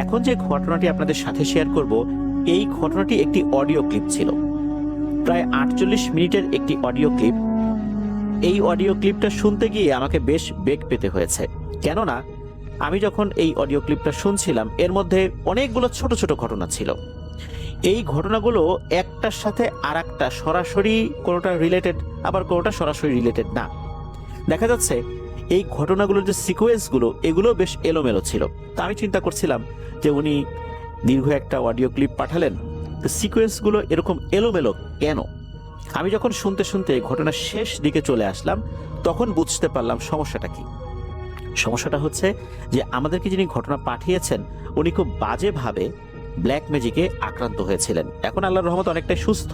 এখন যে ঘটনাটি আপনাদের সাথে শেয়ার করব, এই ঘটনাটি একটি অডিও ক্লিপ ছিল, প্রায় 48 মিনিটের একটি অডিও ক্লিপ। এই অডিও ক্লিপটা শুনতে গিয়ে আমাকে বেশ বেগ পেতে হয়েছে, কেননা আমি যখন এই অডিও ক্লিপটা শুনছিলাম এর মধ্যে অনেকগুলো ছোট ছোট ঘটনা ছিল। এই ঘটনাগুলো একটার সাথে আর একটা সরাসরি কোনোটা রিলেটেড, আবার কোনোটা সরাসরি রিলেটেড না। দেখা যাচ্ছে এই ঘটনাগুলোর যে সিকোয়েন্সগুলো এগুলো বেশ এলোমেলো ছিল। তা আমি চিন্তা করছিলাম যে উনি দীর্ঘ একটা অডিও ক্লিপ পাঠালেন, তো সিকোয়েন্সগুলো এরকম এলোমেলো কেন? আমি যখন শুনতে শুনতে ঘটনার শেষ দিকে চলে আসলাম তখন বুঝতে পারলাম সমস্যাটা কি। সমস্যাটা হচ্ছে যে আমাদেরকে যিনি ঘটনা পাঠিয়েছেন উনি খুব বাজেভাবে ব্ল্যাক ম্যাজিকে আক্রান্ত হয়েছিলেন। এখন আল্লাহর রহমত অনেকটাই সুস্থ।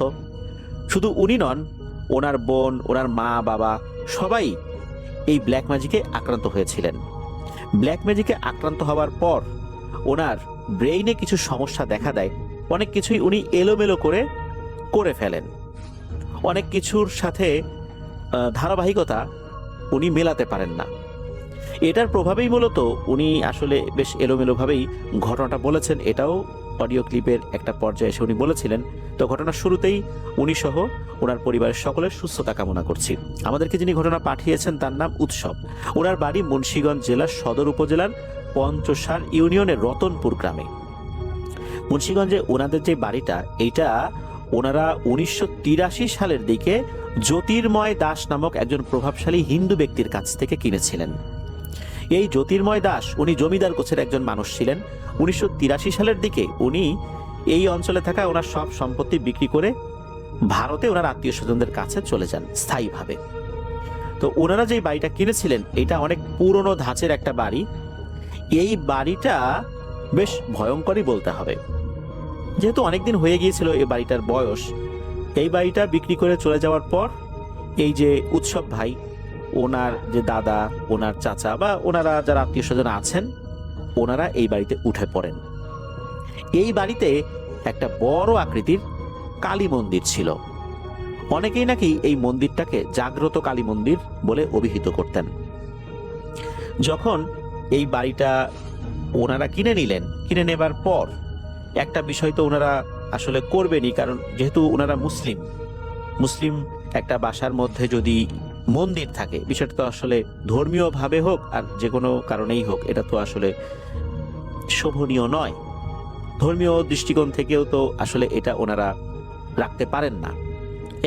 শুধু উনি নন, ওনার বোন, ওনার মা বাবা সবাই এই ব্ল্যাক ম্যাজিকে আক্রান্ত হয়েছিলেন। ব্ল্যাক ম্যাজিকে আক্রান্ত হওয়ার পর ওনার ব্রেইনে কিছু সমস্যা দেখা দেয়, অনেক কিছুই উনি এলোমেলো করে ফেলেন, অনেক কিছুর সাথে ধারাবাহিকতা উনি মেলাতে পারেন না। এটার প্রভাবেই মূলত উনি আসলে বেশ এলোমেলোভাবেই ঘটনাটা বলেছেন। এটাও অডিও ক্লিপের একটা পর্যায়ে এসে উনি বলেছিলেন। তো ঘটনার শুরুতেই উনি সহ ওনার পরিবারের সকলের সুস্থতা কামনা করছি। আমাদেরকে যিনি ঘটনা পাঠিয়েছেন তার নাম উৎসব। ওনার বাড়ি মুন্সিগঞ্জ জেলার সদর উপজেলার পঞ্চসার ইউনিয়নের রতনপুর গ্রামে। মুন্সিগঞ্জে ওনাদের যে বাড়িটা, এইটা ওনারা 1983 সালের দিকে জ্যোতির্ময় দাস নামক একজন প্রভাবশালী হিন্দু ব্যক্তির কাছ থেকে কিনেছিলেন। এই জ্যোতির্ময় দাস উনি জমিদার গোছের একজন মানুষ ছিলেন। 1983 সালের দিকে উনি এই অঞ্চলে থাকা ওনার সব সম্পত্তি বিক্রি করে ভারতে ওনার আত্মীয় স্বজনদের কাছে চলে যান স্থায়ীভাবে। তো ওনারা যে বাড়িটা কিনেছিলেন এটা অনেক পুরনো ধাঁচের একটা বাড়ি। এই বাড়িটা বেশ ভয়ঙ্করই বলতে হবে, যেহেতু অনেকদিন হয়ে গিয়েছিল এই বাড়িটার বয়স। এই বাড়িটা বিক্রি করে চলে যাওয়ার পর এই যে উৎসব ভাই, ওনার যে দাদা, ওনার চাচা বা ওনারা যারা আত্মীয় স্বজন আছেন ওনারা এই বাড়িতে উঠে পড়েন। এই বাড়িতে একটা বড় আকৃতির কালী মন্দির ছিল। অনেকেই নাকি এই মন্দিরটাকে জাগ্রত কালী মন্দির বলে অভিহিত করতেন। যখন এই বাড়িটা ওনারা কিনে নিলেন, কিনে নেবার পর একটা বিষয় তো ওনারা আসলে করবেনই, কারণ যেহেতু ওনারা মুসলিম একটা বাসার মধ্যে যদি মন্দির থাকে, বিষয়টা তো আসলে ধর্মীয় ভাবে হোক আর যে কোনো কারণেই হোক এটা তো আসলে শোভনীয় নয়। ধর্মীয় দৃষ্টিকোণ থেকেও তো আসলে এটা ওনারা রাখতে পারেন না।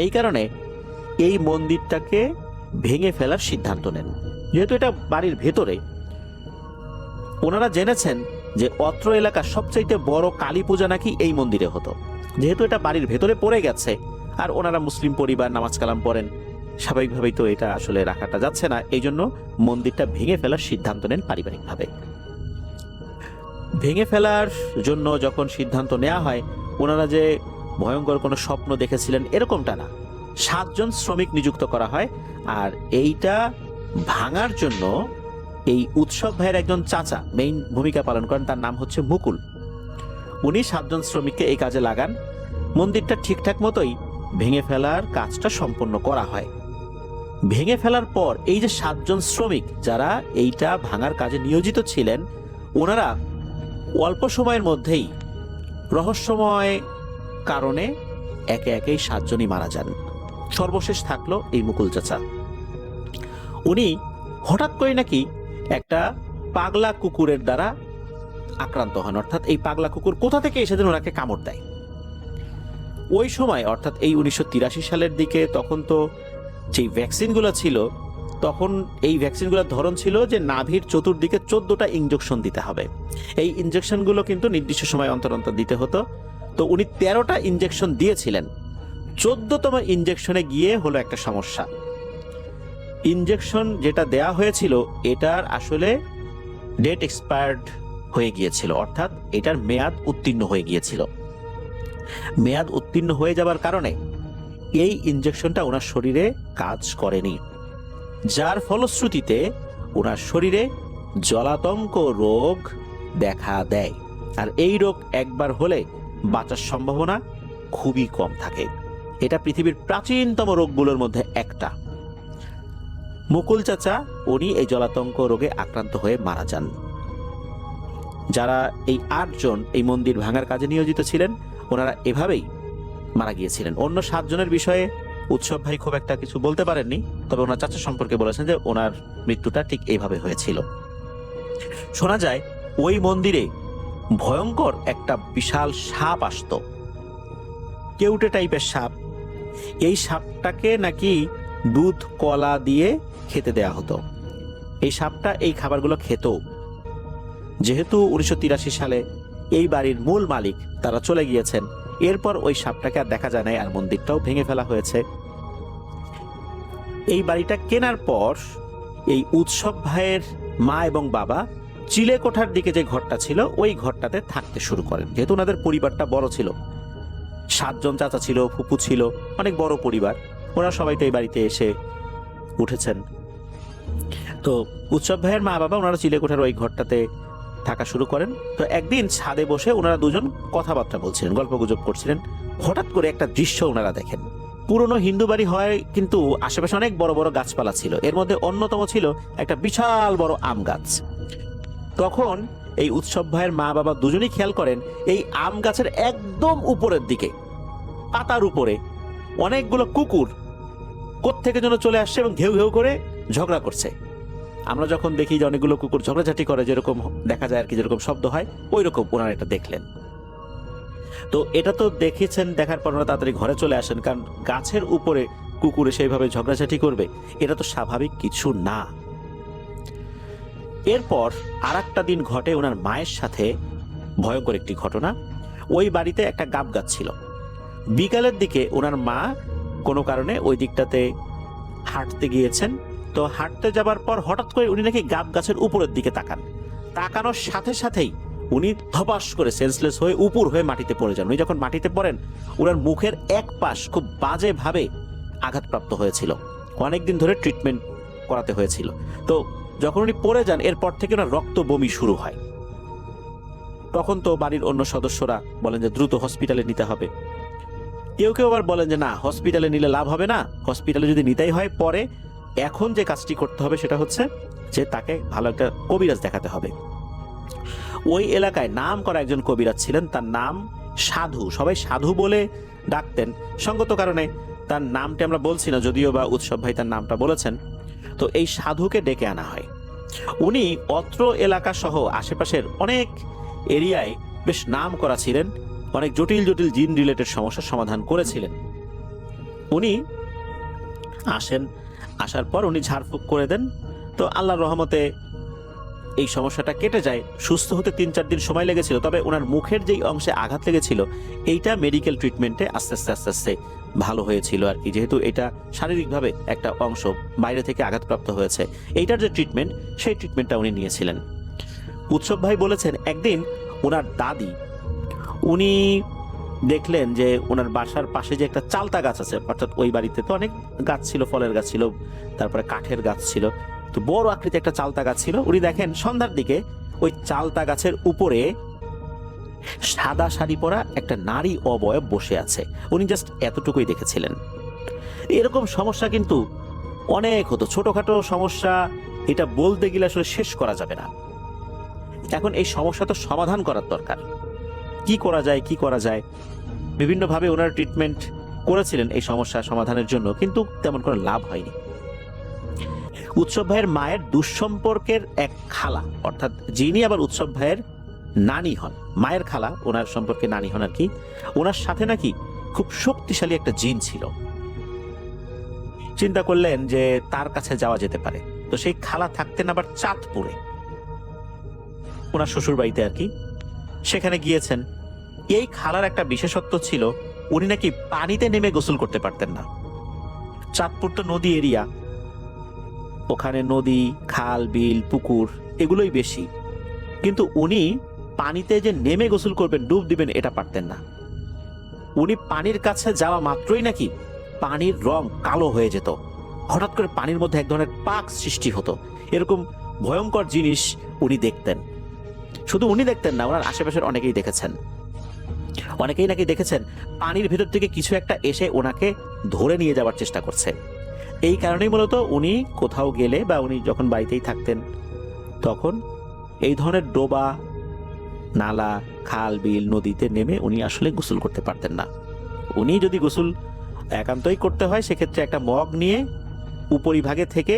এই কারণে এই মন্দিরটাকে ভেঙে ফেলার সিদ্ধান্ত নেন। যেহেতু এটা বাড়ির ভেতরে, ওনারা জেনেছেন যে অত্র এলাকার সবচাইতে বড় কালী পূজা নাকি এই মন্দিরে হতো। যেহেতু এটা বাড়ির ভেতরে পড়ে গেছে আর ওনারা মুসলিম পরিবার, নামাজ কালাম পড়েন, স্বাভাবিকভাবেই তো এটা আসলে রাখাটা যাচ্ছে না। এই জন্য মন্দিরটা ভেঙে ফেলার সিদ্ধান্ত নেন পারিবারিকভাবে। ভেঙে ফেলার জন্য যখন সিদ্ধান্ত নেওয়া হয়, ওনারা যে ভয়ঙ্কর কোনো স্বপ্ন দেখেছিলেন এরকমটা না। 7 জন শ্রমিক নিযুক্ত করা হয়। আর এইটা ভাঙার জন্য এই উৎসব ভাইয়ের একজন চাচা মেইন ভূমিকা পালন করেন, তার নাম হচ্ছে মুকুল। উনি 7 জন শ্রমিককে এই কাজে লাগান। মন্দিরটা ঠিকঠাক মতোই ভেঙে ফেলার কাজটা সম্পন্ন করা হয়। ভেঙে ফেলার পর এই যে 7 জন শ্রমিক যারা এইটা ভাঙার কাজে নিয়োজিত ছিলেন, ওনারা অল্প সময়ের মধ্যেই রহস্যময় কারণে একে একেই 7 জনই মারা যান। সর্বশেষ থাকলো এই মুকুল চাচা। উনি হঠাৎ করে নাকি একটা পাগলা কুকুরের দ্বারা আক্রান্ত হন। অর্থাৎ এই পাগলা কুকুর কোথা থেকে এসে যেন ওনাকে কামড় দেয়। ওই সময় অর্থাৎ এই 1983 সালের দিকে তখন তো যেই ভ্যাকসিনগুলো ছিল, তখন এই ভ্যাকসিনগুলোর ধরন ছিল যে নাভির চতুর্দিকে 14টা ইঞ্জেকশন দিতে হবে। এই ইঞ্জেকশনগুলো কিন্তু নির্দিষ্ট সময় অন্তর অন্তর দিতে হতো। তো উনি 13টা ইঞ্জেকশন দিয়েছিলেন। 14তম ইঞ্জেকশনে গিয়ে হলো একটা সমস্যা। ইঞ্জেকশন যেটা দেয়া হয়েছিল এটার আসলে ডেট এক্সপায়ার্ড হয়ে গিয়েছিল, অর্থাৎ এটার মেয়াদ উত্তীর্ণ হয়ে গিয়েছিল। মেয়াদ উত্তীর্ণ হয়ে যাবার কারণে এই ইঞ্জেকশনটা ওনার শরীরে কাজ করেনি, যার ফলশ্রুতিতে ওনার শরীরে জলাতঙ্ক রোগ দেখা দেয়। আর এই রোগ একবার হলে বাঁচার সম্ভাবনা খুবই কম থাকে। এটা পৃথিবীর প্রাচীনতম রোগগুলোর মধ্যে একটা। মুকুল চাচা উনি এই জলাতঙ্ক রোগে আক্রান্ত হয়ে মারা যান। যারা এই 8 জন এই মন্দির ভাঙার কাজে নিয়োজিত ছিলেন, ওনারা এভাবেই মারা গিয়েছিলেন। অন্য 7 জনের বিষয়ে উৎসব ভাই খুব একটা কিছু বলতে পারেননি, তবে ওনার চাচা সম্পর্কে বলেছেন যে ওনার মৃত্যুটা ঠিক এইভাবে হয়েছিল। শোনা যায় ওই মন্দিরে ভয়ঙ্কর একটা বিশাল সাপ আসতো, কেউটে টাইপের সাপ। এই সাপটাকে নাকি দুধ কলা দিয়ে খেতে দেয়া হতো। এই সাপটা এই খাবারগুলো খেত। যেহেতু 1983 সালে এই বাড়ির মূল মালিক তারা চলে গিয়েছেন, এরপর ওই সাপটাকে আর দেখা যায় নাই, আর মন্দিরটাও ভেঙে ফেলা হয়েছে। এই বাড়িটা কেনার পর এই উৎসব ভাইয়ের মা এবং বাবা চিলেকোঠার দিকে যে ঘরটা ছিল ওই ঘরটাতে থাকতে শুরু করেন। যেহেতু ওনাদের পরিবারটা বড় ছিল, 7 জন চাচা ছিল, ফুপু ছিল, অনেক বড় পরিবার, ওরা সবাই তো এই বাড়িতে এসে উঠেছেন। তো উৎসব ভাইয়ের মা বাবা ওনারা চিলেকোঠার ওই ঘরটাতে থাকা শুরু করেন। তো একদিন ছাদে বসে ওনারা দুজন কথাবার্তা বলছিলেন, গল্পগুজব করছিলেন। হঠাৎ করে একটা দৃশ্য ওনারা দেখেন। পুরনো হিন্দু বাড়ি হয় কিন্তু আশেপাশে অনেক বড় বড় গাছপালা ছিল, এর মধ্যে অন্যতম ছিল একটা বিশাল বড় আম গাছ। তখন এই উৎসব ভাইয়ের মা বাবা দুজনেই খেয়াল করেন এই আম গাছের একদম উপরের দিকে, পাতার উপরে অনেকগুলো কুকুর কোত্থেকে যেন চলে আসছে এবং ঘেউ ঘেউ করে ঝগড়া করছে। আমরা যখন দেখি যে অনেকগুলো কুকুর ঝগড়াঝাটি করে যেরকম দেখা যায় আর কি, যেরকম শব্দ হয়, ওই রকম ওনারা এটা দেখলেন। তো এটা তো দেখেছেন, দেখার পর ওনারা তাড়াতাড়ি ঘরে চলে আসেন, কারণ গাছের উপরে কুকুরে সেইভাবে ঝগড়াঝাটি করবে এটা তো স্বাভাবিক কিছু না। এরপর আর একটা দিন ঘটে ওনার মায়ের সাথে ভয়ঙ্কর একটি ঘটনা। ওই বাড়িতে একটা গাব গাছ ছিল। বিকালের দিকে ওনার মা কোনো কারণে ওই দিকটাতে হাঁটতে গিয়েছেন। তো হাঁটতে যাবার পর হঠাৎ করে উনি নাকি গাব গাছের উপরের দিকে তাকান। তাকানোর সাথে সাথেই উনি ধপাস করে সেন্সলেস হয়ে উপর হয়ে মাটিতে পড়ে যান। উনি যখন মাটিতে পড়েন, ওনার মুখের এক পাশ খুব বাজেভাবে আঘাতপ্রাপ্ত হয়েছিল, অনেকদিন ধরে ট্রিটমেন্ট করাতে হয়েছিল। তো যখন উনি পড়ে যান, এরপর থেকে ওনার রক্ত বমি শুরু হয়। তখন তো বাড়ির অন্য সদস্যরা বলেন যে দ্রুত হসপিটালে নিতে হবে। কেউ কেউ আবার বলেন যে না, হসপিটালে নিলে লাভ হবে না, হসপিটালে যদি নিতেই হয় পরে, এখন যে কাজটি করতে হবে সেটা হচ্ছে যে তাকে ভালো একটা কবিরাজ দেখাতে হবে। ওই এলাকায় নাম করা একজন কবিরাজ ছিলেন, তার নাম সাধু, সবাই সাধু বলে ডাকতেন। সঙ্গত কারণে তার নামটি আমরা বলছি না, যদিও বা উৎসব ভাই তার নামটা বলেছেন। তো এই সাধুকে ডেকে আনা হয়। উনি অত্র এলাকা সহ আশেপাশের অনেক এরিয়ায় বেশ নাম করা ছিলেন, অনেক জটিল জটিল জিন রিলেটেড সমস্যার সমাধান করেছিলেন। উনি আসেন, আসার পর উনি ঝাড়ফুঁক করে দেন। তো আল্লাহর রহমতে এই সমস্যাটা কেটে যায়। সুস্থ হতে 3-4 দিন সময় লেগেছিল, তবে ওনার মুখের যেই অংশে আঘাত লেগেছিল এইটা মেডিকেল ট্রিটমেন্টে আস্তে আস্তে আস্তে আস্তে ভালো হয়েছিল আর কি। যেহেতু এটা শারীরিকভাবে একটা অংশ বাইরে থেকে আঘাতপ্রাপ্ত হয়েছে, এইটার যে ট্রিটমেন্ট সেই ট্রিটমেন্টটা উনি নিয়েছিলেন। উৎসব ভাই বলেছেন একদিন ওনার দাদি, উনি দেখলেন যে ওনার বাসার পাশে যে একটা চালতা গাছ আছে, অর্থাৎ ওই বাড়িতে তো অনেক গাছ ছিল, ফলের গাছ ছিল, তারপরে কাঠের গাছ ছিল, তো বড় আকৃতি একটা চালতা গাছ ছিল। উনি দেখেন সন্ধ্যার দিকে ওই চালতা গাছের উপরে সাদা শাড়ি পরা একটা নারী অবয়ব বসে আছে। উনি জাস্ট এতটুকুই দেখেছিলেন। এরকম সমস্যা কিন্তু অনেক হতো, ছোটখাটো সমস্যা, এটা বলতে গেলে আসলে শেষ করা যাবে না। এখন এই সমস্যা তো সমাধান করার দরকার। কি করা যায়, কি করা যায়, বিভিন্নভাবে ওনার ট্রিটমেন্ট করেছিলেন এই সমস্যা সমাধানের জন্য, কিন্তু তেমন কোনো লাভ হয়নি। উৎসব ভাইয়ের মায়ের দুঃসম্পর্কের এক খালা, অর্থাৎ যিনি আবার উৎসব ভাইয়ের নানি হন, মায়ের খালা ওনার সম্পর্কে নানি হন আর কি, ওনার সাথে নাকি খুব শক্তিশালী একটা জিন ছিল। চিন্তা করলেন যে তার কাছে যাওয়া যেতে পারে। তো সেই খালা থাকতেন আবার চাঁদপুরে, ওনার শ্বশুর বাড়িতে আর কি। সেখানে গিয়েছেন। এই খালার একটা বিশেষত্ব ছিল, উনি নাকি পানিতে নেমে গোসল করতে পারতেন না। চাঁদপুর তো নদী এরিয়া, ওখানে নদী, খাল, বিল, পুকুর এগুলোই বেশি, কিন্তু উনি পানিতে যে নেমে গোসল করবেন, ডুব দিবেন, এটা পারতেন না। উনি পানির কাছে যাওয়া মাত্রই নাকি পানির রং কালো হয়ে যেত, হঠাৎ করে পানির মধ্যে এক ধরনের পাক সৃষ্টি হতো। এরকম ভয়ঙ্কর জিনিস উনি দেখতেন। শুধু উনি দেখতেন না, ওনার আশেপাশের অনেকেই দেখেছেন। অনেকেই নাকি দেখেছেন পানির ভেতর থেকে কিছু একটা এসে ওনাকে ধরে নিয়ে যাওয়ার চেষ্টা করছে। এই কারণেই মূলত উনি কোথাও গেলে বা উনি যখন বাড়িতেই থাকতেন, তখন এই ধরনের ডোবা নালা, খাল, বিল, নদীতে নেমে উনি আসলে গোসল করতে পারতেন না। উনি যদি গোসল একান্তই করতে হয় সেক্ষেত্রে একটা মগ নিয়ে উপরিভাগে থেকে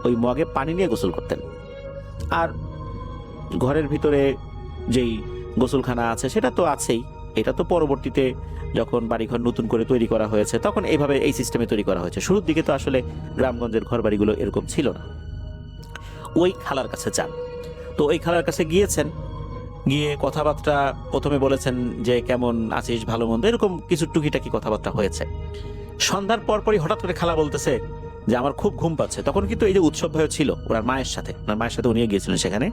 ওই মগে পানি নিয়ে গোসল করতেন। আর ঘরের ভিতরে যেই গোসলখানা আছে সেটা তো আছেই। এটা তো পরবর্তীতে যখন বাড়িঘর নতুন করে তৈরি করা হয়েছে তখন এইভাবে এই সিস্টেমে তৈরি করা হয়েছে। শুরুর দিকে তো আসলে গ্রামগঞ্জের ঘর বাড়িগুলো এরকম ছিল না। ওই খালার কাছে যান। তো ওই খালার কাছে গিয়েছেন, গিয়ে কথাবার্তা প্রথমে বলেছেন যে কেমন আছিস, ভালো মন্দ, এরকম কিছু টুকিটাকি কথাবার্তা হয়েছে। সন্ধ্যার পরপরই হঠাৎ করে খালা বলতেছে যে আমার খুব ঘুম পাচ্ছে। তখন কিন্তু এই যে উৎসব ভাইও ছিল ওনার মায়ের সাথে উনিও গিয়েছিলেন সেখানে।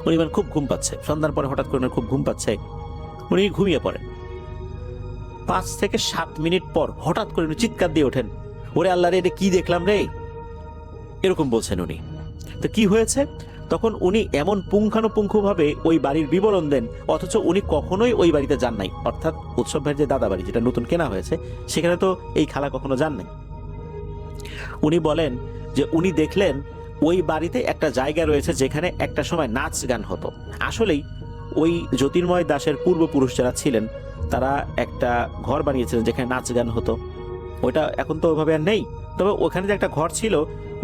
উনি বলেন খুব ঘুম পাচ্ছে। সন্ধ্যার পরে হঠাৎ করে ওনার খুব ঘুম পাচ্ছে, উনি ঘুমিয়ে পড়েন। 5 থেকে 7 মিনিট পর হঠাৎ করে উনি চিৎকার দিয়ে ওঠেন, ওরে আল্লাহ রে, এটা কি দেখলাম রে, এরকম বলছেন উনি। তো কি হয়েছে? তখন উনি এমন পুঙ্খানুপুঙ্খভাবে ওই বাড়ির বিবরণ দেন, অথচ উনি কখনোই ওই বাড়িতে যান নাই। অর্থাৎ উৎসব ভাইয়ের যে দাদা বাড়ি, যেটা নতুন কেনা হয়েছে, সেখানে তো এই খালা কখনো যান নাই। উনি বলেন যে উনি দেখলেন ওই বাড়িতে একটা জায়গা রয়েছে যেখানে একটা সময় নাচ গান হতো। আসলেই ওই জ্যোতির্ময় দাসের পূর্বপুরুষ যারা ছিলেন তারা একটা ঘর বানিয়েছিলেন যেখানে নাচ গান হতো। ওইটা এখন তো ওইভাবে আর নেই, তবে ওখানে যে একটা ঘর ছিল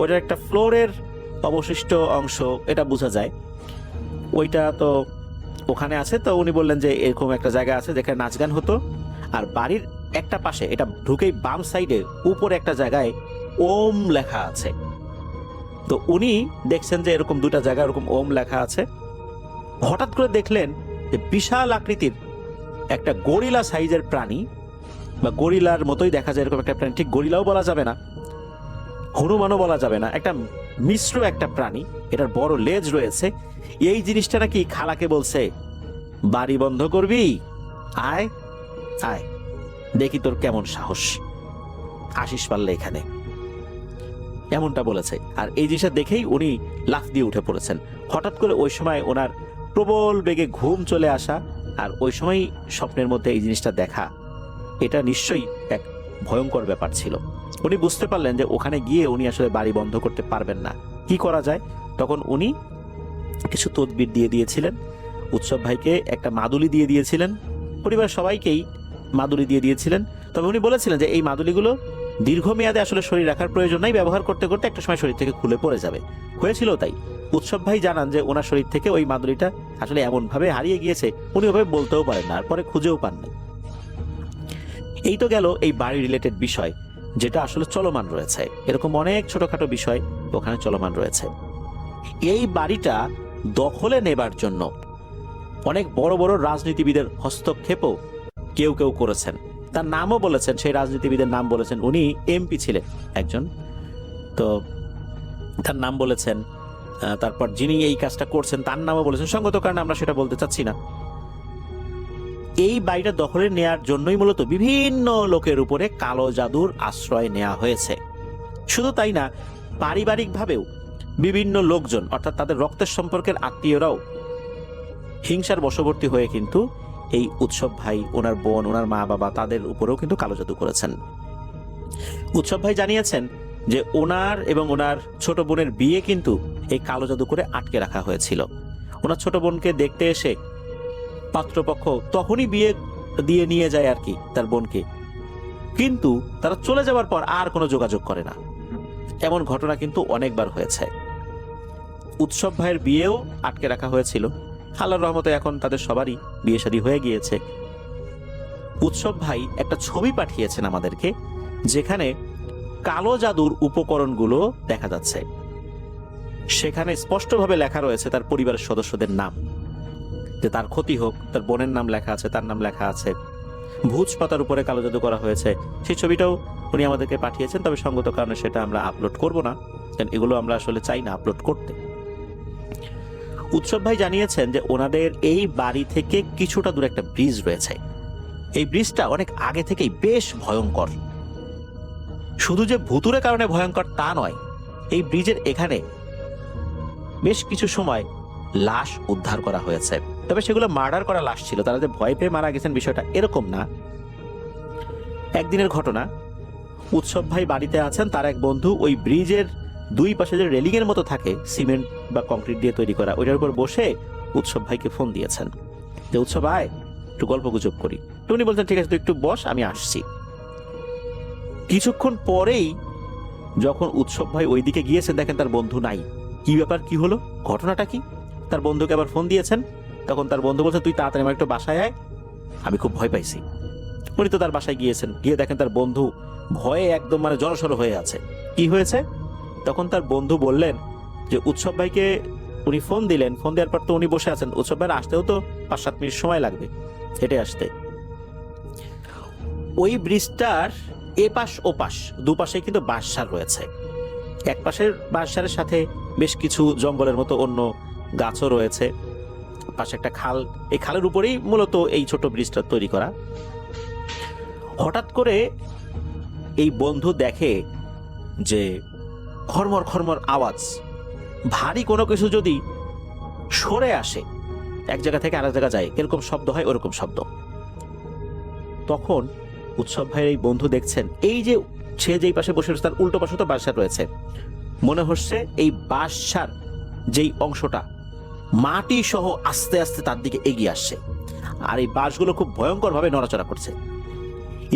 ওইটার একটা ফ্লোরের অবশিষ্ট অংশ এটা বোঝা যায়, ওইটা তো ওখানে আছে। তো উনি বললেন যে এরকম একটা জায়গা আছে যেখানে নাচ গান হতো, আর বাড়ির একটা পাশে এটা ঢুকেই বাম সাইডে উপরে একটা জায়গায় ওম লেখা আছে। তো উনি দেখছেন যে এরকম দুটা জায়গা এরকম ওম লেখা আছে। হঠাৎ করে দেখলেন যে বিশাল আকৃতির একটা গরিলা সাইজের প্রাণী, বা গরিলার মতোই দেখা যায় এরকম একটা প্রাণী, ঠিক গরিলাও বলা যাবে না, হনুমানও বলা যাবে না, একটা মিশ্র একটা প্রাণী, এটার বড় লেজ রয়েছে। এই জিনিসটা নাকি খালাকে বলছে, বাড়ি বন্ধ করবি, আয় আয়, দেখি তোর কেমন সাহস, আসিস পারলে এখানে, এমনটা বলেছে। আর এই জিনিসটা দেখেই উনি লাফ দিয়ে উঠে পড়েছেন। হঠাৎ করে ওই সময় ওনার প্রবল বেগে ঘুম চলে আসা, আর ওই সময় স্বপ্নের মধ্যে এই জিনিসটা দেখা, এটা নিশ্চয়ই এক ভয়ঙ্কর ব্যাপার ছিল। উনি বুঝতে পারলেন যে ওখানে গিয়ে উনি আসলে বাড়ি বন্ধ করতে পারবেন না, কি করা যায়। তখন উনি কিছু তদবির দিয়ে দিয়েছিলেন, উৎসব ভাইকে একটা মাদুলি দিয়ে দিয়েছিলেন, পরিবার সবাইকেই মাদুলি দিয়ে দিয়েছিলেন। তবে উনি বলেছিলেন যে এই মাদুলিগুলো দীর্ঘমেয়াদে আসলে শরীর রাখার প্রয়োজন নাই, ব্যবহার করতে করতে একটা সময় শরীর থেকে খুলে পড়ে যাবে। হয়েছিল তাই। উৎসব ভাই জানান যে ওনার শরীর থেকে ওই মাদুলিটা আসলে এমন ভাবে হারিয়ে গিয়েছে উনি ওভাবে বলতেও পারেন না, আর পরে খুঁজেও পান না। এই তো গেল এই বাড়ি রিলেটেড বিষয়, যেটা আসলে চলমান রয়েছে। এরকম অনেক ছোটখাটো বিষয় ওখানে চলমান রয়েছে। এই বাড়িটা দখলে নেবার জন্য অনেক বড় বড় রাজনীতিবিদের হস্তক্ষেপও কেউ কেউ করেছেন। তার নামও বলেছেন, সেই রাজনীতিবিদের নাম বলেছেন, উনি এমপি ছিলেন একজন, তো তার নাম বলেছেন। তারপর যিনি এই কাজটা করছেন তার নামও বলেছেন, সঙ্গত কারণে আমরা সেটা বলতে চাচ্ছি না। এই বাড়িটা দখলে নেয়ার জন্যই মূলত বিভিন্ন লোকের উপরে কালো জাদুর আশ্রয় নেওয়া হয়েছে। শুধু তাই না, পারিবারিকভাবেও বিভিন্ন লোকজন, অর্থাৎ তাদের রক্তের সম্পর্কের আত্মীয়রাও হিংসার বশবর্তী হয়ে কিন্তু এই উৎসব ভাই, ওনার বোন, ওনার মা বাবা, তাদের উপরেও কিন্তু কালো জাদু করেছেন। উৎসব ভাই জানিয়েছেন যে ওনার এবং ওনার ছোট বোনের বিয়ে কিন্তু এই কালো জাদু করে আটকে রাখা হয়েছিল। ওনার ছোট বোনকে দেখতে এসে পাত্রপক্ষ তখনই বিয়ে দিয়ে নিয়ে যায় আর কি তার বোনকে, কিন্তু তারা চলে যাওয়ার পর আর কোনো যোগাযোগ করে না। এমন ঘটনা কিন্তু অনেকবার হয়েছে। উৎসব ভাইয়ের বিয়েও আটকে রাখা হয়েছিল। আল্লাহর রহমতে এখন তাদের সবারই বিয়ে শাদী হয়ে গিয়েছে। উৎসব ভাই একটা ছবি পাঠিয়েছেন আমাদেরকে, যেখানে কালো জাদুর উপকরণগুলো দেখা যাচ্ছে। সেখানে স্পষ্টভাবে লেখা রয়েছে তার পরিবারের সদস্যদের নাম, যে তার ক্ষতি হোক, তার বোনের নাম লেখা আছে, তার নাম লেখা আছে। ভুজ পাতার উপরে কালো জাদু করা হয়েছে, সেই ছবিটাও উনি আমাদেরকে পাঠিয়েছেন। তবে সঙ্গত কারণে সেটা আমরা আপলোড করব না, কারণ এগুলো আমরা আসলে চাই না আপলোড করতে। উৎসব ভাই জানিয়েছেন যে ওনাদের এই বাড়ি থেকে কিছুটা দূরে একটা ব্রিজ রয়েছে। এই ব্রিজটা অনেক আগে থেকেই বেশ ভয়ঙ্কর। শুধু যে ভুতুরে কারণে ভয়ঙ্কর তা নয়, এই ব্রিজের এখানে বেশ কিছু সময় লাশ উদ্ধার করা হয়েছে। তবে সেগুলো মার্ডার করা লাশ ছিল, তারা যে ভয় পেয়ে মারা গেছেন বিষয়টা এরকম না। একদিনের ঘটনা, উৎসব ভাই বাড়িতে আছেন, তার এক বন্ধু ওই ব্রিজের দুই পাশে যে রেলিং এর মতো থাকে, সিমেন্ট বা কংক্রিট দিয়ে তৈরি করা, ওইটার উপর বসে উৎসব ভাইকে ফোন দিয়েছেন যে উৎসব আয় একটু গল্প গুজব করি। তো উনি বলছেন ঠিক আছে তুই একটু বস, আমি আসছি। কিছুক্ষণ পরেই যখন উৎসব ভাই ওইদিকে গিয়েছেন দেখেন তার বন্ধু নাই। কি ব্যাপার, কি হলো, ঘটনাটা কি? তার বন্ধুকে আবার ফোন দিয়েছেন, তখন তার বন্ধু বলছে তুই তাড়াতাড়ি আমার একটু বাসায় আয়, আমি খুব ভয় পাইছি। উনি তো তার বাসায় গিয়েছেন, গিয়ে দেখেন তার বন্ধু ভয়ে একদম জড়সড় হয়ে আছে। কি হয়েছে? তখন তার বন্ধু বললেন যে উৎসব ভাইকে উনি ফোন দিলেন, ফোন দেওয়ার পর তো উনি বসে আছেন, উৎসব ভাইয়ের আসতেও তো 5-7 মিনিট সময় লাগবে হেঁটে আসতে। ওই ব্রিজটার এপাশ ওপাশ দুপাশে কিন্তু বাঁশঝাড় রয়েছে। এক পাশের বাঁশঝাড়ের সাথে বেশ কিছু জঙ্গলের মতো অন্য গাছও রয়েছে, পাশে একটা খাল, এই খালের উপরেই মূলত এই ছোট ব্রিজটা তৈরি করা। হঠাৎ করে এই বন্ধু দেখে যে খরমর খরমর আওয়াজ, ভারী কোনো কিছু যদি সরে আসে এক জায়গা থেকে আরেক জায়গা যায় এরকম শব্দ হয়, ওরকম শব্দ। তখন উৎসব ভাইয়ের এই বন্ধু দেখছেন এই যে সে যেই পাশে বসে রয়েছে তার উল্টো পাশে তো বাঁশঝাড় রয়েছে, মনে হচ্ছে এই বাঁশঝাড় যেই অংশটা মাটি সহ আস্তে আস্তে তার দিকে এগিয়ে আসছে, আর এই বাঁশগুলো খুব ভয়ঙ্কর ভাবে নড়াচড়া করছে।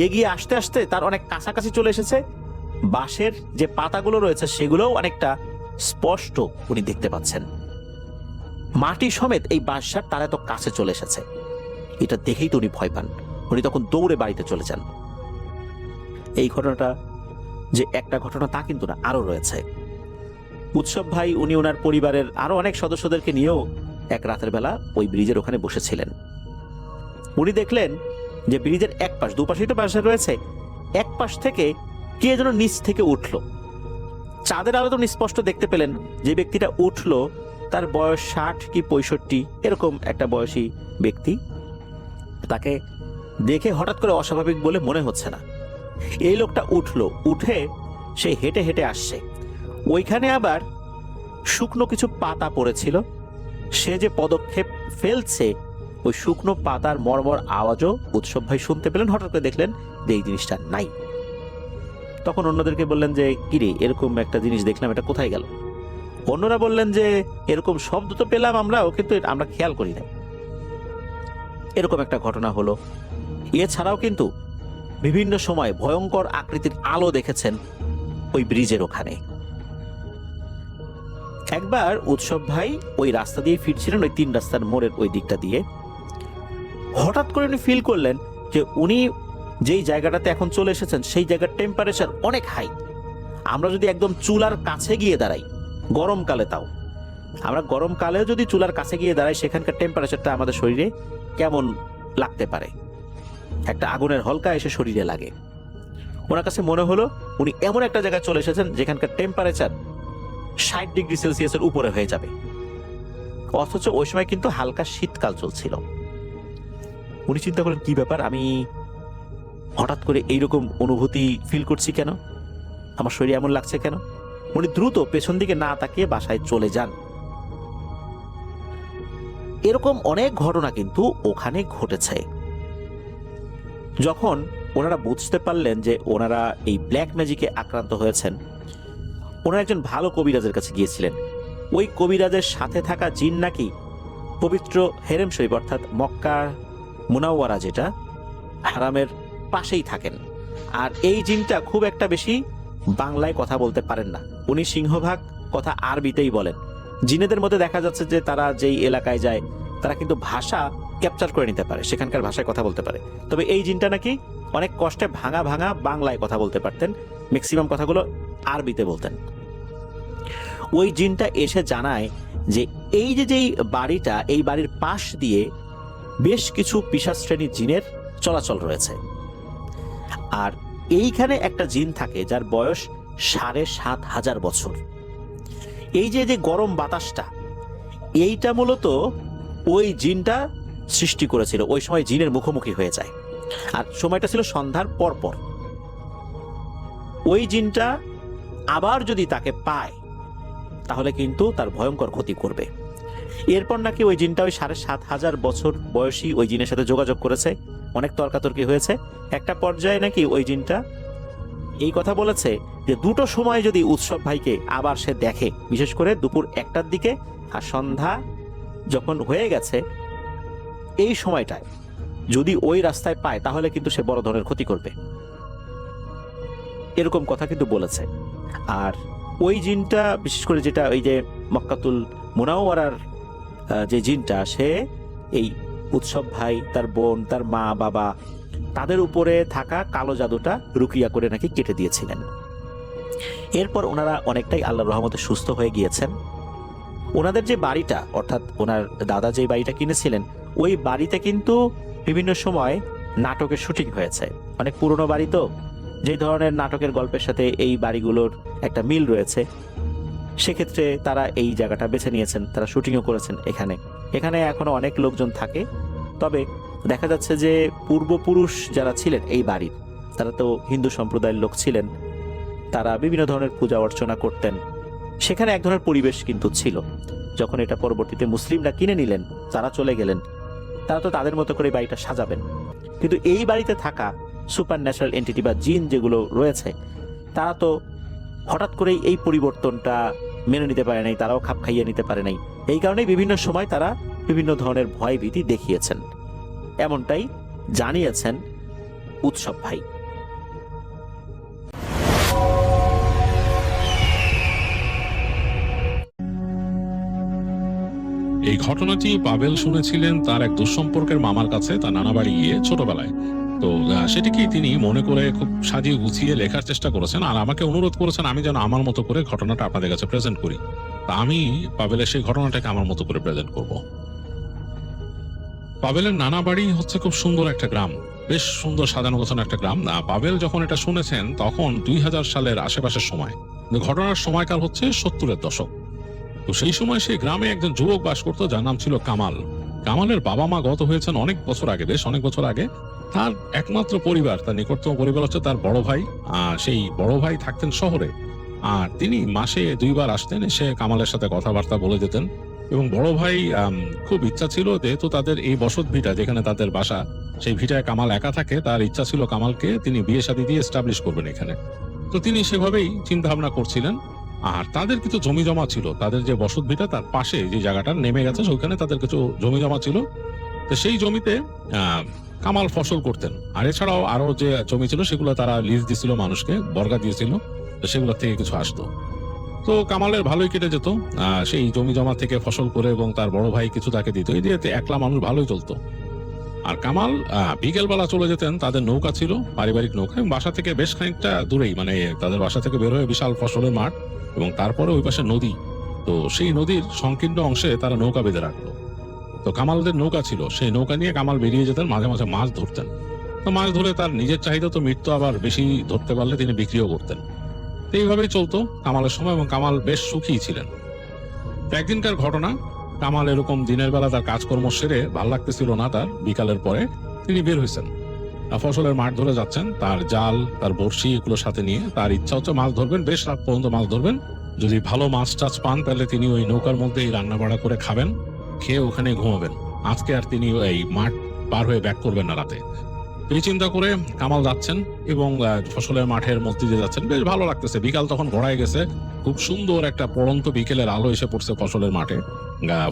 এগিয়ে আসতে আসতে তার অনেক কাছাকাছি চলে এসেছে, বাঁশের যে পাতাগুলো রয়েছে সেগুলোও অনেকটা স্পষ্ট উনি দেখতে পাচ্ছেন। মাটি সমেত এই বাঁশঝাড় তার এত কাছে চলে এসেছে, এটা দেখেই তো উনি ভয় পান। উনি তখন দৌড়ে বাড়িতে চলে যান। এই ঘটনাটা যে একটা ঘটনা তা কিন্তু না, আরো রয়েছে। উৎসব ভাই উনি ওনার পরিবারের আরো অনেক সদস্যদেরকে নিয়েও এক রাতের বেলা ওই ব্রিজের ওখানে বসেছিলেন। উনি দেখলেন যে ব্রিজের এক পাশ, দুপাশেই তো বাঁশঝাড় রয়েছে, এক পাশ থেকে কে যেন নিচ থেকে উঠলো। চাঁদের আলো তো স্পষ্ট দেখতে পেলেন যে ব্যক্তিটা উঠলো তার বয়স 60 কি 65 এরকম একটা বয়সী ব্যক্তি। তাকে দেখে হঠাৎ করে অস্বাভাবিক বলে মনে হচ্ছে না। এই লোকটা উঠলো, উঠে সে হেঁটে হেঁটে আসছে। ওইখানে আবার শুকনো কিছু পাতা পড়েছিল, সে যে পদক্ষেপ ফেলছে ওই শুকনো পাতার মরমর আওয়াজও উৎসব ভাই শুনতে পেলেন। হঠাৎ করে দেখলেন যে এই জিনিসটা নাই। তখন অন্যদেরকে বললেন যে কিরে এরকম একটা জিনিস দেখলাম, এটা কোথায় গেল? অন্যরা বললেন যে এরকম শব্দ তো পেলাম আমরাও, কিন্তু আমরা খেয়াল করি না। এরকম একটা ঘটনা হলো। এছাড়াও কিন্তু বিভিন্ন সময় ভয়ঙ্কর আকৃতির আলো দেখেছেন ওই ব্রিজের ওখানে। একবার উৎসব ভাই ওই রাস্তা দিয়ে ফিরছিলেন, ওই 3 রাস্তার মোড়ের ওই দিকটা দিয়ে। হঠাৎ করে উনি ফিল করলেন যে উনি যেই জায়গাটাতে এখন চলে এসেছেন সেই জায়গার টেম্পারেচার অনেক হাই। আমরা যদি একদম চুলার কাছে গিয়ে দাঁড়াই, গরমকালে তাও, আমরা গরমকালেও যদি চুলার কাছে গিয়ে দাঁড়াই সেখানকার টেম্পারেচারটা আমাদের শরীরে কেমন লাগতে পারে, একটা আগুনের হলকা এসে শরীরে লাগে। ওনার কাছে মনে হলো উনি এমন একটা জায়গায় চলে এসেছেন যেখানকার টেম্পারেচার 60 ডিগ্রি সেলসিয়াসের উপরে হয়ে যাবে, অথচ ওই সময় কিন্তু হালকা শীতকাল চলছিল। উনি চিন্তা করলেন কি ব্যাপার, আমি হঠাৎ করে এইরকম অনুভূতি ফিল করছি কেন, আমার শরীরে এমন লাগছে কেন? উনি দ্রুত পেছন দিকে না তাকিয়ে বাসায় চলে যান। এরকম অনেক ঘটনা কিন্তু ওখানে ঘটেছে। যখন ওনারা বুঝতে পারলেন যে ওনারা এই ব্ল্যাক ম্যাজিকে আক্রান্ত হয়েছেন, ওনারা একজন ভালো কবিরাজের কাছে গিয়েছিলেন। ওই কবিরাজের সাথে থাকা জিন নাকি পবিত্র হেরেম শরীফ অর্থাৎ মক্কা মুনাওয়ারা যেটা হারামের পাশেই থাকেন, আর এই জিনটা খুব একটা বেশি বাংলায় কথা বলতে পারেন না, উনি সিংহভাগ কথা আরবিতেই বলেন। জিনেদের মধ্যে দেখা যাচ্ছে যে তারা যেই এলাকায় যায় তারা কিন্তু ভাষা ক্যাপচার করে নিতে পারে, সেখানকার ভাষায় কথা বলতে পারে। তবে এই জিনটা নাকি অনেক কষ্টে ভাঙা ভাঙা বাংলায় কথা বলতে পারতেন, ম্যাক্সিমাম কথাগুলো আরবিতে বলতেন। ওই জিনটা এসে জানায় যে এই যেই বাড়িটা, এই বাড়ির পাশ দিয়ে বেশ কিছু পিশাচ শ্রেণীর জিনের চলাচল রয়েছে, আর এইখানে একটা জিন থাকে যার বয়স 7,500 বছর। এই যে গরম বাতাসটা, এইটা মূলত ওই জিনটা সৃষ্টি করেছিল। ওই সময় জিনের মুখোমুখি হয়ে যায়, আর সময়টা ছিল সন্ধ্যার পরপর। ওই জিনটা আবার যদি তাকে পায় তাহলে কিন্তু তার ভয়ঙ্কর ক্ষতি করবে। এরপর নাকি ওই জিনটা ওই 7,500 বছর বয়সী ওই জিনের সাথে যোগাযোগ করেছে, অনেক তর্কাতর্কি হয়েছে। একটা পর্যায়ে নাকি ওই জিনটা এই কথা বলেছে যে দুটো সময় যদি উৎসব ভাইকে আবার সে দেখে, বিশেষ করে দুপুর 1টার দিকে আর সন্ধ্যা যখন হয়ে গেছে এই সময়টায় যদি ওই রাস্তায় পায় তাহলে কিন্তু সে বড় ধরনের ক্ষতি করবে, এরকম কথা কিন্তু বলেছে। আর ওই জিনটা বিশেষ করে যেটা ওই যে মক্কাতুল মুনাওয়ারার যে জিনটা, সে এই উৎসব ভাই, তার বোন, তার মা বাবা, তাদের উপরে থাকা কালো জাদুটা রুকিয়া করে নাকি কেটে দিয়েছিলেন। এরপর ওনারা অনেকটাই আল্লাহর রহমতে সুস্থ হয়ে গিয়েছেন। ওনাদের যে বাড়িটা, অর্থাৎ ওনার দাদা যে বাড়িটা কিনেছিলেন, ওই বাড়িতে কিন্তু বিভিন্ন সময় নাটকের শুটিং হয়েছে। অনেক পুরনো বাড়ি তো, যে ধরনের নাটকের গল্পের সাথে এই বাড়িগুলোর একটা মিল রয়েছে, সেক্ষেত্রে তারা এই জায়গাটা বেছে নিয়েছেন, তারা শুটিংও করেছেন এখানে। এখানে এখনো অনেক লোকজন থাকে, তবে দেখা যাচ্ছে যে পূর্বপুরুষ যারা ছিলেন এই বাড়ির, তারা তো হিন্দু সম্প্রদায়ের লোক ছিলেন, তারা বিভিন্ন ধরনের পূজা অর্চনা করতেন। সেখানে এক ধরনের পরিবেশ কিন্তু ছিল। যখন এটা পরবর্তীতে মুসলিমরা কিনে নিলেন, তারা চলে গেলেন, তারা তো তাদের মতো করে বাড়িটা সাজাবেন, কিন্তু এই বাড়িতে থাকা সুপার ন্যাচারাল এন্টিটি বা জিন যেগুলো রয়েছে, তারা তো হঠাৎ করেই এই পরিবর্তনটা মেনে নিতে পারে নাই, তারাও খাপ খাইয়ে নিতে পারে নাই। এই কারণেই বিভিন্ন সময় তারা বিভিন্ন ধরনের ভয় ভীতি দেখিয়েছেন, এমনটাই জানিয়েছেন উৎসব ভাই। এই ঘটনাটি পাবেল শুনেছিলেন তার এক দুঃসম্পর্কের মামার কাছে, তার নানা বাড়ি গিয়ে ছোটবেলায়। তো সেটিকেই তিনি মনে করে খুব সাজিয়ে গুছিয়ে লেখার চেষ্টা করেছেন, আর আমাকে অনুরোধ করেছেন আমি যেন আমার মতো করে ঘটনাটা আপনাদের কাছে প্রেজেন্ট করি। তা আমি পাবেলের সেই ঘটনাটাকে আমার মতো করে প্রেজেন্ট করব। পাবেলের নানা বাড়ি হচ্ছে খুব সুন্দর একটা গ্রাম, বেশ সুন্দর সাজানো গোছানো একটা গ্রাম। পাবেল যখন এটা শুনেছেন তখন 2000 সালের আশেপাশের সময়, ঘটনার সময়কাল হচ্ছে 70-এর দশক। তো সেই সময় সেই গ্রামে একজন যুবক বাস করতো, যার নাম ছিল কামাল। কামালের বাবা মা গত হয়েছেন অনেক বছর আগে, বেশ অনেক বছর আগে। তার একমাত্র পরিবার, তার নিকটতম পরিবার হচ্ছে তার বড় ভাই। সেই বড় ভাই থাকতেন শহরে, আর তিনি মাসে 2 বার আসতেন, এসে কামালের সাথে কথাবার্তা বলে যেতেন। এবং বড় ভাই খুব ইচ্ছা ছিল, যেহেতু তাদের এই বসত ভিটা যেখানে তাদের বাসা, সেই ভিটায় কামাল একা থাকে, তার ইচ্ছা ছিল কামালকে তিনি বিয়ে শাদী দিয়ে এস্টাবলিশ করবেন এখানে। তো তিনি সেভাবেই চিন্তা ভাবনা করছিলেন। আর তাদের কিছু জমি জমা ছিল, তাদের যে বসত ভিটা তার পাশে যে জায়গাটা নেমে গেছে সেখানে তাদের কিছু জমি জমা ছিল। তো সেই জমিতে কামাল ফসল করতেন, আর এছাড়াও আরো যে জমি ছিল সেগুলো তারা লিজ দিছিল মানুষকে, বর্গা দিয়েছিল, তো সেগুলো থেকে কিছু আসতো। তো কামালের ভালোই কেটে যেত সেই জমি জমা থেকে ফসল করে, এবং তার বড় ভাই কিছু তাকে দিত, এই দিয়ে একলা মানুষ ভালোই চলতো। আর কামাল বিকেলবেলা চলে যেতেন, তাদের নৌকা ছিল, পারিবারিক নৌকা, এবং বাসা থেকে বেশ খানিকটা দূরেই, মানে তাদের বাসা থেকে বের হয়ে বিশাল ফসলের মাঠ, এবং তারপরে ওই পাশে নদী। তো সেই নদীর সংকীর্ণ অংশে তারা নৌকা বেঁধে রাখতো। তো কামালদের নৌকা ছিল, সেই নৌকা নিয়ে কামাল বেরিয়ে যেতেন, মাঝে মাঝে মাছ ধরতেন। তো মাছ ধরে তার নিজের চাহিদা তো মিটতো, আবার বেশি ধরতে পারলে তিনি বিক্রিও করতেন। তো এইভাবেই চলতো কামালের সময়, এবং কামাল বেশ সুখী ছিলেন। একদিনকার ঘটনা, কামাল এরকম দিনের বেলা তার কাজকর্ম সেরে ভাল লাগতেছিল না তার, বিকালের পরে তিনি বের হয়েছেন, ফসলের মাঠ ধরে যাচ্ছেন, তার জাল, তার বড়শি এগুলো সাথে নিয়ে। তার ইচ্ছা হচ্ছে মাছ ধরবেন, বেশ রাত পর্যন্ত মাছ ধরবেন, যদি ভালো মাছ টাছ পান তাহলে তিনি ওই নৌকার মধ্যেই রান্না বাড়া করে খাবেন, খেয়ে ওখানে ঘুমাবেন। আজকে আর তিনি এই মাঠ পার হয়ে ব্যাক করবেন না রাতে। এই চিন্তা করে কামাল যাচ্ছেন, এবং ফসলের মাঠের মধ্যে দিয়ে যাচ্ছেন, বেশ ভালো লাগতেছে। বিকাল তখন গড়ায় গেছে, খুব সুন্দর একটা পড়ন্ত বিকেলের আলো এসে পড়ছে ফসলের মাঠে,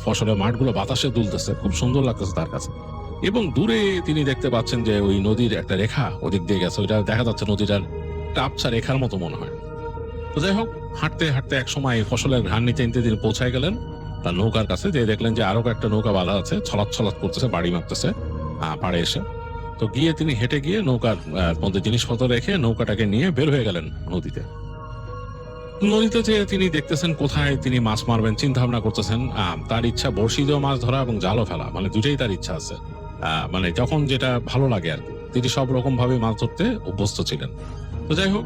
ফসলের মাঠগুলো বাতাসে দুলতেছে, খুব সুন্দর লাগতেছে তার কাছে। এবং দূরে তিনি দেখতে পাচ্ছেন যে ওই নদীর একটা রেখা ওদিক দিয়ে গেছে, ওইটা দেখা যাচ্ছে নদীটার একটা আবছা রেখার মতো মনে হয়। তো যাই হোক, হাঁটতে হাঁটতে এক সময় ফসলের ঘ্রাণ নিতে নিতে তিনি পৌঁছায় গেলেন তার নৌকার কাছে, যে দেখলেন যে আরো একটা নৌকা বাঁধা আছে, ছলাৎ ছলাৎ করতেছে, বাড়ি মারতেছে পাড়ে এসে। তো গিয়ে তিনি হেঁটে গিয়ে নৌকার মধ্যে জিনিসপত্র রেখে নৌকাটাকে নিয়ে বের হয়ে গেলেন নদীতে। নদীতে যে তিনি দেখতেছেন কোথায় তিনি মাছ মারবেন, চিন্তা ভাবনা করতেছেন। তার ইচ্ছা বড়শি দিয়ে মাছ ধরা এবং জালও ফেলা, মানে দুটাই তার ইচ্ছা আছে। মানে যখন যেটা ভালো লাগে আর কি, তিনি সব রকম ভাবে মাছ ধরতে অভ্যস্ত ছিলেন। তো যাই হোক,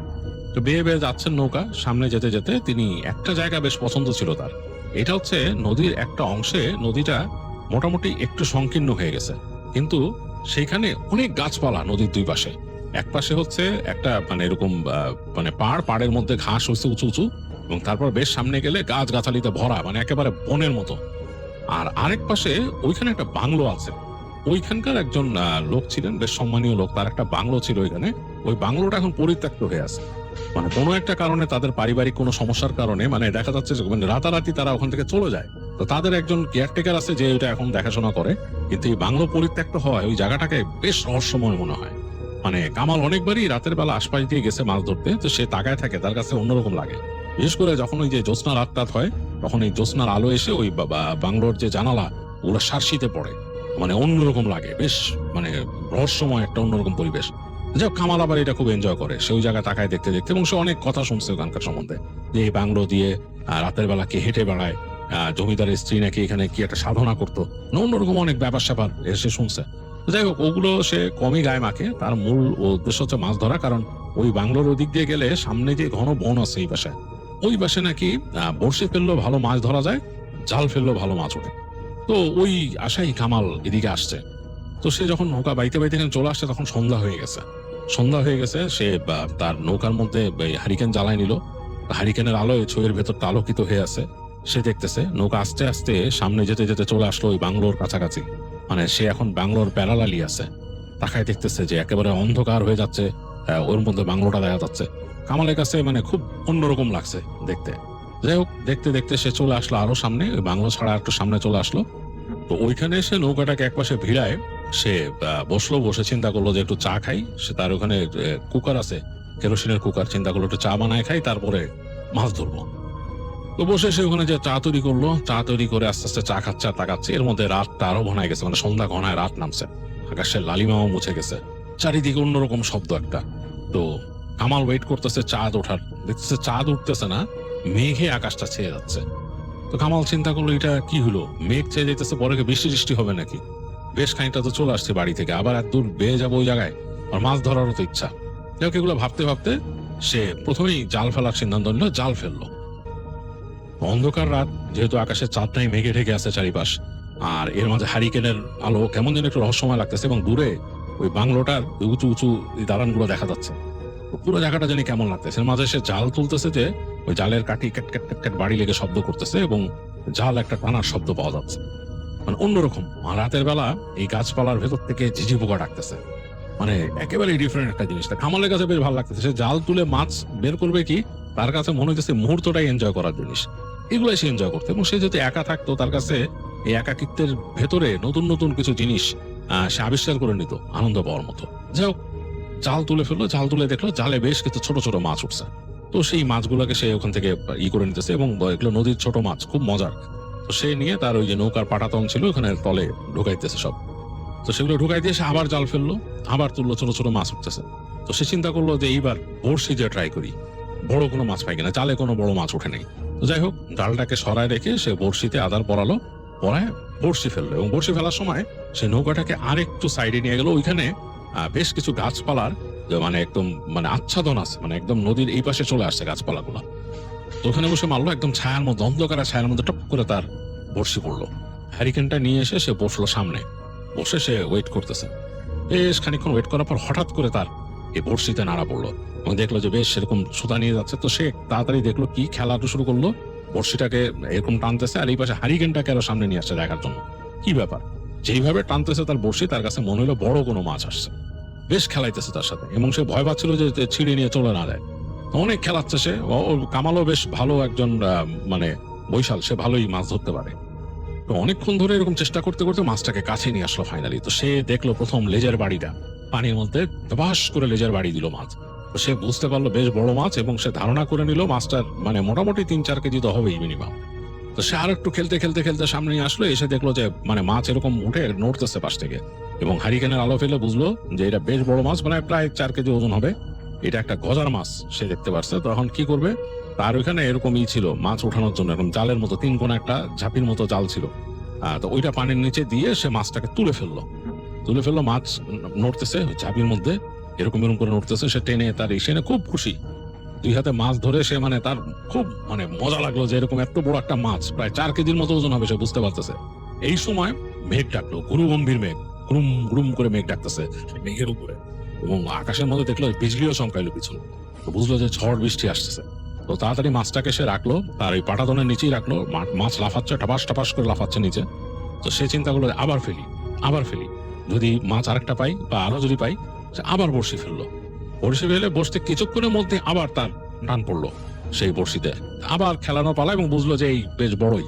তো বেয়ে বেয়ে যাচ্ছেন নৌকা, সামনে যেতে যেতে তিনি একটা জায়গা বেশ পছন্দ ছিল তার। এটা হচ্ছে নদীর একটা অংশে নদীটা মোটামুটি একটু সংকীর্ণ হয়ে গেছে, কিন্তু সেখানে অনেক গাছপালা নদীর দুই পাশে। এক পাশে হচ্ছে একটা মানে এরকম মানে পাড়ের মধ্যে ঘাস হচ্ছে উঁচু উঁচু, এবং তারপর বেশ সামনে গেলে গাছ গাছালিতে ভরা, মানে একেবারে বনের মতো। আর আরেক পাশে ওইখানে একটা বাংলো আছে, ওইখানকার একজন লোক ছিলেন, বেশ সম্মানীয় লোক, তার একটা বাংলো ছিল ওইখানে। ওই বাংলোটা এখন পরিত্যক্ত হয়ে আছে, মানে কোনো একটা কারণে তাদের পারিবারিক কোনো সমস্যার কারণে, মানে দেখা যাচ্ছে যে মানে রাতারাতি তারা ওখান থেকে চলে যায়। তো তাদের একজন কেয়ারটেকার আছে যে এটা এখন দেখাশোনা করে, কিন্তু এই বাংলো পরিত্যক্ত হওয়ায় ওই জায়গাটাকে বেশ রহস্যময় মনে হয়। মানে কামাল অনেকবারই রাতের বেলা আশপাশ দিয়ে গেছে মাছ ধরতে, তো সে তাকায় থাকে, তার কাছে অন্যরকম লাগে। বিশেষ করে যখন ওই যে জ্যোৎস্না রাত হয়, তখন এই জ্যোৎস্নার আলো এসে ওই বাংলোর যে জানালা ওগুলো সার্সিতে পড়ে, মানে অন্যরকম লাগে, বেশ মানে রহস্যময় একটা অন্যরকম পরিবেশ। যাই হোক, কামাল আবার এটা খুব এনজয় করে, সে ওই জায়গায় তাকায় দেখতে দেখতে, এবং সে অনেক কথা শুনছে ওখানকার সম্বন্ধে, যে এই বাংলো দিয়ে রাতের বেলা কে হেঁটে বেড়ায়, জমিদারের স্ত্রী নাকি এখানে কি একটা সাধনা করতো, অন্যরকম অনেক ব্যাপার স্যাপার এসে শুনছে। যাই হোক, ওগুলো সে কমই গায়ে মাখে, তার মূল উদ্দেশ্য হচ্ছে মাছ ধরা। কারণ ওই বাংলোর ওদিক দিয়ে গেলে সামনে যে ঘন বন আছে এই পাশে, ওই পাশে নাকি বড়শি ফেললেও ভালো মাছ ধরা যায়, জাল ফেললেও ভালো মাছ ওঠে। তো ওই আশাই কামাল এদিকে আসছে। তো সে যখন নৌকা বাইতে বাইতে এখানে চলে আসছে, তখন সন্ধ্যা হয়ে গেছে। সে তার নৌকার মধ্যে হারিকেন জ্বালায় নিল। হারিকেনের আলোয় ছইয়ের ভেতরটা আলোকিত হয়ে আছে। সে দেখতেছে নৌকা আস্তে আস্তে সামনে যেতে যেতে চলে আসলো ওই বাংলোর কাছাকাছি। মানে সে এখন বাংলোর প্যারালালি আছে, তাকায় দেখতেছে যে একেবারে অন্ধকার হয়ে যাচ্ছে, ওর মধ্যে বাংলোটা দেখা যাচ্ছে। কামালের কাছে মানে খুব অন্যরকম লাগছে দেখতে। যাই হোক, দেখতে দেখতে সে চলে আসলো আরো সামনে, ওই বাংলো ছাড়া একটু সামনে চলে আসলো। তো ওইখানে এসে নৌকাটাকে একপাশে ভিড়ায় সে বসলো, বসে চিন্তা করলো যে একটু চা খাই। সে তার ওখানে কুকার আছে, কেরোসিনের কুকার, চিন্তা করলো একটু চা বানায় খাই, তারপরে মাছ ধরবো। তো বসে সে ওখানে যে চা তৈরি করলো, চা তৈরি করে আস্তে আস্তে চা খাচ্ছে আর তাকাচ্ছে। এর মধ্যে রাতটা আরো ঘনায় গেছে, মানে সন্ধ্যা ঘনায় রাত নামছে, আকাশের লালিমাও মুছে গেছে, চারিদিকে অন্যরকম শব্দ একটা। তো কামাল ওয়েট করতেছে চাঁদ ওঠার, দেখতেছে চাঁদ উঠতেছে না, মেঘে আকাশটা ছেয়ে যাচ্ছে। তো কামাল চিন্তা করলো এটা কি হলো, মেঘ চেয়ে যেতেছে, পরে বৃষ্টি টিষ্টি হবে নাকি। বেশ খানিকটা তো চলে আসছে বাড়ি থেকে, আবার এত দূর বেয়ে যাবো ওই জায়গায়, আর মাছ ধরারও তো ইচ্ছা। যাই হোক, এগুলো ভাবতে ভাবতে সে প্রথমেই জাল ফেলার সিদ্ধান্ত নিল, জাল ফেললো। অন্ধকার রাত, যেহেতু আকাশে চাঁদ নাই, মেঘে ঢেকে আছে চারিপাশ, আর এর মাঝে হারিকেনের আলো কেমন যেন একটু রহস্যময় লাগতেছে, এবং দূরে ওই বাংলোটার উঁচু উঁচু দালানগুলো দেখা যাচ্ছে। পুরো জায়গাটা জানি কেমন লাগতেছে। এর মাঝে সে জাল তুলতেছে, যে ওই জালের কাঠি ক্যাট ক্যাট ক্যাট ক্যাট বাড়ি লেগে শব্দ করতেছে, এবং জাল একটা টানার শব্দ পাওয়া যাচ্ছে, মানে অন্যরকম। আর রাতের বেলা এই গাছপালার ভেতর থেকে ঝিঝি পোকা ডাকতেছে, মানে একেবারে ডিফারেন্ট একটা জিনিস। কামালের কাছে বেশ ভালো লাগতেছে। সে জাল তুলে মাছ বের করবে কি, তার কাছে মনে হইতেছে মুহূর্তটাই এনজয় করার জিনিস, এগুলাই সে এনজয় করতো। এবং সে যদি একা থাকতো, তার কাছে এই একাকিত্বের ভেতরে নতুন নতুন কিছু জিনিস সে আবিষ্কার করে নিত আনন্দ পাওয়ার মতো। যাই হোক, জাল তুলে ফেললো, জাল তুলে দেখলো জালে বেশ কিছু ছোট ছোট মাছ উঠছে। তো সেই মাছগুলোকে সে ওখান থেকে করে নিতেছে, এবং এগুলো নদীর ছোট মাছ, খুব মজার। তো সে নিয়ে তার ওই যে নৌকার পাটাতন ছিল ওখানে তলে ঢুকাইতেছে সব। তো সেগুলো ঢুকাই দিয়ে সে আবার জাল ফেললো, আবার তুললো, ছোট ছোট মাছ উঠতেছে। তো সে চিন্তা করলো যে এইবার বড়শি দিয়ে ট্রাই করি, বড় কোনো মাছ পাই কিনা। জালে কোনো বড় মাছ ওঠে নেই। তো যাই হোক, জালটাকে সরায় রেখে সে বড়শিতে আদার পরালো, পরায় বড়শি ফেললো, এবং বড়শি ফেলার সময় সে নৌকাটাকে আর একটু সাইডে নিয়ে গেল। ওইখানে বেশ কিছু গাছপালার মানে একদম মানে আচ্ছাদন আছে, মানে একদম নদীর এই পাশে চলে আসছে গাছপালাগুলো। তো ওখানে বসে মারলো, একদম ছায়ার মধ্যে, অন্ধকার ছায়ার মধ্যে টপ করে তার বড়শি পড়লো। হ্যারিকেনটা নিয়ে এসে সে বসলো সামনে, বসে সে ওয়েট করতেছে। বেশ খানিকক্ষণ ওয়েট করার পর হঠাৎ করে তার এই বড়শিতে নাড়া পড়লো, এবং দেখলো যে বেশ সেরকম সুতা নিয়ে যাচ্ছে। তো সে তাড়াতাড়ি দেখলো কি খেলাটা শুরু করলো, বড়শিটাকে এরকম টানতেছে, আর এই পাশে হারিকেনটাকে আরো সামনে নিয়ে আসছে দেখার জন্য কি ব্যাপার। যেইভাবে টানতেছে তার বড়শি, তার কাছে মনে হলো বড় কোনো মাছ আসছে। বেশ খেলাইতেছে তার সাথে, এবং সে ভয় পাচ্ছিল যে ছিঁড়ে নিয়ে চলে না যায়। অনেক খেলাচ্ছে সে। কামালও বেশ ভালো একজন মানে বৈশাল, সে ভালোই মাছ ধরতে পারে। তো অনেকক্ষণ ধরে এরকম চেষ্টা করতে করতে মাছটাকে কাছে নিয়ে আসলো ফাইনালি। তো সে দেখলো প্রথম লেজের বাড়িটা পানির মধ্যে বাস করে লেজের বাড়ি দিল মাছ। তো সে বুঝতে পারলো বেশ বড় মাছ, এবং সে ধারণা করে নিল মাছটার মানে মোটামুটি 3-4 কেজি তো হবেই মিনিমাম। তো সে আর একটু খেলতে খেলতে খেলতে সামনে নিয়ে আসলো, এসে দেখলো যে মানে মাছ এরকম উঠে নড়তেছে পাশ থেকে, এবং হারিকেনের আলো ফেলে বুঝলো যে এটা বেশ বড় মাছ, মানে প্রায় 4 কেজি ওজন হবে। এটা একটা গজার মাছ সে দেখতে পারছে। তো এখন কি করবে, তার ওইখানে এরকমই ছিল মাছ ওঠানোর জন্য এরকম জালের মতো 3 কোণা একটা ঝাঁপির মতো জাল ছিল। তো ওইটা পানির নিচে দিয়ে সে মাছটাকে তুলে ফেললো। মাছ নড়তেছে ঝাঁপির মধ্যে, এরকম এরকম করে নড়তেছে। সে টেনে তার এসে খুব খুশি, 2 হাতে মাছ ধরে সে মানে তার খুব মানে মজা লাগলো যে এরকম এত বড় একটা মাছ প্রায় 4 কেজির মতো ওজন হবে, সে বুঝতে পারতেছে। এই সময় মেঘ ডাকলো, গুরু গম্ভীর মেঘ, গুরুম গুরুম করে মেঘ ডাকতেছে মেঘের উপরে, এবং আকাশের মধ্যে দেখলো বিজলিও চমকাইলো পিছনে। তো বুঝলো যে ঝড় বৃষ্টি আসতেছে। তো তাড়াতাড়ি মাছটাকে সে রাখলো, তার ওই পাটাতনের নিচেই রাখলো। মাছ লাফাচ্ছে, টাপাস টাপাস করে লাফাচ্ছে নিচে। তো সে চিন্তা করলো আবার ফেলি, যদি মাছ আরেকটা পাই বা আরো যদি পাই। সে আবার বড়শি ফেললো, বড়শি ফেলে বসতে কিছুক্ষণের মধ্যে আবার তার টান পড়লো সেই বড়শিতে, আবার খেলানো পালা, এবং বুঝলো যে এই বেশ বড়ই।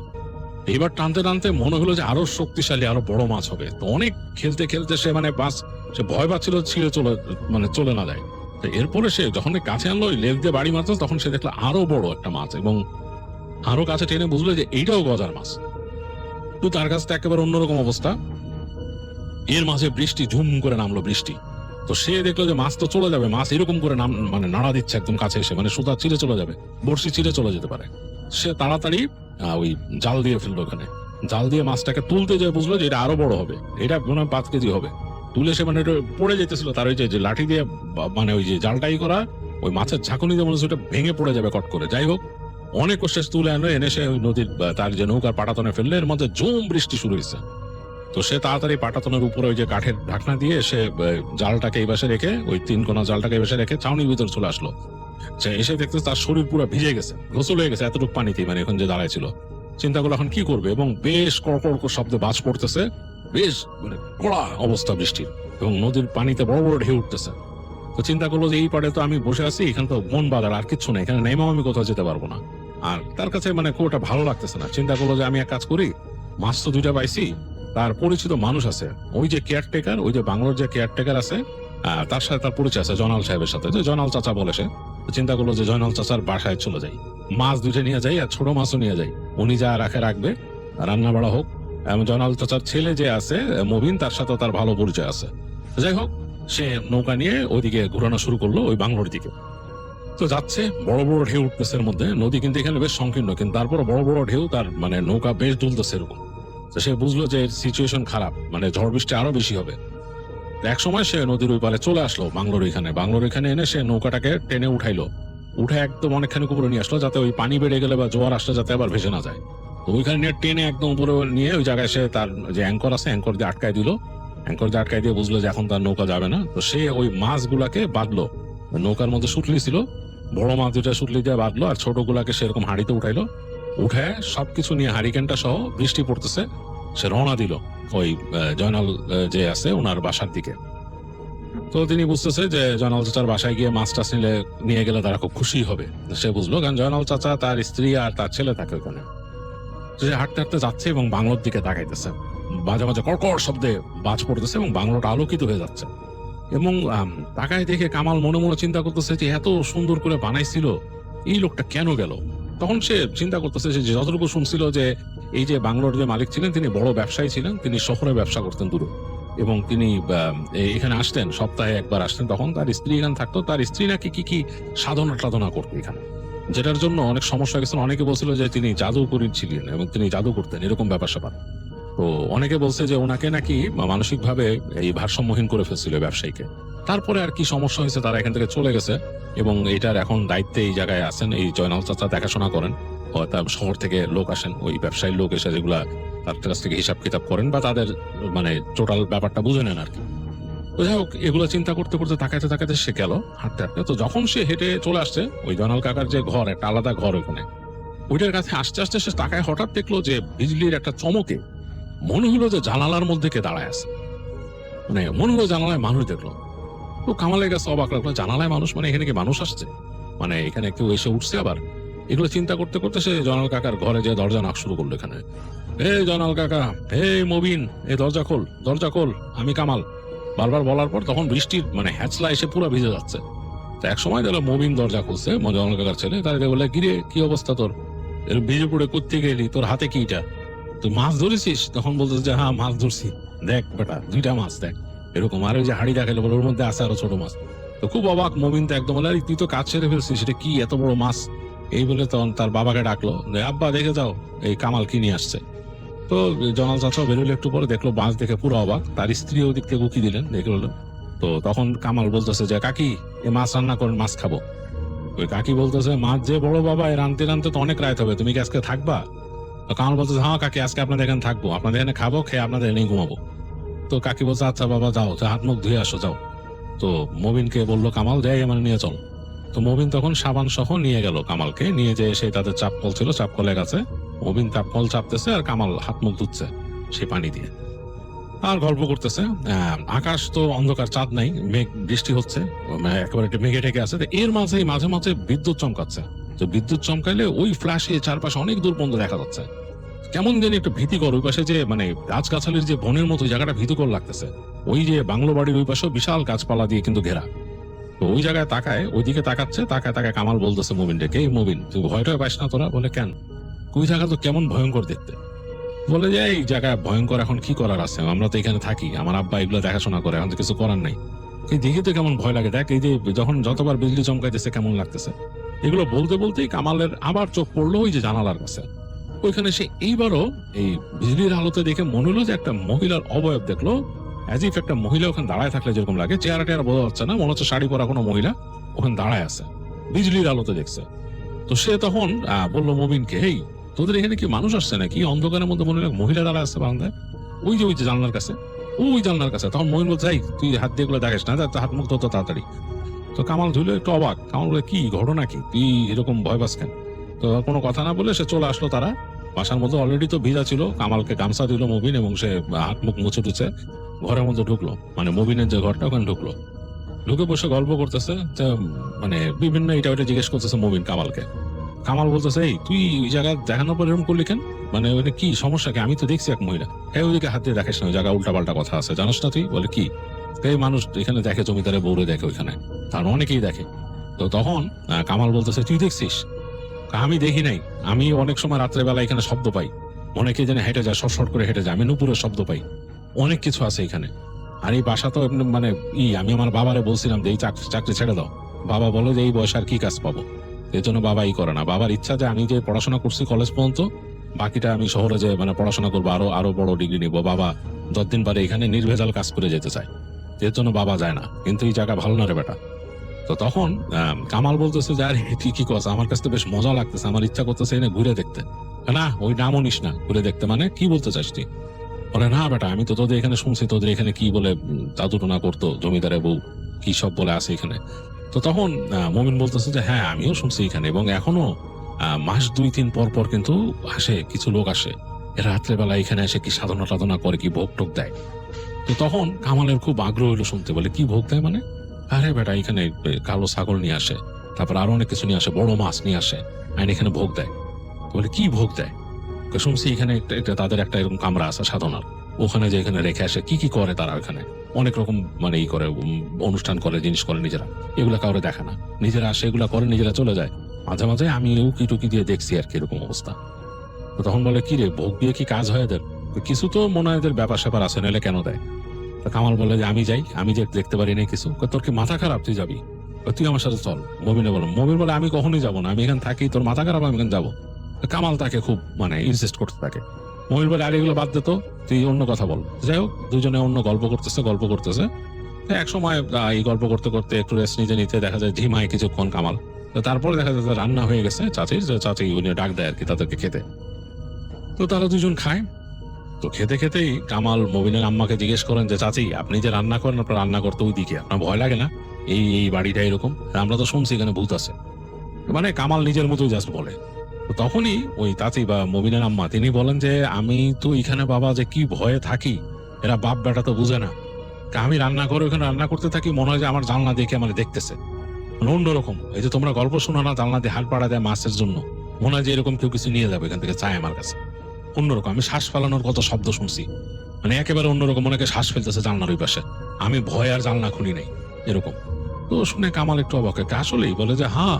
এবার টানতে টানতে মনে হলো যে আরো শক্তিশালী, আরো বড় মাছ হবে। তো অনেক খেলতে খেলতে সে মানে মাছ, সে ভয় পাচ্ছিল ছিঁড়ে চলে না যায়। তো এরপরে সে যখন কাছে আনলো, ওই লেজ দিয়ে বাড়ি মারতো, তখন সে দেখলো আরো বড় একটা মাছ, এবং আরো কাছে টেনে বুঝলো যে এইটাও গজার মাছ। তো তার কাছে তো একেবারে অন্যরকম অবস্থা। এর মাঝে বৃষ্টি, ঝুম করে নামলো বৃষ্টি। তো সে দেখলো যে মাছ তো চলে যাবে, মাছ এরকম করে মানে নাড়া দিচ্ছে একদম কাছে এসে, মানে সুতা চিরে চলে যাবে, বড়শি চিরে চলে যেতে পারে। সে তাড়াতাড়ি ওই জাল দিয়ে ফেললো ওখানে। জাল দিয়ে মাছটাকে তুলতে যেয়ে বুঝলো যে এটা আরো বড় হবে, এটা মনে হয় 5 কেজি হবে। তুলে সে মানে পড়ে যেতেছিল, তার ওই যে লাঠি দিয়ে মানে ওই যে জালটাই করা, ওই মাছের ঝাঁকুনি দিয়ে মনে হচ্ছে ওটা ভেঙে পড়ে যাবে কট করে। যাই হোক, অনেক কষ্টে তুলে আনলো, এনে সে ওই নদীর তার যে নৌকার পাটাতনে ফেললে। এর মধ্যে ঝুম বৃষ্টি শুরু হয়েছে। তো সে তাড়াতাড়ি পাটাতনের উপরে ওই যে কাঠের ঢাকনা দিয়ে সে জালটাকে এই পাশে রেখে, ওই 3 কোনা জালটাকে এই পাশে রেখে ছাউনির ভিতর চলে আসলো। সে এসে দেখতে তার শরীর পুরো ভিজে গেছে, গোসল হয়ে গেছে এতটুকু পানিতে, মানে এখন যে দাঁড়ায় ছিল। চিন্তা করলো এখন কি করবে, এবং বেশ কড়কড় শব্দে বাজ পড়তেছে, বেশ মানে কড়া অবস্থা বৃষ্টির, এবং নদীর পানিতে বড় বড় ঢেউ উঠতেছে। তো চিন্তা করলো যে এই পাড়ে তো আমি বসে আছি, এখানে তো বন বাজার, আর কিচ্ছু নেই, এখানে নেমেও আমি কোথাও যেতে পারবো না। আর তার কাছে মানে খুব একটা ভালো লাগতেছে না। চিন্তা করলো যে আমি এক কাজ করি, মাছ তো 2টা পাইছি, তার পরিচিত মানুষ আছে, ওই যে কেয়ারটেকার, ওই যে বাংলোর যে কেয়ারটেকার আছে, তার সাথে তার পরিচয় আছে জয়নাল সাহেবের সাথে, যে জয়নাল চাচা বলে সে। চিন্তা করলো যে জয়নাল চাচার বাসায় চলে যাই, মাছ 2টা নিয়ে যাই, আর ছোট মাছও নিয়ে যাই, উনি যা রাখবে, রান্না বাড়া হোক। জয়নাল চাচার ছেলে যে আছে মবিন, তার সাথে তার ভালো পরিচয় আছে। যাই হোক, সে নৌকা নিয়ে ওইদিকে ঘোরানো শুরু করলো, ওই বাংলোর দিকে। তো যাচ্ছে, বড় বড় ঢেউ উঠতেছে এর মধ্যে। নদী কিন্তু এখানে বেশ সংকীর্ণ, কিন্তু তারপর বড় বড় ঢেউ, তার মানে নৌকা বেশ দুলতেছে এরকম। তো সে বুঝলো যে সিচুয়েশন খারাপ, মানে ঝড় বৃষ্টি আরো বেশি হবে। এক সময় সে নদীর ওই পারে চলে আসলো, বাংলোর এখানে এনে সে নৌকাটাকে টেনে উঠাইলো, উঠে একদম অনেকখানি উপরে নিয়ে আসলো, যাতে ওই পানি বেড়ে গেলে বা জোয়ার আসলে যাতে আবার ভেসে না যায়। তো ওইখানে নিয়ে টেনে একদম উপরে নিয়ে ওই জায়গায় সে তার যে অ্যাঙ্কর আছে, অ্যাঙ্কর দিয়ে আটকায় দিল। অ্যাঙ্কর দিয়ে আটকায় দিয়ে বুঝলো যে এখন তার নৌকা যাবে না। তো সে ওই মাছগুলাকে বাঁধলো, নৌকার মধ্যে সুটলি ছিল, বড় মাছ 2টা সুটলি দিয়ে বাঁধলো, আর ছোটগুলাকে সেরকম হাঁড়িতে উঠাইলো। উঠে সবকিছু নিয়ে, হারিকেনটা সহ, বৃষ্টি পড়তেছে, সে রওনা দিল ওই জয়নাল যে আছে ওনার বাসার দিকে। তো তিনি বুঝতেছে যে জয়নাল চাচার বাসায় গিয়ে মাছ টাছ নিয়ে গেলে তারা খুব খুশি হবে, সে বুঝলো, কারণ জয়নাল চাচা, তার স্ত্রী আর তার ছেলে থাকে ওখানে। সে হাঁটতে হাঁটতে যাচ্ছে এবং বাংলোর দিকে তাকাইতেছে, মাঝে মাঝে কড়কড় শব্দে বাজ পড়তেছে এবং বাংলোটা আলোকিত হয়ে যাচ্ছে। এবং তাকায় দেখে কামাল মনে মনে চিন্তা করতেছে যে এত সুন্দর করে বানাইছিল, এই লোকটা কেন গেল। তখন সে চিন্তা করতেছে যে যতটুকু শুনছিল যে এই যে বাংলোর যে মালিক ছিলেন, তিনি বড় ব্যবসায়ী ছিলেন, তিনি শহরে ব্যবসা করতেন দূরে, এবং তিনি এখানে আসতেন, সপ্তাহে একবার আসতেন। তখন তার স্ত্রী এখানে থাকতো, তার স্ত্রী নাকি কি কি সাধনা করতো এখানে, যেটার জন্য অনেক সমস্যা গেছিল। অনেকে বলছিল যে তিনি জাদুকরী ছিলেন এবং তিনি জাদু করতেন, এরকম ব্যাপার স্যাপার। তো অনেকে বলছে যে ওনাকে নাকি মানসিক ভাবে এই ভারসাম্যহীন করে ফেলছিল ব্যবসায়ীকে। তারপরে আর কি সমস্যা হয়েছে, তারা এখান থেকে চলে গেছে, এবং এইটার এখন দায়িত্বে এই জায়গায় আছেন এই জয়নাল চাচা, দেখাশোনা করেন। তার শহর থেকে লোক আসেন, ওই ব্যবসায়ীর লোক এসে যেগুলা তার কাছ থেকে হিসাব কিতাব করেন, বা তাদের মানে টোটাল ব্যাপারটা বুঝে নেন আর কি। তো যাই হোক, এগুলো চিন্তা করতে করতে তাকাইতে তাকাইতে সে গেল হাঁটতে হাঁটতে। তো যখন সে হেঁটে চলে আসছে ওই জয়নাল কাকার যে ঘর, একটা আলাদা ঘর ওখানে, ওইটার কাছে আসতে আসতে সে তাকায়, হঠাৎ দেখলো যে বিজলির একটা চমকে মনে হলো যে জানালার মধ্যে কে দাঁড়ায় আছে, মানে মনে হলো জানালায় মানুষ দেখলো। তো কামালের কাছে অবাক লাগলো, জানালায় মানুষ, মানে এখানে কি মানুষ আসছে, মানে এখানে কেউ এসে উঠছে আবার। এগুলো চিন্তা করতে করতে সে জয়নাল কাকার ঘরে যে দরজা নাক শুরু করলো, এখানে জয়নাল কাকা, মবিন, দরজা খোল, দরজা খোল, আমি কামাল, বারবার বলার পর তখন বৃষ্টির মানে হ্যাচলা এসে পুরো ভিজে যাচ্ছে। তো এক সময় দেখলো মবিন দরজা খুলছে, জয়নাল কাকার ছেলে, তাকে বলে, কিরে কি অবস্থা তোর, এর ভিজে পড়ে কোত্থেকে গেলি, তোর হাতে কি এটা, তুই মাছ ধরেছিস? তখন বলতেছে যে হ্যাঁ মাছ ধরছি, দেখ বেটা 2টা মাছ দেখ, এরকম। আর ওই যে হাড়ি দেখাইলো, বলে ওর মধ্যে আছে আরো ছোট মাছ। তো খুব অবাক মবিন, তো একদম বলে, তুই তো কাজ ছেড়ে ফেলছিস, সেটা কি এত বড় মাছ? এই বলে তখন তার বাবাকে ডাকলো, আব্বা দেখে যাও এই কামাল কি নিয়ে আসছে। তো জয়নাল চাচাও বেরোলো একটু পরে, দেখলো মাছ দেখে পুরো অবাক, তার স্ত্রী ওদিক থেকে উকি দিলেন, দেখে বললো। তো তখন কামাল বলতেছে যে কাকি, এ মাছ রান্না করেন, মাছ খাবো। ওই কাকি বলতেছে, মাছ যে বড় বাবা, রানতে রানতে তো অনেক রাত হবে, তুমি কি আজকে থাকবা? কামাল বলতেছে, হ্যাঁ কাকি, আজকে আপনাদের এখানে থাকবো, আপনাদের এখানে খাবো, খেয়ে আপনাদের এনেই ঘুমাবো। তো কাকি বলছে, আচ্ছা বাবা যাও, হাত মুখ ধুয়ে আসো যাও। তো মবিনকে বললো কামাল, যাই আমার নিয়ে চল। তো মবিন তখন সাবান সহ নিয়ে গেল কামালকে, নিয়ে যে সেই তাদের চাপকল ছিল, চাপকলের কাছে মবিন চাপকল চাপতেছে, আর কামাল হাত মুখ ধুচ্ছে সেই পানি দিয়ে, আর গল্প করতেছে। আকাশ তো অন্ধকার, চাঁদ নাই, মেঘ, বৃষ্টি হচ্ছে, একেবারে মেঘে ঢেকে আছে। এর মাঝে মাঝে মাঝে বিদ্যুৎ চমকাচ্ছে, তো বিদ্যুৎ চমকাইলে ওই ফ্ল্যাশে চারপাশে অনেক দূর পর্যন্ত দেখা যাচ্ছে। কেমন জানি একটা ভীতিকর, ওই পাশে যে মানে গাছগাছালির যে বনের মতো জায়গাটা ভীতিকর লাগতেছে। ওই যে বাংলো বাড়ির ওই পাশেও বিশাল গাছপালা দিয়ে কিন্তু ঘেরা। তো ওই জায়গায় তাকায়, ওইদিকে তাকাচ্ছে, তাকায় তাকায় কামাল বলতেছে মুবিনকে, এই মুবিন তুই ভয়টা পাস না তোরা? বলে কেন? ওই জায়গা তো কেমন ভয়ঙ্কর দেখতে। বলে যে এই জায়গায় ভয়ঙ্কর এখন কি করার আছে, আমরা তো এখানে থাকি, আমার আব্বা এগুলো দেখাশোনা করে, এখন তো কিছু করার নাই। এই দেখে তো কেমন ভয় লাগে, দেখ এই যে যখন যতবার বিজলি চমকাইতেছে কেমন লাগতেছে। এগুলো বলতে বলতেই কামালের আবার চোখ পড়লো ওই যে জানালার কাছে। ওইখানে সে এইবারও এই বিজলির আলোতে দেখে মনে হলো যে একটা মহিলার অবয়ব দেখলো, অ্যাজ ইফ একটা মহিলা ওখানে দাঁড়ায় থাকলে যেরকম লাগে, চেহারা টেহারা বোঝা যাচ্ছে না, মনে হচ্ছে শাড়ি পরা কোনো মহিলা ওখানে দাঁড়ায় আছে, বিজলির আলোতে দেখছে। তো সে তখন বললো মুবিনকে, এই তোদের এখানে কি মানুষ আসছে নাকি? অন্ধকারের মধ্যে মনে হয় মহিলা দাঁড়ায় আছে বারান্দায়, ওই যে জানলার কাছে, ওই জানলার কাছে। তখন মহিন বলছে, এই তুই হাত দিয়ে গুলো দেখিস না, হাত মুখ ধরতো তাড়াতাড়ি। তো কামাল ধুইলো একটু অবাক, কামাল বলে কি ঘটনা কি, তুই এরকম ভয় পাস কেন? তো কোনো কথা না বলে সে চলে আসলো। তারা বাসার মধ্যে অলরেডি তো ভিজা ছিল, কামালকে গামছা দিল মুবিন এবং সে হাত মুখ মুছে টুছে ঘরের মধ্যে ঢুকলো, মানে মুবিনের যে ঘরটা ওখানে ঢুকলো। ঢুকে বসে গল্প করতেছে, মানে বিভিন্ন এটা ওইটা জিজ্ঞেস করতেছে মুবিন কামালকে। কামাল বলতেছে, এই তুই ওই জায়গা দেখানোর পর এরকম করলি কেন, মানে ওইটা কি সমস্যা কি? আমি তো দেখছি এক মহিলা। হ্যাঁ ওইদিকে হাত দিয়ে দেখিস না, ওই জায়গা উল্টা পাল্টা কথা আছে, জানাস না তুই? বলে কি? এই মানুষ এখানে দেখে, জমিদারে বউরে দেখে ওইখানে, তার অনেকেই দেখে। তো তখন কামাল বলতেছে, তুই দেখছিস? আমি দেখি নাই, আমি অনেক সময় রাত্রেবেলা এখানে শব্দ পাই, অনেকে যেন হেঁটে যায়, শর্ট করে হেঁটে যায়, আমি নুপুরের শব্দ পাই, অনেক কিছু আছে এখানে। আর এই বাসা তো মানে আমি আমার বাবারে বলছিলাম যে এই চাকরি ছেড়ে দাও। বাবা বলে যে এই বয়সে আর কি কাজ পাবো, এর জন্য বাবা করে না। বাবার ইচ্ছা যে আমি যে পড়াশোনা করছি কলেজ পর্যন্ত, বাকিটা আমি শহরে যে মানে পড়াশোনা করবো, আরো বড় ডিগ্রি নিবো। বাবা 10 দিন পরে এখানে নির্ভেজাল কাজ করে যেতে চায়, এর জন্য বাবা যায় না। কিন্তু এই জায়গা ভালো না রে বেটা। তো তখন কামাল বলতেছে যে আরে তুই কি করছ, আমার কাছে তো বেশ মজা লাগতেছে, আমার ইচ্ছা করতেছে এনে ঘুরে দেখতে। না ওই নামও নিস না, ঘুরে দেখতে মানে কি বলতে চাস তুই? বলে না বেটা, আমি তো তোদের এখানে শুনছি, তোদের এখানে কি বলে জাদুটোনা করতো, জমিদারে বউ কি সব বলে আছে এখানে। তো তখন মমিন বলতেছে যে হ্যাঁ আমিও শুনছি এখানে, এবং এখনো মাস 2-3 পর পর কিন্তু আসে, কিছু লোক আসে, এরা রাত্রেবেলা এখানে এসে কি সাধনা টাধনা করে, কি ভোগ টোক দেয়। তো তখন কামালের খুব আগ্রহ হলো শুনতে। বলে কি ভোগ দেয় মানে? আরে বেটা এখানে কালো ছাগল নিয়ে আসে, তারপর আরো অনেক কিছু নিয়ে আসে, বড় মাছ নিয়ে আসে, আইন এখানে ভোগ দেয়। বলে কি ভোগ দেয়? শুনছি এখানে তাদের একটা এরকম কামরা আছে সাধনার, ওখানে যে এখানে রেখে আসে, কি করে তারা ওখানে অনেক রকম মানে করে অনুষ্ঠান করে, জিনিস করে নিজেরা, এগুলা কাউরে দেখা না, নিজেরা আসে এগুলা করে, নিজেরা চলে যায়। মাঝে মাঝে আমি উকি টুকি দিয়ে দেখছি আর কি এরকম অবস্থা। তো তখন বলে কি রে, ভোগ দিয়ে কি কাজ হয় এদের? কিছু তো মনে হয় এদের ব্যাপার স্যাপার আছে, নাহলে কেন দেয়? কামাল বলে যে আমি যাই, আমি যে দেখতে পারি না কিছু। তোর কি মাথা খারাপ, তুই যাবি? তুই আমার সাথে চল। মবিনে বলো, মবিন বলে আমি কখনোই যাবো না, আমি এখানে থাকি, তোর মাথা খারাপ, আমি এখানে যাবো। কামাল তাকে খুব মানে ইনসিস্ট করতে থাকে। মবিন বলে আর এগুলো বাদ দে তো, তুই অন্য কথা বল। যাই হোক, দুজনে অন্য গল্প করতেছে। এক সময় এই গল্প করতে করতে একটু রেস্ট নিতে দেখা যায় ঝিমায় কিছুক্ষণ কামাল। তো তারপরে দেখা যায় রান্না হয়ে গেছে চাচি উনি ডাক দেয় আর কি তাদেরকে খেতে। তো তারা দুজন খায়। তো খেতে খেতেই কামাল মবিনের আম্মাকে জিজ্ঞেস করেন যে চাচি, আপনি যে রান্না করেন, আপনার রান্না করতে ওই দিকে, আপনার ভয় লাগে না? এই বাড়িটা এরকম, আমরা তো শুনছি এখানে ভূত আছে। মানে কামাল নিজের মতোই জাস্ট বলে। তো তখনই ওই চাচি বা মবিনের আম্মা তিনি বলেন যে আমি তো এখানে বাবা যে কি ভয়ে থাকি, এরা বাপ বেটা তো বুঝে না। আমি রান্না করে ওখানে রান্না করতে থাকি, মনে হয় যে আমার জানলা দেখে আমার দেখতেছে, মানে অন্যরকম। এই যে তোমরা গল্প শোনো না, জানলা দিয়ে হাত পাড়া দেয় মাছের জন্য, মনে হয় যে এরকম কেউ কিছু নিয়ে যাবে এখান থেকে, চায় আমার কাছে অন্যরকম। আমি শ্বাস ফেলানোর কত শব্দ শুনছি, মানে একেবারে অন্যরকম, অনেকে শ্বাস ফেলতেছে জানলার ওই পাশে, আমি ভয় আর জানলা খুলি নাই এরকম। তো শুনে কামাল একটু অবাক, আসলেই? বলে যে হ্যাঁ,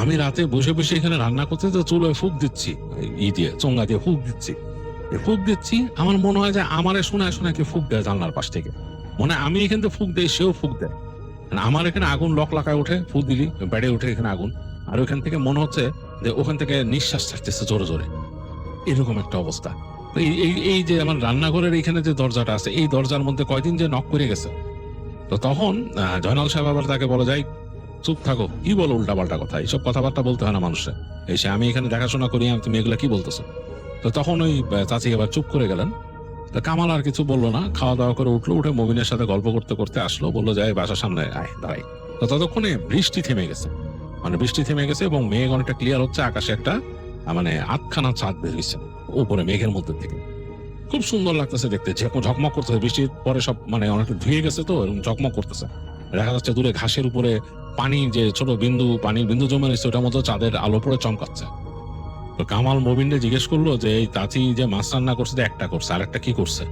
আমি রাতে বসে বসে এখানে রান্না করতে তো চুলোয় ফুক দিচ্ছি, দিয়ে চোঙ্গা দিয়ে ফুক দিচ্ছি, আমার মনে হয় যে আমারে শোনায় কি ফুক দেয় জানলার পাশ থেকে, মনে হয় আমি এখান থেকে ফুক দেয়, সেও ফুক দেয়। আমার এখানে আগুন লক লাগায় ওঠে, ফুক দিলি বেড়ে ওঠে এখানে আগুন, আর ওইখান থেকে মনে হচ্ছে যে ওখান থেকে নিঃশ্বাস ছাড়তেছে জোরে জোরে, এরকম একটা অবস্থা। এই যে আমার রান্নাঘরের এখানে যে দরজাটা আছে, এই দরজার মধ্যে কয়দিন যে নক করে গেছে। তো তখন জয়নাল সাহেব আবার তাকে বলে যায়, চুপ থাকো, কি বলো উল্টাপাল্টা কথা, এইসব কথাবার্তা বলতে হয় না মানুষের, এসে আমি এখানে দেখাশোনা করি, তুমি এগুলা কি বলতেছো? তো তখন ওই চাচি এবার চুপ করে গেলেন। কামাল আর কিছু বললো না, খাওয়া দাওয়া করে উঠে মবিনের সাথে গল্প করতে করতে আসলো, বললো যায় বাসার সামনে আয় দাঁড়াই। তো ততক্ষণে বৃষ্টি থেমে গেছে এবং মেঘ অনেকটা ক্লিয়ার হচ্ছে, আকাশে একটা মানে 8খানা চাঁদ বেরিয়েছে উপরে মেঘের মধ্যে থেকে, খুব সুন্দর লাগতেছে দেখতে, ঝকমক করতেছে। বৃষ্টির পরে সব মানে অনেকটা ধুয়ে গেছে তো, এবং ঝকমক করতেছে। দেখা যাচ্ছে দূরে ঘাসের উপরে পানির যে ছোট পানির বিন্দু জমে রয়েছে, ওটার মতো চাঁদের আলো পড়ে চমকাচ্ছে। তো কামাল মবিনকে জিজ্ঞেস করলো যে এই চাচি যে মাছ রান্না করছে যে একটা করছে, আর একটা কি করছে?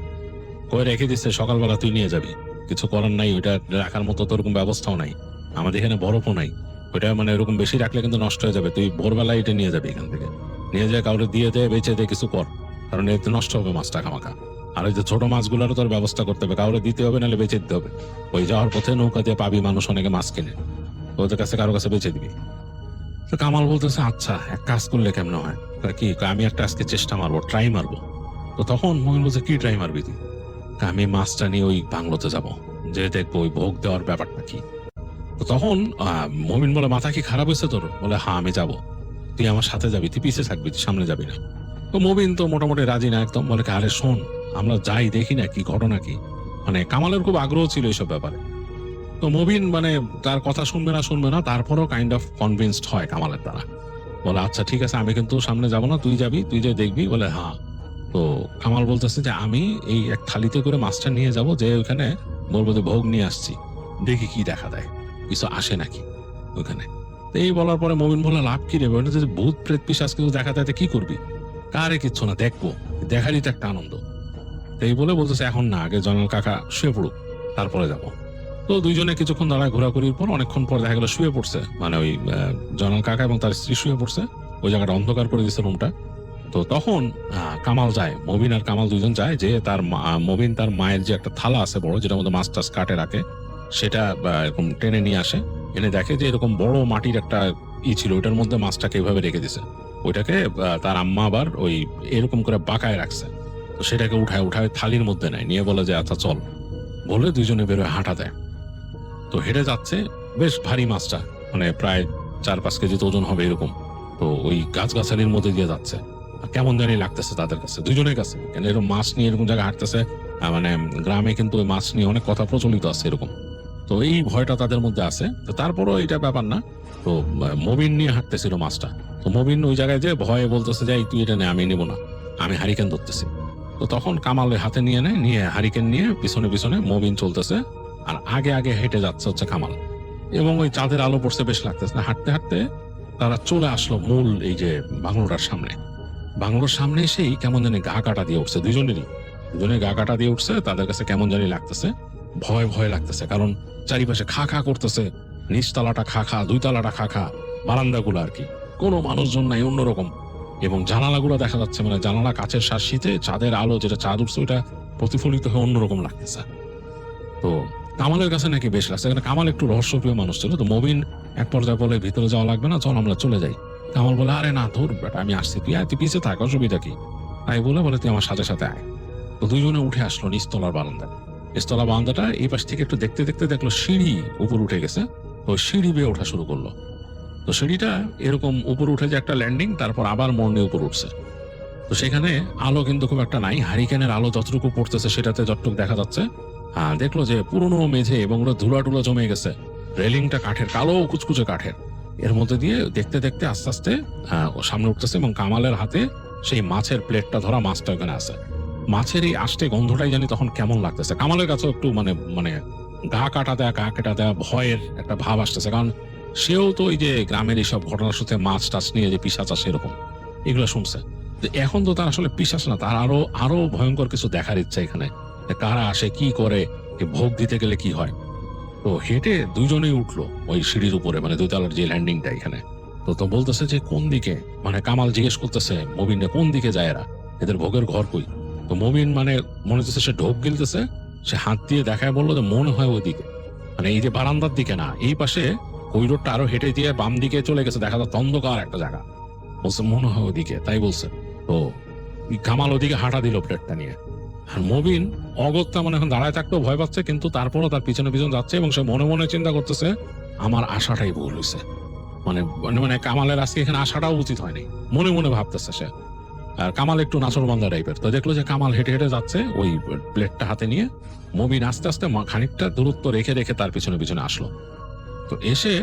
কই রেখে দিচ্ছে, সকালবেলা তুই নিয়ে যাবি, কিছু করার নাই, ওইটা রাখার মতো তো ওরকম ব্যবস্থাও নাই, আমাদের এখানে বরফও নাই, ওইটা মানে এরকম বেশি রাখলে কিন্তু নষ্ট হয়ে যাবে, তুই ভোরবেলায় এটা নিয়ে যাবি, এখান থেকে নিয়ে যায় কাউরে দিয়ে দে, বেঁচে দে, কিছু কর, কারণ এতে নষ্ট হবে মাছটা খামাখা। আর ওই যে ছোট মাছগুলোরও তোর ব্যবস্থা করতে হবে, কাউরে দিতে হবে, নাহলে বেঁচে দিতে হবে। ওই যাওয়ার পথে নৌকা দিয়ে পাবি মানুষ অনেকে মাছ কিনে, ওদের কাছে কারো কাছে বেঁচে দিবি। তো কামাল বলতেছে আচ্ছা এক কাজ করলে কেমন হয়? কি, আমি একটা আজকে চেষ্টা মারবো, ট্রাই মারবো। তো তখন মহিন বলছে কি ট্রাই মারবি তুই? আমি মাছটা নিয়ে ওই বাংলোতে যাব, যে দেখবো ওই ভোগ দেওয়ার ব্যাপারটা কি। তো তখন মমিন বলে মাথা কি খারাপ হয়েছে তোর? বলে হ্যাঁ আমি যাব, তুই আমার সাথে যাবি, তুই পিছিয়ে থাকবি, তুই সামনে যাবি না। তো মবিন তো মোটামুটি রাজি না একদম, বলে আরে শোন আমরা যাই দেখি না কি ঘটনা কি। মানে কামালের খুব আগ্রহ ছিল এইসব ব্যাপারে। তো মবিন মানে তার কথা শুনবে না, তারপরও কাইন্ড অফ কনভিন্সড হয় কামালের দ্বারা। বলে আচ্ছা ঠিক আছে, আমি কিন্তু সামনে যাব না, তুই যাবি, তুই যে দেখবি। বলে হ্যাঁ। তো কামাল বলতেছে যে আমি এই এক থালিতে করে মাছটা নিয়ে যাব, যে ওইখানে বলবো যে ভোগ নিয়ে আসছি, দেখি কি দেখা দেয়, কিছু আসে নাকি ওইখানে। তো এই বলার পরে মবিন বলে লাভ কি রে, বলে যে ভূত প্রেত পিশাচ কিছু দেখা দেয় কি করবি? কারে কিচ্ছু না, দেখবো, দেখারই তো একটা আনন্দ। তো এই বলে বলতেছে এখন না, আগে জয়নাল কাকা শুয়ে পড়ুক, তারপরে যাব। তো দুইজনে কিছুক্ষণ দাঁড়ায় ঘোরাঘুরির পর অনেকক্ষণ পর দেখা গেল শুয়ে পড়ছে, মানে ওই জয়নাল কাকা এবং তার স্ত্রী শুয়ে পড়ছে, ওই জায়গাটা অন্ধকার করে দিচ্ছে রুমটা। তো তখন কামাল যায়, মবিন আর কামাল দুজন যায়, যে তার মবিন তার মায়ের যে একটা থালা আছে বড়, যেটার মধ্যে মাছ টাছ কাটে রাখে, সেটা এরকম টেনে নিয়ে আসে, এনে দেখে যে এরকম বড় মাটির একটা ছিল, ওইটার মধ্যে মাছটাকে এইভাবে রেখে দিছে। ওইটাকে তার আম্মা আবার ওই এরকম করে বাঁকায় রাখছে। তো সেটাকে উঠায় থালির মধ্যে নেয়, নিয়ে বলে যে আচ্ছা চল, বলে দুইজনে বেরোয় হাঁটা দেয়। তো হেঁটে যাচ্ছে, বেশ ভারী মাছটা, মানে প্রায় 4-5 কেজি তো ওজন হবে এরকম। তো ওই গাছগাছালির মধ্যে দিয়ে যাচ্ছে, কেমন জানি লাগতেছে তাদের কাছে, দুজনের কাছে, কেন এরকম মাছ নিয়ে এরকম জায়গায় হাঁটতেছে। মানে গ্রামে কিন্তু ওই মাছ নিয়ে অনেক কথা প্রচলিত আছে এরকম। তো এই ভয়টা তাদের মধ্যে আছে। তো তারপরও এটা ব্যাপার না। তো মবিন নিয়ে হাঁটতেছিল মাছটা। তো মবিন ওই জায়গায় যে ভয়ে বলতেছে যে তুই এটা নে, আমি নেব না, আমি হারিকেন ধরতেছি। তো তখন কামাল হাতে নিয়ে নেয়, নিয়ে হারিকেন নিয়ে পিছনে পিছনে মবিন চলতেছে, আর আগে আগে হেঁটে যাচ্ছে হচ্ছে কামাল। এবং ওই চাঁদের আলো পড়ছে, বেশ লাগতেছে না। হাঁটতে হাঁটতে তারা চলে আসলো মূল এই যে বাংলোটার সামনে। বাংলোর সামনে এসেই কেমন জানি গা কাটা দিয়ে উঠছে, দুজনে গা কাটা দিয়ে উঠছে। তাদের কাছে কেমন জানি লাগতেছে, ভয় ভয় লাগতেছে, কারণ চারিপাশে খা খা করতেছে, নিচতলাটা খা খা, 2 তলাটা খা খা, বারান্দাগুলো আর কি, কোনো মানুষজন নাই, অন্যরকম। এবং জানালাগুলো দেখা যাচ্ছে, মানে জানালা কাচের শাসিতে চাঁদের আলো, যেটা চাঁদ উঠছে ওইটা প্রতিফলিত হয়ে অন্যরকম লাগতেছে। তো কামালের কাছে নাকি বেশ লাগছে, কারণ কামাল একটু রহস্যপ্রিয় মানুষ ছিল। তো মবিন এক পর্যায়ে বলে ভিতরে যাওয়া লাগবে না, চল আমরা চলে যাই। কামাল বলে আরে না, ধর বেটা আমি আসছি, তুই পিছিয়ে থাক, অসুবিধা কি? তাই বলে তুই আমার সাথে সাথে আয়। তো দুইজনে উঠে আসলো নিচতলার বারান্দা। নিচতলা বারান্দাটা এই পাশ থেকে একটু দেখতে দেখতে দেখলো সিঁড়ি উপর উঠে গেছে। তো সিঁড়ি বেয়ে ওঠা শুরু করলো। তো সিঁড়িটা এরকম উপর উঠে যে একটা ল্যান্ডিং, তারপর আবার মোড় নিয়ে উপর উঠছে। তো সেখানে আলো কিন্তু খুব একটা নাই, হারিকেনের আলো যতটুকু পড়তেছে সেটাতে যতটুকু দেখা যাচ্ছে। দেখলো যে পুরনো মেঝে এবং ওরা ধুলা টুলা জমে গেছে, রেলিংটা কাঠের, কালো কুচকুচে কাঠের। এর মধ্যে দিয়ে দেখতে দেখতে আস্তে আস্তে সামনে উঠতেছে, এবং কামালের হাতে সেই মাছের প্লেটটা ধরা, মাছটা ওখানে আছে। মাছের এই আষ্টে গন্ধটাই জানি তখন কেমন লাগতেছে কামালের কাছেও, একটু মানে মানে গা কাটা দেয়া ভয়ের একটা ভাব আসতেছে, কারণ সেও তো ওই যে গ্রামের এইসব ঘটনার সাথে মাছ টাছ নিয়ে যে পিশাচ আসে এরকম এগুলো শুনছে। এখন তো তার আসলে পিশাচ না, তার আরো ভয়ঙ্কর কিছু দেখার ইচ্ছা এখানে, কারা আসে, কি করে, ভোগ দিতে গেলে কি হয়। তো হেঁটে দুইজনেই উঠলো ওই সিঁড়ির উপরে, মানে 2 তলার যে ল্যান্ডিংটা এখানে। তো বলতেছে যে কোন দিকে, মানে কামাল জিজ্ঞেস করতেছে মবিনে কোন দিকে যায় এরা, এদের ভোগের ঘর কই। তো মবিন মানে মনে হচ্ছে সে ঢোক গিলতেছে, সে হাত দিয়ে দেখায় বললো যে মনে হয় ওইদিকে, মানে এই যে বারান্দার দিকে না, এই পাশে ওই রোডটা আরো হেঁটে দিয়ে বাম দিকে চলে গেছে, দেখা যাচ্ছে অন্ধকার একটা জায়গা। বলছে মনে হয় ওদিকে, তাই বলছে। তো কামাল ওদিকে হাঁটা দিল প্লেটটা নিয়ে। আর মবিন অগত্যা মানে এখন দাঁড়ায় থাকতেও ভয় পাচ্ছে, কিন্তু তারপরও তার পিছনে পিছনে যাচ্ছে, এবং সে মনে মনে চিন্তা করতেছে আমার আশাটাই ভুল হয়েছে, মানে মানে কামালের আজকে এখানে আসাটাও উচিত হয়নি, মনে মনে ভাবতেছে সে। আর কামাল একটু নাচরবান্ধা টাইপের। তো দেখলো যে কামাল হেঁটে হেঁটে যাচ্ছে ওই প্লেটটা হাতে নিয়ে। মবিন আস্তে আস্তে খানিকটা দূরত্ব রেখে রেখে তার পিছনে পিছনে আসলো। তো এসে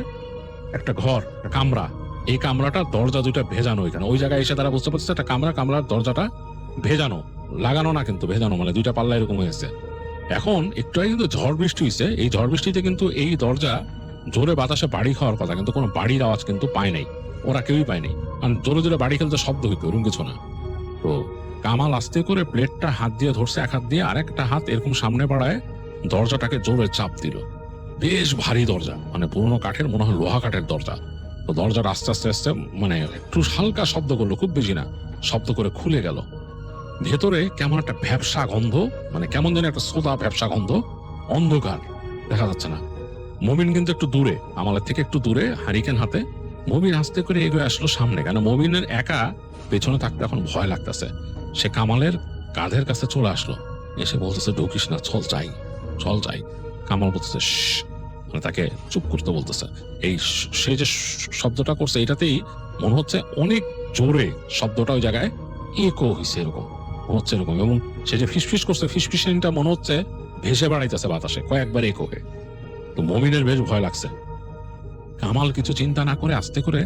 একটা ঘর, একটা কামরা, এই কামরাটা দরজা 2টা ভেজানো, এখানে ওই জায়গায় এসে তারা বুঝতে পারছে একটা কামরার দরজাটা ভেজানো, লাগানো না কিন্তু ভেজানো, মানে 2টা পাল্লা এরকম হয়েছে। এখন একটু আগে কিন্তু ঝড় বৃষ্টি হয়েছে, এই ঝড় বৃষ্টিতে কিন্তু এই দরজা জোরে বাতাসে বাড়ি খাওয়ার কথা, কিন্তু কোনো বাড়ির আওয়াজ কিন্তু পায় নাই, ওরা কেউই পায়নি। আর জোরে জোরে বাড়ি খেলতে শব্দ হইতো, এরকম কিছু না। তো কামাল আস্তে করে প্লেটটা হাত দিয়ে ধরছে, এক হাত দিয়ে, আরেকটা হাত এরকম সামনে বাড়ায় দরজাটাকে জোরে চাপ দিল। বেশ ভারী দরজা, মানে পুরোনো কাঠের, মনে হয় লোহা কাঠের দরজা। তো দরজাটা আস্তে আস্তে আস্তে মানে একটু হালকা শব্দ করলো, খুব বেশি না, শব্দ করে খুলে গেল। ভেতরে কেমন একটা ভ্যাপসা গন্ধ, মানে কেমন যেন একটা সোদা ভ্যাপসা গন্ধ, অন্ধকার, দেখা যাচ্ছে না। মবিন কিন্তু একটু দূরে, আমাদের থেকে একটু দূরে, হারিকেন হাতে। মবিন আস্তে করে এগিয়ে আসলো সামনে, কেন মবিনের একা পেছনে থাকতে এখন ভয় লাগতেছে। সে কামালের কাঁধের কাছে চলে আসলো, এসে বলতেছে, ঢুকিস না, চল যাই, চল যাই। কামাল বলতেছে শ্শ্, মানে তাকে চুপ করতে বলতেছে। এই সে যে শব্দটা করছে, এটাতেই মনে হচ্ছে অনেক জোরে শব্দটা ওই জায়গায় একো হয়েছে, এরকম হচ্ছে এরকম। এবং সে যে ফিসফিস করছে, ফিসফিসটা মনে হচ্ছে ভেসে বেড়াইতেছে বাতাসে, কয়েকবার একো হয়ে। তো মমিনের বেশ ভয় লাগছে। কামাল কিছু চিন্তা না করে আস্তে করে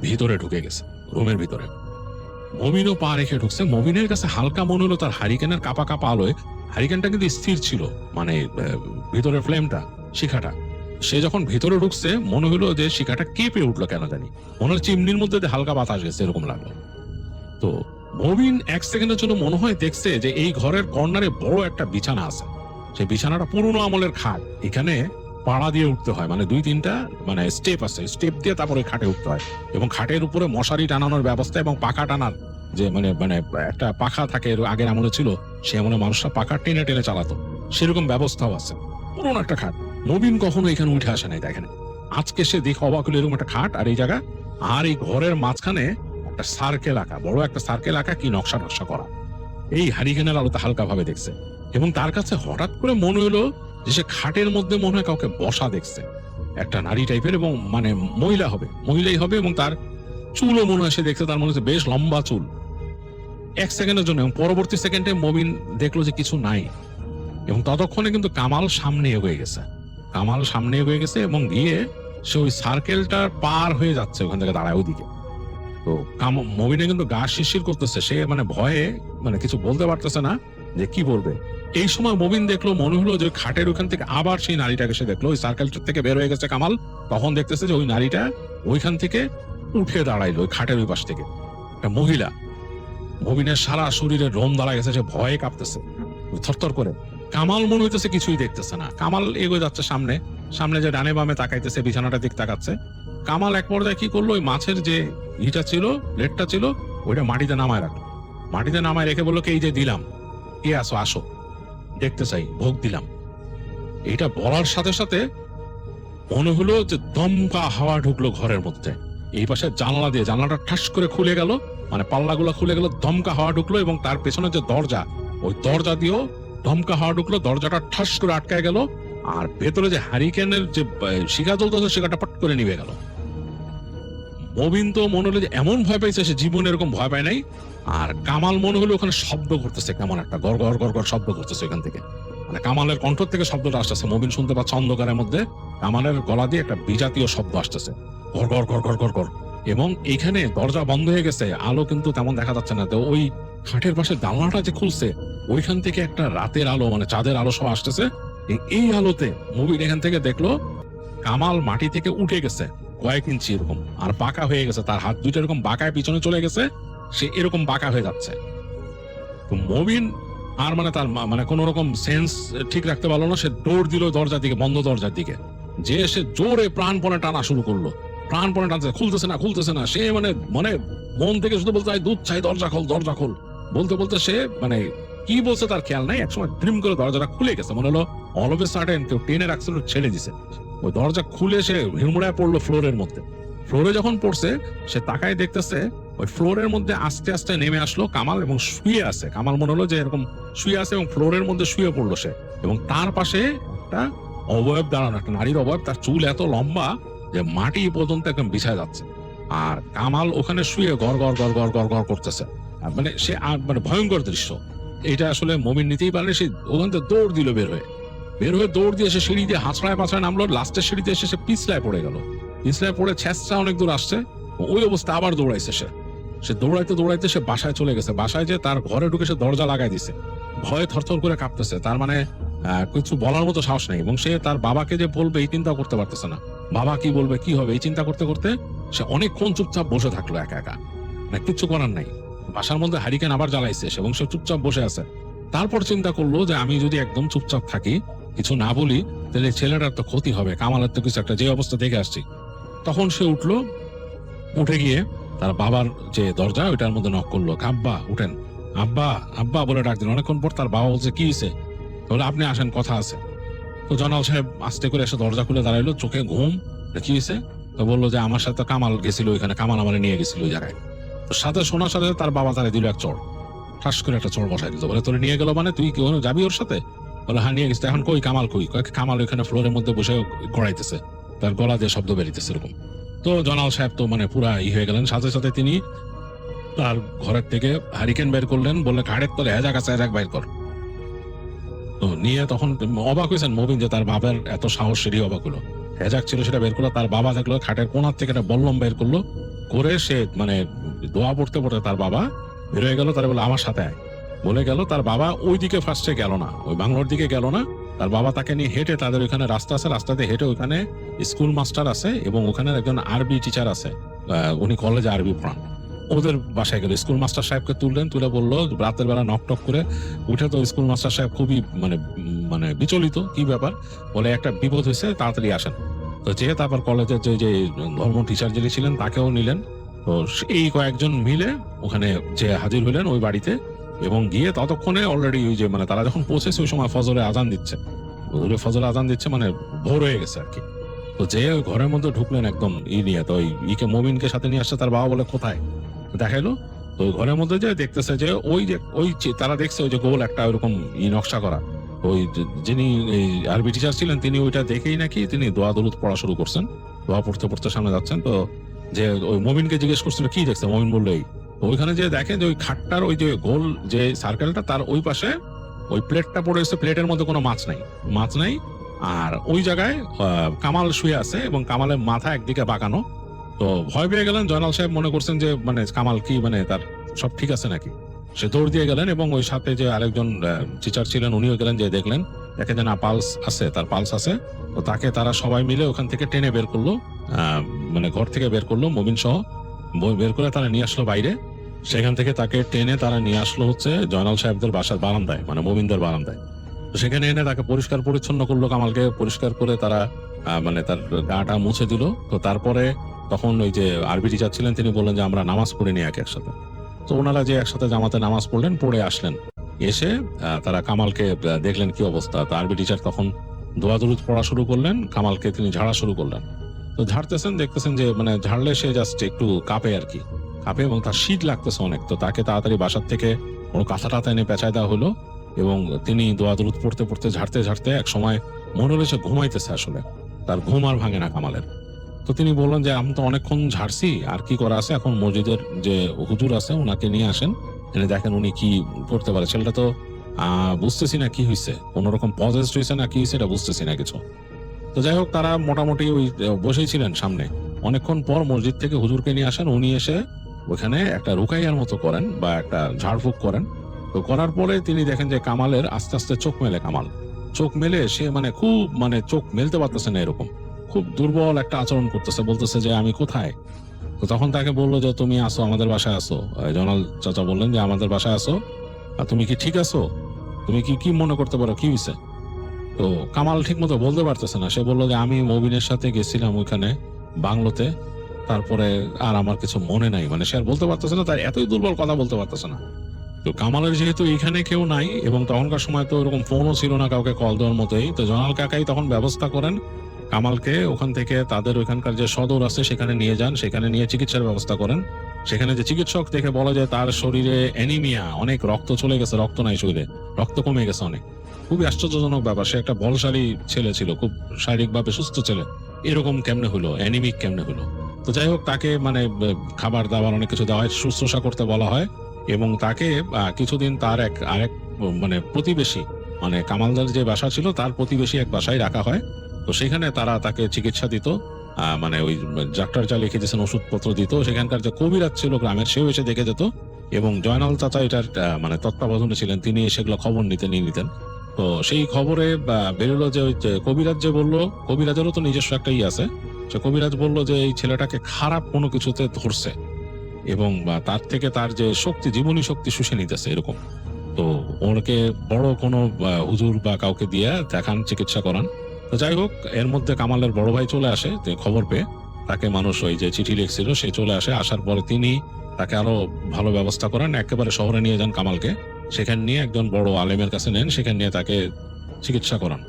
ভিতরে ঢুকে গেছে, রুমের ভিতরে। মমিনও পা রেখে ঢুকছে। মমিনের কাছে হালকা মনে হলো তার হারিকেনের কাপা কাপা আলোয়, হারিকেনটা কিন্তু স্থির ছিল, মানে ভিতরের ফ্লেমটা, শিখাটা। সে যখন ভিতরে ঢুকছে মনে হলো যে শিখাটা কেঁপে উঠলো, কেন জানি মনে হয় চিমনির মধ্যে হালকা বাতাস গেছে, এরকম লাগলো। তো মবিন এক সেকেন্ডের জন্য মনে হয় দেখছে যে এই ঘরের কর্নারে বড় একটা বিছানা আছে। সেই বিছানাটা পুরনো আমলের খাট, এখানে পাড়া দিয়ে উঠতে হয়, মানে 2-3টা মানে স্টেপ আছে, স্টেপ দিয়ে তারপরে খাটে উঠতে হয়। এবং খাটের উপরে মশারি টানানোর ব্যবস্থা এবং পাখা টানার যে মানে মানে একটা পাখা থাকে, আগের আমলে ছিল, সে আমলে মানুষরা পাখা টেনে টেনে চালাতো, সেরকম ব্যবস্থাও আছে। পুরোনো একটা খাট। নবীন কখনো এখানে উঠে আসে নাই, দেখেন। আজকে সে দেখে অবাক হলো, এরকম একটা খাট আর এই জায়গা, আর এই ঘরের মাঝখানে একটা সার্কেল আঁকা, বড় একটা সার্কেল আঁকা, কি নকশা নকশা করা। এই হারিকেনের আলোতে হালকা ভাবে দেখছে। এবং তার কাছে হঠাৎ করে মনে হলো যে সে খাটের মধ্যে মনে হয় কাউকে বসা দেখছে, একটা নারী টাইপের, এবং মানে মহিলা হবে, মহিলাই হবে। এবং তার চুলও মনে হয় সে দেখছে, তার মনে হচ্ছে বেশ লম্বা চুল। এক সেকেন্ডের জন্য, এবং পরবর্তী সেকেন্ডে মবিন দেখলো যে কিছু নাই। এবং ততক্ষণে কিন্তু কামাল সামনে এগিয়ে গেছে, কামাল সামনে এগিয়ে গেছে এবং গিয়ে সে ওই সার্কেলটা পার হয়ে যাচ্ছে, ওখান থেকে দাঁড়ায় ওইদিকে। তো মবিনে কিন্তু গা শিরশির করতেছে, সে মানে ভয়ে মানে কিছু বলতে পারতেছে না যে কি বলবে। এই সময় মবিন দেখলো, মনে হলো যে খাটের ওখান থেকে আবার সেই নারীটাকে সে দেখলো, ওই সার্কেলটা থেকে বের হয়ে গেছে কামাল। তখন দেখতেছে যে ওই নারীটা ওইখান থেকে উঠে দাঁড়াইলো, ওই খাটের ওই পাশ থেকে একটা মহিলা। মবিনের সারা শরীরে রোম দাঁড়ায় গেছে, সে ভয়ে কাঁপতেছে থরথর করে। কামাল মনে হইতেছে কিছুই দেখতেছে না। কামাল এগোয় যাচ্ছে সামনে, সামনে যে ডানে বামে তাকাইতেছে, বিছানাটার দিক তাকাচ্ছে। কামাল এক পর্যায়ে কি করলো, ওই মাছের যে ইটা ছিল, প্লেটটা ছিল, ওইটা মাটিতে নামায় রাখলো। মাটিতে নামায় রেখে বললো, এই যে দিলাম, কে আসো, আসো, দেখতে চাই, ভোগ দিলাম। এটা বলার সাথে সাথে মনে হলো যে দমকা হাওয়া ঢুকলো ঘরের মধ্যে। এই পাশে জানলা দিয়ে, জানলাটা ঠাস করে খুলে গেল, মানে পাল্লাগুলো খুলে গেল, দমকা হাওয়া ঢুকলো। এবং তার পেছনে যে দরজা, ওই দরজা দিয়েও দমকা হাওয়া ঢুকলো, দরজাটা ঠাস করে আটকায় গেল। আর ভেতরে যে হারিকেনের যে শিখা জ্বলতেছে, শিখাটা পট করে নিভে গেল। মবিন তো মনে হলো যে এমন ভয় পাইছে, সে জীবনে এরকম ভয় পায় নাই। আর কামাল মনে হলো ওখানে শব্দ করতেছে, কেমন একটা গড় গড় গড় গড় শব্দ করতেছে ওখান থেকে, মানে কামালের কণ্ঠ থেকে শব্দটা আসতেছে। মবিন শুনতে পাচ্ছে অন্ধকারের মধ্যে কামালের গলা দিয়ে একটা বিজাতীয় শব্দ আসতেছে, গড় গড় গড় গড় গড় গড়। এবং এইখানে দরজা বন্ধ হয়ে গেছে, আলো কিন্তু তেমন দেখা যাচ্ছে না। তো ওই খাটের পাশে জানলাটা যে খুলছে, ওইখান থেকে একটা রাতের আলো, মানে চাঁদের আলো সব আসতেছে। এই আলোতে মবিন এখান থেকে দেখলো কামাল মাটি থেকে উঠে গেছে কয়েক ইঞ্চি এরকম, আর বাঁকা হয়ে গেছে, তার হাত দুইটা এরকম বাঁকায় পিছনে চলে গেছে, সে এরকম বাঁকা হয়ে যাচ্ছে। তো মবিন আর মানে তার মানে কোন রকম সেন্স ঠিক রাখতে পারলো না, সে দৌড় দিল দরজার দিকে, বন্ধ দরজার দিকে। যে সে জোরে প্রাণপণে টানা শুরু করলো, প্রাণপণে টানছে, খুলতেছে না খুলতেছে না। সে মানে মানে মন থেকে শুধু বলতে চাই, দুধ চাই, দরজা খোল, দরজা খোল। বলতে বলতে সে মানে কি বলছে তার খেয়াল নাই। একসময় ড্রিম করে দরজাটা খুলে গেছে, মনে হলো অল অফ এ সাডেন কেউ টেনে রাখছিল, ছেড়ে দিছে। ওই দরজা খুলে সে হিমড়ায় পড়লো ফ্লোরের মধ্যে। ফ্লোরে যখন পড়ছে, সে তাকায় দেখতেছে ওই ফ্লোরের মধ্যে আস্তে আস্তে নেমে আসলো কামাল, এবং শুয়ে আছে। কামাল মনে হলো যে এরকম শুয়ে আছে, এবং ফ্লোরের মধ্যে শুয়ে পড়লো সে। এবং তার পাশে একটা অবয়ব দাঁড়ানো, একটা নারীর অবয়ব, তার চুল এত লম্বা যে মাটি পর্যন্ত একদম বিছায় যাচ্ছে। আর কামাল ওখানে শুয়ে গড় গড় গড় গড় গড় গড় করতেছে, মানে সে মানে ভয়ঙ্কর দৃশ্য। এটা আসলে মমিন নিতেই পারলে, সে ওখান থেকে দৌড় দিল, বের হয়ে দৌড় দিয়ে সে সিঁড়ি দিয়ে হাঁচড়ায় পাছড়ায় নামলো। লাস্টের সিঁড়িতে এসে সে পিছলায় পড়ে গেল, পিছলায় পড়ে ছেঁচড়া অনেক দূর আসছে। ওই অবস্থা আবার দৌড়াইছে সে দৌড়াইতে দৌড়াইতে সে বাসায় চলে গেছে। বাসায় যে তার ঘরে ঢুকে সে দরজা লাগাই দিছে, ভয়ে থরথর করে কাঁপতেছে। তার মানে কিছু বলার মতো সাহস নেই। এবং সে তার বাবাকে যে বলবে এই চিন্তা করতে পারতেছে না, বাবা কি বলবে, কি হবে, এই চিন্তা করতে করতে সে অনেকক্ষণ চুপচাপ বসে থাকলো একা একা, মানে কিচ্ছু করার নাই। বাসার মধ্যে হারিকেন আবার জ্বালাইছে এবং সে চুপচাপ বসে আছে। তারপর চিন্তা করলো যে আমি যদি একদম চুপচাপ থাকি, কিছু না বলি, তাহলে ছেলেটার তো ক্ষতি হবে, কামালের তো কিছু একটা, যে অবস্থা দেখে আসছি। তখন সে উঠলো, উঠে গিয়ে তার বাবার যে দরজা ওইটার মধ্যে নক করলো, আব্বা উঠেন, আব্বা আব্বা বলে ডাক দিল। অনেকক্ষণ পর তার বাবা বলছে, কি হয়েছে? বলে, আপনি আসেন, কথা আছে। তো জয়নাল সাহেব আস্তে করে এসে দরজা খুলে দাঁড়াইলো, চোখে ঘুম। কি হয়েছে? তো বললো যে আমার সাথে কামাল গেছিল ওইখানে, কামাল আমার নিয়ে গেছিল ওই জায়গায়। তো সাথে শোনার সাথে তার বাবা তারা দিল এক চড়, ঠাস করে একটা চড় বসাই দিল। বলে, তোরে নিয়ে গেল মানে তুই কি যাবি ওর সাথে? বলে, হ্যাঁ নিয়ে গেছে। এখন কই কামাল? কই? কামাল ওইখানে ফ্লোরের মধ্যে বসে গড়াইতেছে, তার গলা দিয়ে শব্দ বেরিতেছে এরকম। তো জয়নাল সাহেব তো মানে পুরা হয়ে গেলেন। সাথে সাথে তিনি তার ঘরের থেকে হারিকেন বের করলেন, বললে, ঘাড়ের তলে হেজাক আছে, হেজাক বাইর কর। তো নিয়ে তখন অবাক হয়েছেন মবিন যে তার বাবার এত সাহস, সেটি অবাক হলো। হেজাক ছিল, সেটা বের করলো। তার বাবা দেখলো খাটের কোনার থেকে একটা বল্লম বের করলো, করে সে মানে দোয়া পড়তে পড়তে তার বাবা বের হয়ে গেল। তারা বলে, আমার সাথে আয় বলে গেল। তার বাবা ওই দিকে ফার্স্টে গেল না, ওই বাংলোর দিকে গেল না। তার বাবা তাকে নিয়ে হেঁটে, তাদের ওইখানে রাস্তা আছে, রাস্তাতে হেঁটে ওখানে স্কুল মাস্টার আছে এবং ওখানে একজন আরবি টিচার আছে, উনি কলেজে আরবি পড়ান, ওদের বাসায় গেল। স্কুল মাস্টার সাহেবকে তুললেন, তুলে বললো, রাতের বেলা নক টক করে উঠে। তো স্কুল মাস্টার সাহেব খুবই মানে বিচলিত, কি ব্যাপার? বলে, একটা বিপদ হয়েছে, তাড়াতাড়ি আসেন। তো যে তারপর কলেজের যে ধর্ম টিচার যিনি ছিলেন তাকেও নিলেন। তো এই কয়েকজন মিলে ওখানে যে হাজির হলেন ওই বাড়িতে, এবং গিয়ে ততক্ষণে অলরেডি ওই যে মানে তারা যখন পৌঁছেছে ওই সময় ফজরে আজান দিচ্ছে, ফজরে আজান দিচ্ছে, মানে ভোর হয়ে গেছে আর কি। তো যে ঘরের মধ্যে ঢুকলেন একদম নিয়ে, তো ইকে মমিনকে সাথে নিয়ে আসছে। তার বাবা বলে, কোথায়? দেখাইলো। তো ঘরের মধ্যে যে দেখতেছে যে ওই তারা দেখছে ওই যে গোল একটা ওইরকম নকশা করা, ওই যিনি আরবি টিচার ছিলেন তিনি ওইটা দেখেই নাকি তিনি দোয়া দরুদ পড়া শুরু করছেন। দোয়া পড়তে পড়তে সামনে যাচ্ছেন। তো যে ওই মমিনকে জিজ্ঞেস করছিল, কি দেখছে? মমিন বললো, এই। তো ওইখানে যে দেখে যে ওই খাটটার ওই যে গোল যে সার্কেলটা, তার ওই পাশে ওই প্লেটটা পড়ে এসে, প্লেটের মধ্যে কোনো মাছ নাই। আর ওই জায়গায় কামাল শুয়ে আছে এবং কামালের মাথা একদিকে বাঁকানো। তো ভয় পেয়ে গেলেন। জয়নাল সাহেব মনে করছেন যে মানে কামাল কি মানে তার সব ঠিক আছে নাকি। সে দৌড় দিয়ে গেলেন এবং ওই সাথে যে আরেকজন টিচার ছিলেন উনিও গেলেন, যে দেখলেন, দেখে যে না, পালস আছে, তার পালস আছে। তো তাকে তারা সবাই মিলে ওখান থেকে টেনে বের করলো, মানে ঘর থেকে বের করলো, মবিন সহ বের করে তারা নিয়ে আসলো বাইরে। সেখান থেকে তাকে টেনে তারা নিয়ে আসলো হচ্ছে জয়নাল সাহেবদের বাসার বারান্দায়, মানে মবিনদের বারান্দায়। তো সেখানে এনে তাকে পরিষ্কার পরিচ্ছন্ন করলো, কামালকে পরিষ্কার করে তারা মানে তার গাটা মুছে দিল। তো তারপরে তখন ওই যে আরবি টিচার ছিলেন তিনি বললেন যে আমরা নামাজ পড়ে নিই একসাথে। তো ওনারা যে একসাথে জামাতে নামাজ পড়লেন, পড়ে আসলেন। এসে তারা কামালকে দেখলেন কি অবস্থা। তো আরবি টিচার তখন দোয়া দরুদ পড়া শুরু করলেন, কামালকে তিনি ঝাড়া শুরু করলেন। তো ঝাড়তেছেন, দেখতেছেন যে মানে ঝাড়লে সে জাস্ট একটু কাঁপে আর কি, কাঁপে এবং তার শীত লাগতেছে অনেক। তো তাকে তাড়াতাড়ি বাসার থেকে কোনো কাঁথা টাথা এনে পেঁচায় দেওয়া হলো এবং তিনি দোয়া দরুদ পড়তে পড়তে ঝাড়তে ঝাড়তে এক সময় মনে হলো সে ঘুমাইতেছে, আসলে তার ঘুম আর ভাঙে না কামালের। তো তিনি বললেন যে আমি তো অনেকক্ষণ ঝাড়ছি, আর কি করা আছে, এখন মসজিদের যে হুজুর আছে ওনাকে নিয়ে আসেন, এনে দেখেন উনি কি করতে পারে। ছেলেটা তো বুঝতেছি না কি হয়েছে, কোনোরকম পজেসড হয়েছে না কি হয়েছে এটা বুঝতেছি না কিছু। তো যাই হোক, তারা মোটামুটি ওই বসেই ছিলেন সামনে। অনেকক্ষণ পর মসজিদ থেকে হুজুরকে নিয়ে আসেন, উনি এসে ওখানে একটা রুকাইয়ার মতো করেন বা একটা ঝাড়ফুঁক করেন। তো করার পরে তিনি দেখেন যে কামালের আস্তে আস্তে চোখ মেলে। কামাল চোখ মেলে, সে মানে খুব মানে চোখ মেলতে পারতেছে না, এরকম খুব দুর্বল একটা আচরণ করতেছে, বলতেছে যে আমি কোথায়। তো তখন তাকে বললো যে তুমি আসো, আমাদের বাসায় আসো। জয়নাল চাচা বললেন যে আমাদের বাসায় আসো, আর তুমি কি ঠিক আছো? তুমি কি মনে করতে পারো, কি হয়েছে? তো কামাল ঠিক মতো বলতে পারতেছে না। সে বললো যে আমি মবিনের সাথে গেছিলাম ওইখানে বাংলোতে, তারপরে আর আমার কিছু মনে নাই। মানে সে আর বলতে পারতেছে না, তার এতই দুর্বল, কথা বলতে পারতেছে না। তো কামালের যেহেতু এখানে কেউ নাই এবং তখনকার সময় তো এরকম ফোনও ছিল না কাউকে কল দেওয়ার মতোই, তো জয়নাল কাকাই তখন ব্যবস্থা করেন কামালকে ওখান থেকে তাদের ওইখানকার যে সদর আছে সেখানে নিয়ে যান, সেখানে নিয়ে চিকিৎসার ব্যবস্থা করেন। সেখানে যে চিকিৎসক দেখে বলা যায় তার শরীরে অ্যানিমিয়া, অনেক রক্ত চলে গেছে, রক্ত নাই শরীরে, রক্ত কমে গেছে অনেক। খুবই আশ্চর্যজনক ব্যাপার, সে একটা বলশালী ছেলে ছিল, খুব শারীরিকভাবে সুস্থ ছেলে, এরকম কেমনে হলো, অ্যানিমিক কেমনে হলো। তো যাই হোক, তাকে মানে খাবার দাবার অনেক কিছু দেওয়া হয়, শুশ্রূষা করতে বলা হয় এবং তাকে কিছুদিন তার আরেক মানে প্রতিবেশী, মানে কামালদার যে বাসা ছিল তার প্রতিবেশী এক বাসায় রাখা হয়। তো সেখানে তারা তাকে চিকিৎসা দিত, মানে ওই ডাক্তার যা লিখে দিয়েছেন ওষুধপত্র দিত। সেখানকার যে কবিরাজ ছিল গ্রামের, সেও এসে দেখে যেত এবং জয়নাল চাচা এটার মানে তত্ত্বাবধানে ছিলেন, তিনি সেগুলো খবর নিয়ে নিতেন। তো সেই খবরে বেরোলো যে ওই যে কবিরাজ যে বললো, কবিরাজেরও তো নিজস্ব একটা আছে, সে কবিরাজ বললো যে এই ছেলেটাকে খারাপ কোনো কিছুতে ধরছে এবং তার থেকে তার যে শক্তি, জীবনী শক্তি শুষে নিতেছে এরকম। তো ওনাকে বড় কোনো হুজুর বা কাউকে দিয়ে দেখান, চিকিৎসা করান। তো যাই হোক, এর মধ্যে কামালের বড় ভাই চলে আসে যে খবর পেয়ে। তাকে মানুষ ওই যে চিঠি লিখছিল সে চলে আসে, আসার পরে তিনি তাকে আরো ভালো ব্যবস্থা করেন, একেবারে শহরে নিয়ে যান কামালকে, সেখানে নিয়ে একজন বড় আলেমের কাছে নেন, সেখানে নিয়ে তাকে চিকিৎসা করান।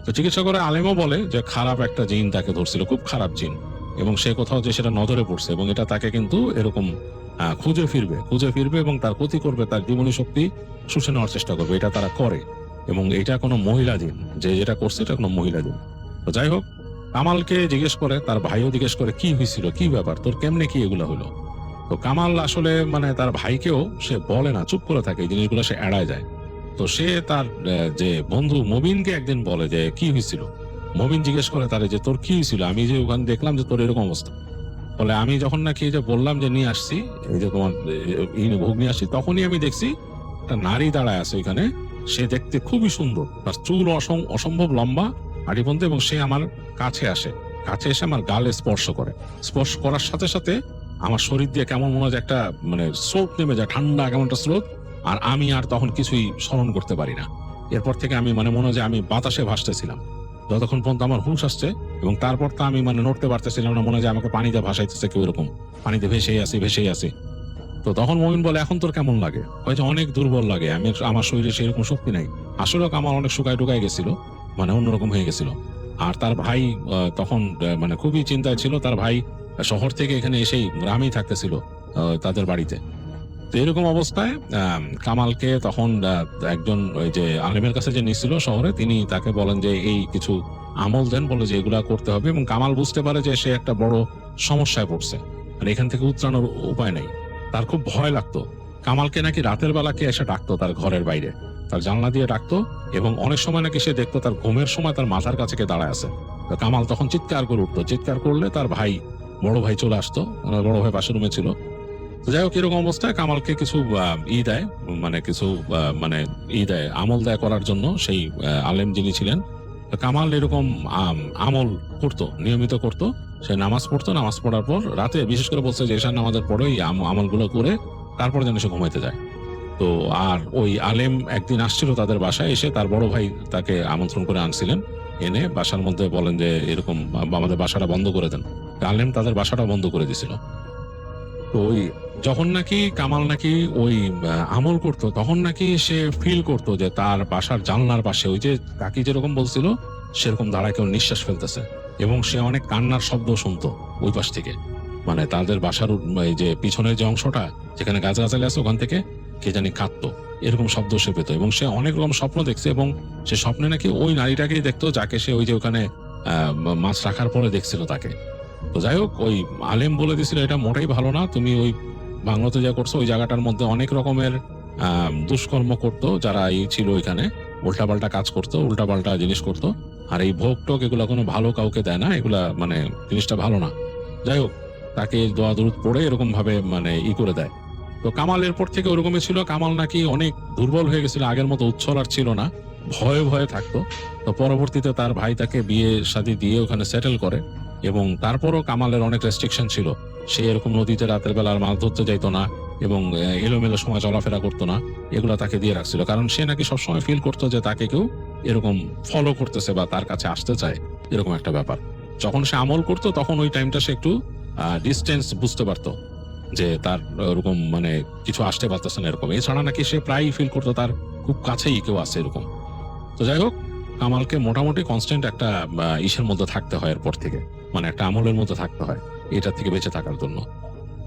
তো চিকিৎসা করে আলেমও বলে যে খারাপ একটা জিন তাকে ধরছিল, খুব খারাপ জিন, এবং সে কোথাও যে সেটা নজরে পড়ছে এবং এটা তাকে কিন্তু এরকম খুঁজে ফিরবে এবং তার ক্ষতি করবে, তার জীবনী শক্তি শুষে নেওয়ার চেষ্টা করবে। এটা তারা করে এবং এটা কোনো মহিলা জিন, যে যেটা করছে এটা কোনো মহিলা জিন। তো যাই হোক, কামালকে জিজ্ঞেস করে, তার ভাইও জিজ্ঞেস করে কি হয়েছিল, কি ব্যাপার, তোর কেমনে কি এগুলো হলো। তো কামাল আসলে মানে তার ভাইকেও সে বলে না, চুপ করে থাকে, এই জিনিসগুলো সে এড়ায় যায়। তো সে তার যে বন্ধু মবিনকে একদিন বলে যে কি হয়েছিল। মবিন জিজ্ঞেস করে তারে যে তোর কি হয়েছিল, আমি যে ওখানে দেখলাম যে তোর এরকম অবস্থা। বলে আমি যখন নাকি যে বললাম যে নিয়ে আসছি, এই যে তোমার ভোগ নিয়ে আসছি, তখনই আমি দেখছি একটা নারী দাঁড়ায় আছে ওইখানে। সে দেখতে খুবই সুন্দর, তার চুল অসম্ভব লম্বা আড়িপন্থ, এবং সে আমার কাছে এসে আমার গালে স্পর্শ করার সাথে সাথে আমার শরীর দিয়ে কেমন মনে হয় একটা মানে স্রোত নেমে যায়, ঠান্ডা কেমন একটা স্রোত, আর আমি আর তখন কিছুই স্মরণ করতে পারি না। এরপর থেকে আমি মানে মনে হয় যে আমি বাতাসে ভাসতেছিলাম যতক্ষণ পর্যন্ত আমার হুঁশ আসছে, এবং তারপর তো আমি মানে নড়তে পারতেছিলাম না, মনে হয় যে আমাকে পানিতে ভাসাইতেছে কেউ, এরকম পানিতে ভেসেই আসি। তো তখন মমিন বলে এখন তোর কেমন লাগে? হয়তো অনেক দুর্বল লাগে, আমার শরীরে সেরকম শক্তি নাই। আসলে আমার অনেক শুকায় গেছিল, মানে অন্যরকম হয়ে গেছিল। আর তার ভাই তখন মানে খুবই চিন্তায় ছিল, তার ভাই শহর থেকে এখানে এসেই গ্রামেই থাকতেছিল তাদের বাড়িতে। তো এরকম অবস্থায় কামালকে তখন একজন ওই যে আলেমের কাছে যে নিছিল শহরে, তিনি তাকে বলেন যে এই কিছু আমল দেন, বলে যে এগুলা করতে হবে। এবং কামাল বুঝতে পারে যে সে একটা বড় সমস্যায় পড়ছে, আর এখান থেকে উত্তরানোর উপায় নাই। তার খুব ভয় লাগতো। কামালকে নাকি রাতের বেলা কে এসে ডাকতো তার ঘরের বাইরে, তার জানলা দিয়ে ডাকতো, এবং অনেক সময় নাকি সে দেখতো তার ঘুমের সময় তার মাথার কাছে কে দাঁড়ায় আছে। তো কামাল তখন চিৎকার করে উঠতো, চিৎকার করলে তার বড় ভাই চলে আসতো, বড় ভাই পাশের রুমে ছিল। তো যাই হোক, এরকম অবস্থায় কামালকে কিছু দেয়, মানে কিছু দেয়, আমল দেয় করার জন্য সেই আলেম যিনি ছিলেন। তো কামাল এরকম আমল করতো, নিয়মিত করতো। সে নামাজ পড়তো, নামাজ পড়ার পর রাতে বিশেষ করে বলছে যে এশার নামাজের পরে এই আমলগুলো করে তারপর যেন সে ঘুমাইতে যায়। তো আর ওই আলেম একদিন আসছিল তাদের বাসায়, এসে তার বড় ভাই তাকে আমন্ত্রণ করে আনছিলেন, এনে বাসার মধ্যে বলেন যে এরকম আমাদের বাসাটা বন্ধ করে দেন। আলেম তাদের বাসাটা বন্ধ করে দিছিল। তো ওই যখন নাকি কামাল নাকি ওই আমল করতো, তখন নাকি সে ফিল করতো যে তার বাসার জানলার পাশে ওই যে কাকি যেরকম বলছিল সেরকম দাঁড়ায় কেউ নিঃশ্বাস ফেলতেছে, এবং সে অনেক কান্নার শব্দ শুনতো ওই পাশ থেকে। মানে তাদের বাসার এই যে পিছনের যে অংশটা যেখানে গাছগাছালি আছে, ওখান থেকে কে জানি কাঁদতো, এরকম শব্দ সে পেত। এবং সে অনেক রকম স্বপ্ন দেখছে, এবং সে স্বপ্নে নাকি ওই নারীটাকেই দেখতো যাকে সে ওই যে ওখানে মাছ রাখার পরে দেখছিল তাকে। তো যাই হোক, ওই আলেম বলে দিছিল এটা মোটেই ভালো না, তুমি ওই বাংলাতে যা করছো ওই জায়গাটার মধ্যে অনেক রকমের দুষ্কর্ম করতো যারা এই ছিল ওইখানে, উল্টাপাল্টা কাজ করতো, উল্টাপাল্টা জিনিস করতো, আর এই ভোগ টোক এগুলা কোনো ভালো কাউকে দেয় না, এগুলা মানে জিনিসটা ভালো না। যাই হোক, তাকে দোয়া দরুদ পড়ে এরকম ভাবে মানে করে দেয়। তো কামাল এরপর থেকে ওরকমই ছিল। কামাল নাকি অনেক দুর্বল হয়ে গেছিল, আগের মতো উচ্ছল আর ছিল না, ভয়ে ভয়ে থাকতো। তো পরবর্তীতে তার ভাই তাকে বিয়ে শাদী দিয়ে ওখানে সেটেল করে, এবং তারপরও কামালের অনেক রেস্ট্রিকশন ছিল। সে এরকম নদীতে রাতের বেলা আর মাছ ধরতে যাইতো না, এবং এলোমেলো সময় চলাফেরা করতো না, এগুলা তাকে দিয়ে রাখছিল। কারণ সে নাকি সবসময় ফিল করতো যে তাকে কেউ এরকম ফলো করতেছে বা তার কাছে আসতে চায়, এরকম একটা ব্যাপার। যখন সে আমল করতো তখন ওই টাইমটা সে একটু ডিস্টেন্স বুঝতে পারতো যে তার ওরকম মানে কিছু আসতে পারতেছে না এরকম। এছাড়া নাকি সে প্রায়ই ফিল করতো তার খুব কাছেই কেউ আছে এরকম। তো যাই হোক, কামালকে মোটামুটি কনস্ট্যান্ট একটা ইসের মধ্যে থাকতে হয় এরপর থেকে, মানে একটা আমলের মধ্যে থাকতে হয় এটা থেকে বেঁচে থাকার জন্য।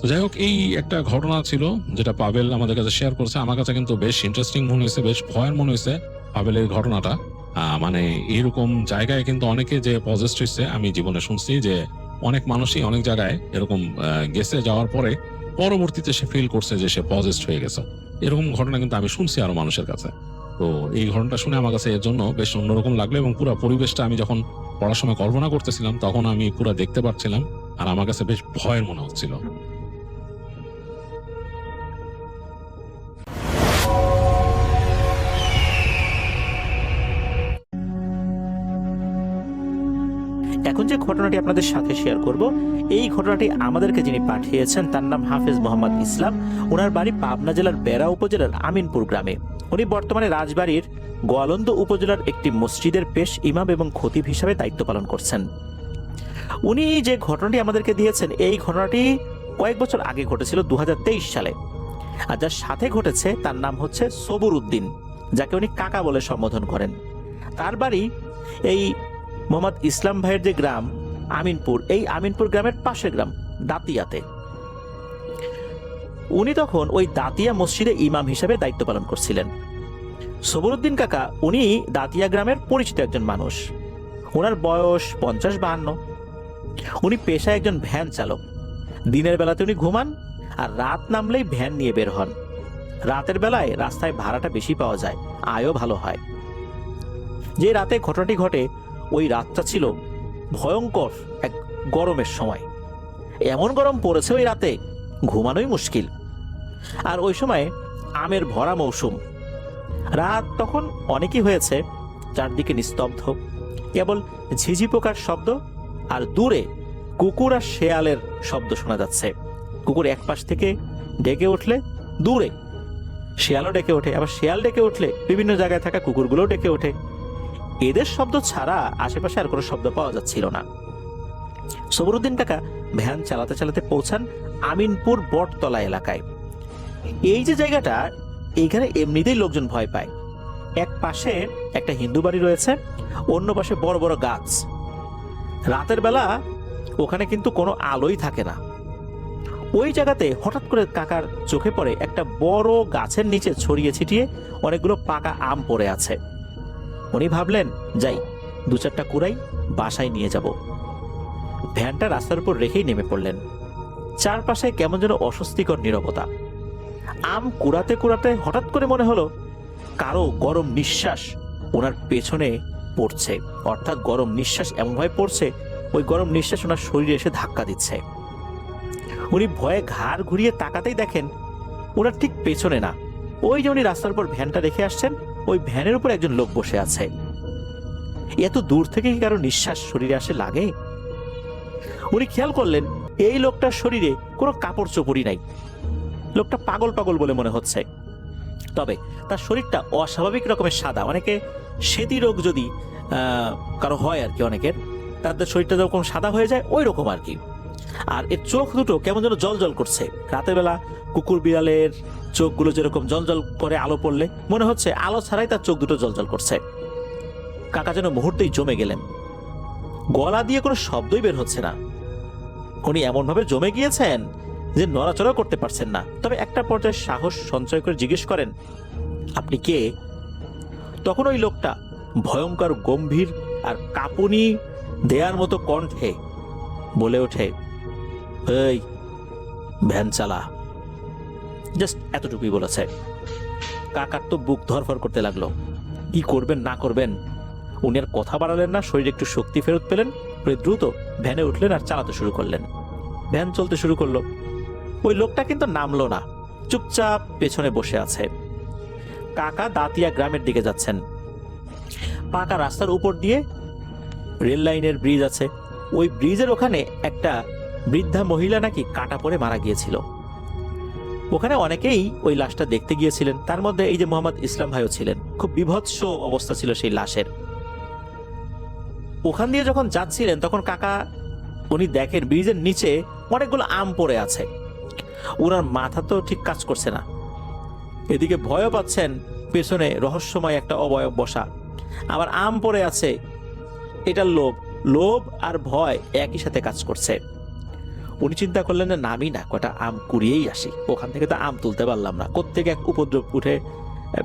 তো যাই হোক, এই একটা ঘটনা ছিল যেটা পাবেল আমাদের কাছে শেয়ার করছে। আমার কাছে কিন্তু বেশ ইন্টারেস্টিং মনে হয়েছে, বেশ ভয়ের মনে হয়েছে পাবেলের ঘটনাটা। মানে এরকম জায়গায় কিন্তু অনেকে যে পজেস্ট হয়েছে, আমি জীবনে শুনছি যে অনেক মানুষই অনেক জায়গায় এরকম গেছে, যাওয়ার পরে পরবর্তীতে সে ফিল করছে যে সে পজেস্ট হয়ে গেছে। এরকম ঘটনা কিন্তু আমি শুনছি আরো মানুষের কাছে। তো এই ঘটনাটা শুনে আমার কাছে এর জন্য বেশ অন্যরকম লাগলো, এবং পুরো পরিবেশটা আমি যখন পড়ার সময় কল্পনা করতেছিলাম তখন আমি পুরো দেখতে পাচ্ছিলাম, আর আমার কাছে বেশ ভয়ের মনে হচ্ছিল। যে ঘটনাটি আপনাদের সাথে শেয়ার করব, এই ঘটনাটি আমাদেরকে যিনি পাঠিয়েছেন তার নাম হাফেজ মোহাম্মদ ইসলাম। ওনার বাড়ি পাবনা জেলার বেড়া উপজেলার আমিনপুর গ্রামে। উনি বর্তমানে রাজবাড়ির গোয়ালন্দ উপজেলার একটি মসজিদের পেশ ইমাম এবং খতিব হিসাবে দায়িত্ব পালন করছেন। উনি যে ঘটনাটি আমাদেরকে দিয়েছেন, এই ঘটনাটি কয়েক বছর আগে ঘটেছিল 2023 সালে। আর যার সাথে ঘটেছে তার নাম হচ্ছে সবুর উদ্দিন, যাকে উনি কাকা বলে সম্বোধন করেন। তার বাড়ি এই মোহাম্মদ ইসলাম ভাইয়ের যে গ্রাম আমিনপুর, এই আমিনপুর গ্রামের পাশের গ্রাম দাতিয়াতে। উনি তখন ওই দাতিয়া মসজিদে ইমাম হিসেবে দায়িত্ব পালন করছিলেন। সবরুদ্দিন কাকা উনি দাতিয়া গ্রামের পরিচিত একজন মানুষ। ওনার বয়স 50-52। উনি পেশায় একজন ভ্যান চালক। দিনের বেলাতে উনি ঘুমান, আর রাত নামলেই ভ্যান নিয়ে বের হন। রাতের বেলায় রাস্তায় ভাড়াটা বেশি পাওয়া যায়, আয়ও ভালো হয়। যে রাতে ঘটনাটি ঘটে, ওই রাতটা ছিল ভয়ঙ্কর এক গরমের সময়। এমন গরম পড়েছে ওই রাতে, ঘুমানোই মুশকিল। আর ওই সময় আমের ভরা মৌসুম। রাত তখন অনেকই হয়েছে, চারদিকে নিস্তব্ধ, কেবল ঝিঝি পোকার শব্দ আর দূরে কুকুর আর শেয়ালের শব্দ শোনা যাচ্ছে। কুকুর এক পাশ থেকে ডেকে উঠলে দূরে শেয়ালও ডেকে ওঠে, আবার শেয়াল ডেকে উঠলে বিভিন্ন জায়গায় থাকা কুকুরগুলোও ডেকে ওঠে। এদের শব্দ ছাড়া আশেপাশে আর কোনো শব্দ পাওয়া যাচ্ছিল না। সবরুদ্দিন কাকা ভ্যান চালাতে চালাতে পৌঁছান আমিনপুর বটতলা এলাকায়। এই যে জায়গাটা, এইখানে এমনিতেই লোকজন ভয় পায়। এক পাশে একটা হিন্দু বাড়ি রয়েছে, অন্য পাশে বড় বড় গাছ। রাতের বেলা ওখানে কিন্তু কোনো আলোই থাকে না। ওই জায়গাতে হঠাৎ করে কাকার চোখে পড়ে একটা বড় গাছের নিচে ছড়িয়ে ছিটিয়ে অনেকগুলো পাকা আম পড়ে আছে। উনি ভাবলেন, যাই 2-4টা কুড়াই বাসায় নিয়ে যাব। ভ্যানটা রাস্তার উপর রেখেই নেমে পড়লেন। চারপাশে কেমন যেন অস্বস্তিকর নীরবতা। আম কুড়াতে কুড়াতে হঠাৎ করে মনে হলো কারো গরম নিঃশ্বাস ওনার পেছনে পড়ছে। অর্থাৎ গরম নিঃশ্বাস এমনভাবে পড়ছে, ওই গরম নিঃশ্বাস ওনার শরীরে এসে ধাক্কা দিচ্ছে। উনি ভয়ে ঘাড় ঘুরিয়ে তাকাতেই দেখেন ওনার ঠিক পেছনে না, ওই যে উনি রাস্তার উপর ভ্যানটা রেখে আসছেন, ওই ভ্যানের উপর একজন লোক বসে আছে। এত দূর থেকে কি কারো নিঃশ্বাস শরীরে আসে লাগে? উনি খেয়াল করলেন এই লোকটার শরীরে কোনো কাপড় চোপড়ই নাই। লোকটা পাগল পাগল বলে মনে হচ্ছে, তবে তার শরীরটা অস্বাভাবিক রকমের সাদা। অনেকে সেতি রোগ যদি কারো হয় আর কি, অনেকের তাদের শরীরটা যখন সাদা হয়ে যায় ওই রকম আর কি। আর এর চোখ দুটো কেমন যেন জল জল করছে। রাতের বেলা কুকুর বিড়ালের চোখগুলো যেরকম জল জল করে আলো পড়লে মনে হচ্ছে আলো ছাড়াই তার চোখ দুটো জল জল করছে। কাকা যেন মুহূর্তেই জমে গেলেন। গলা দিয়ে কোনো শব্দই বের হচ্ছে না। উনি এমনভাবে জমে গিয়েছেন যে নড়াচড়া করতে পারছেন না। তবে একটা পর্যায়ে সাহস সঞ্চয় করে জিজ্ঞেস করেন, আপনি কে? তখন ওই লোকটা ভয়ঙ্কর গম্ভীর আর কাঁপুনি দেয়ার মতো কণ্ঠে বলে ওঠে, এই ভ্যান চালা। জাস্ট এতটুকুই বলেছে। কাকার তো বুক ধরফর করতে লাগলো। কি করবেন না করবেন উনি আর কথা বাড়ালেন না। শরীরে একটু শক্তি ফেরত পেলেন, দ্রুত ভ্যানে উঠলেন আর চালাতে শুরু করলেন। ভ্যান চলতে শুরু করলো। ওই লোকটা কিন্তু নামলো না, চুপচাপ পেছনে বসে আছে। কাকা দাতিয়া গ্রামের দিকে যাচ্ছেন। পাকা রাস্তার উপর দিয়ে রেল লাইনের ব্রিজ আছে। ওই ব্রিজের ওখানে একটা বৃদ্ধা মহিলা নাকি কাটা পড়ে মারা গিয়েছিল। ওখানে অনেকেই ওই লাশটা দেখতে গিয়েছিলেন, তার মধ্যে এই যে মোহাম্মদ ইসলাম ভাইও ছিলেন। খুব বিভৎস অবস্থা ছিল সেই লাশের। ওখান দিয়ে যখন যাচ্ছিলেন তখন কাকা উনি দেখেন ব্রিজের নিচে অনেকগুলো আম পড়ে আছে। ওনার মাথা তো ঠিক কাজ করছে না, এদিকে ভয়ও পাচ্ছেন, পেছনে রহস্যময় একটা অবয়ব বসা, আবার আম পড়ে আছে। এটার লোভ আর ভয় একই সাথে কাজ করছে। উনি চিন্তা করলেন যে নামি না, কটা আম কুড়িয়েই আসি। ওখান থেকে তো আম তুলতে পারলাম না, কোত্থেকে এক উপদ্রব উঠে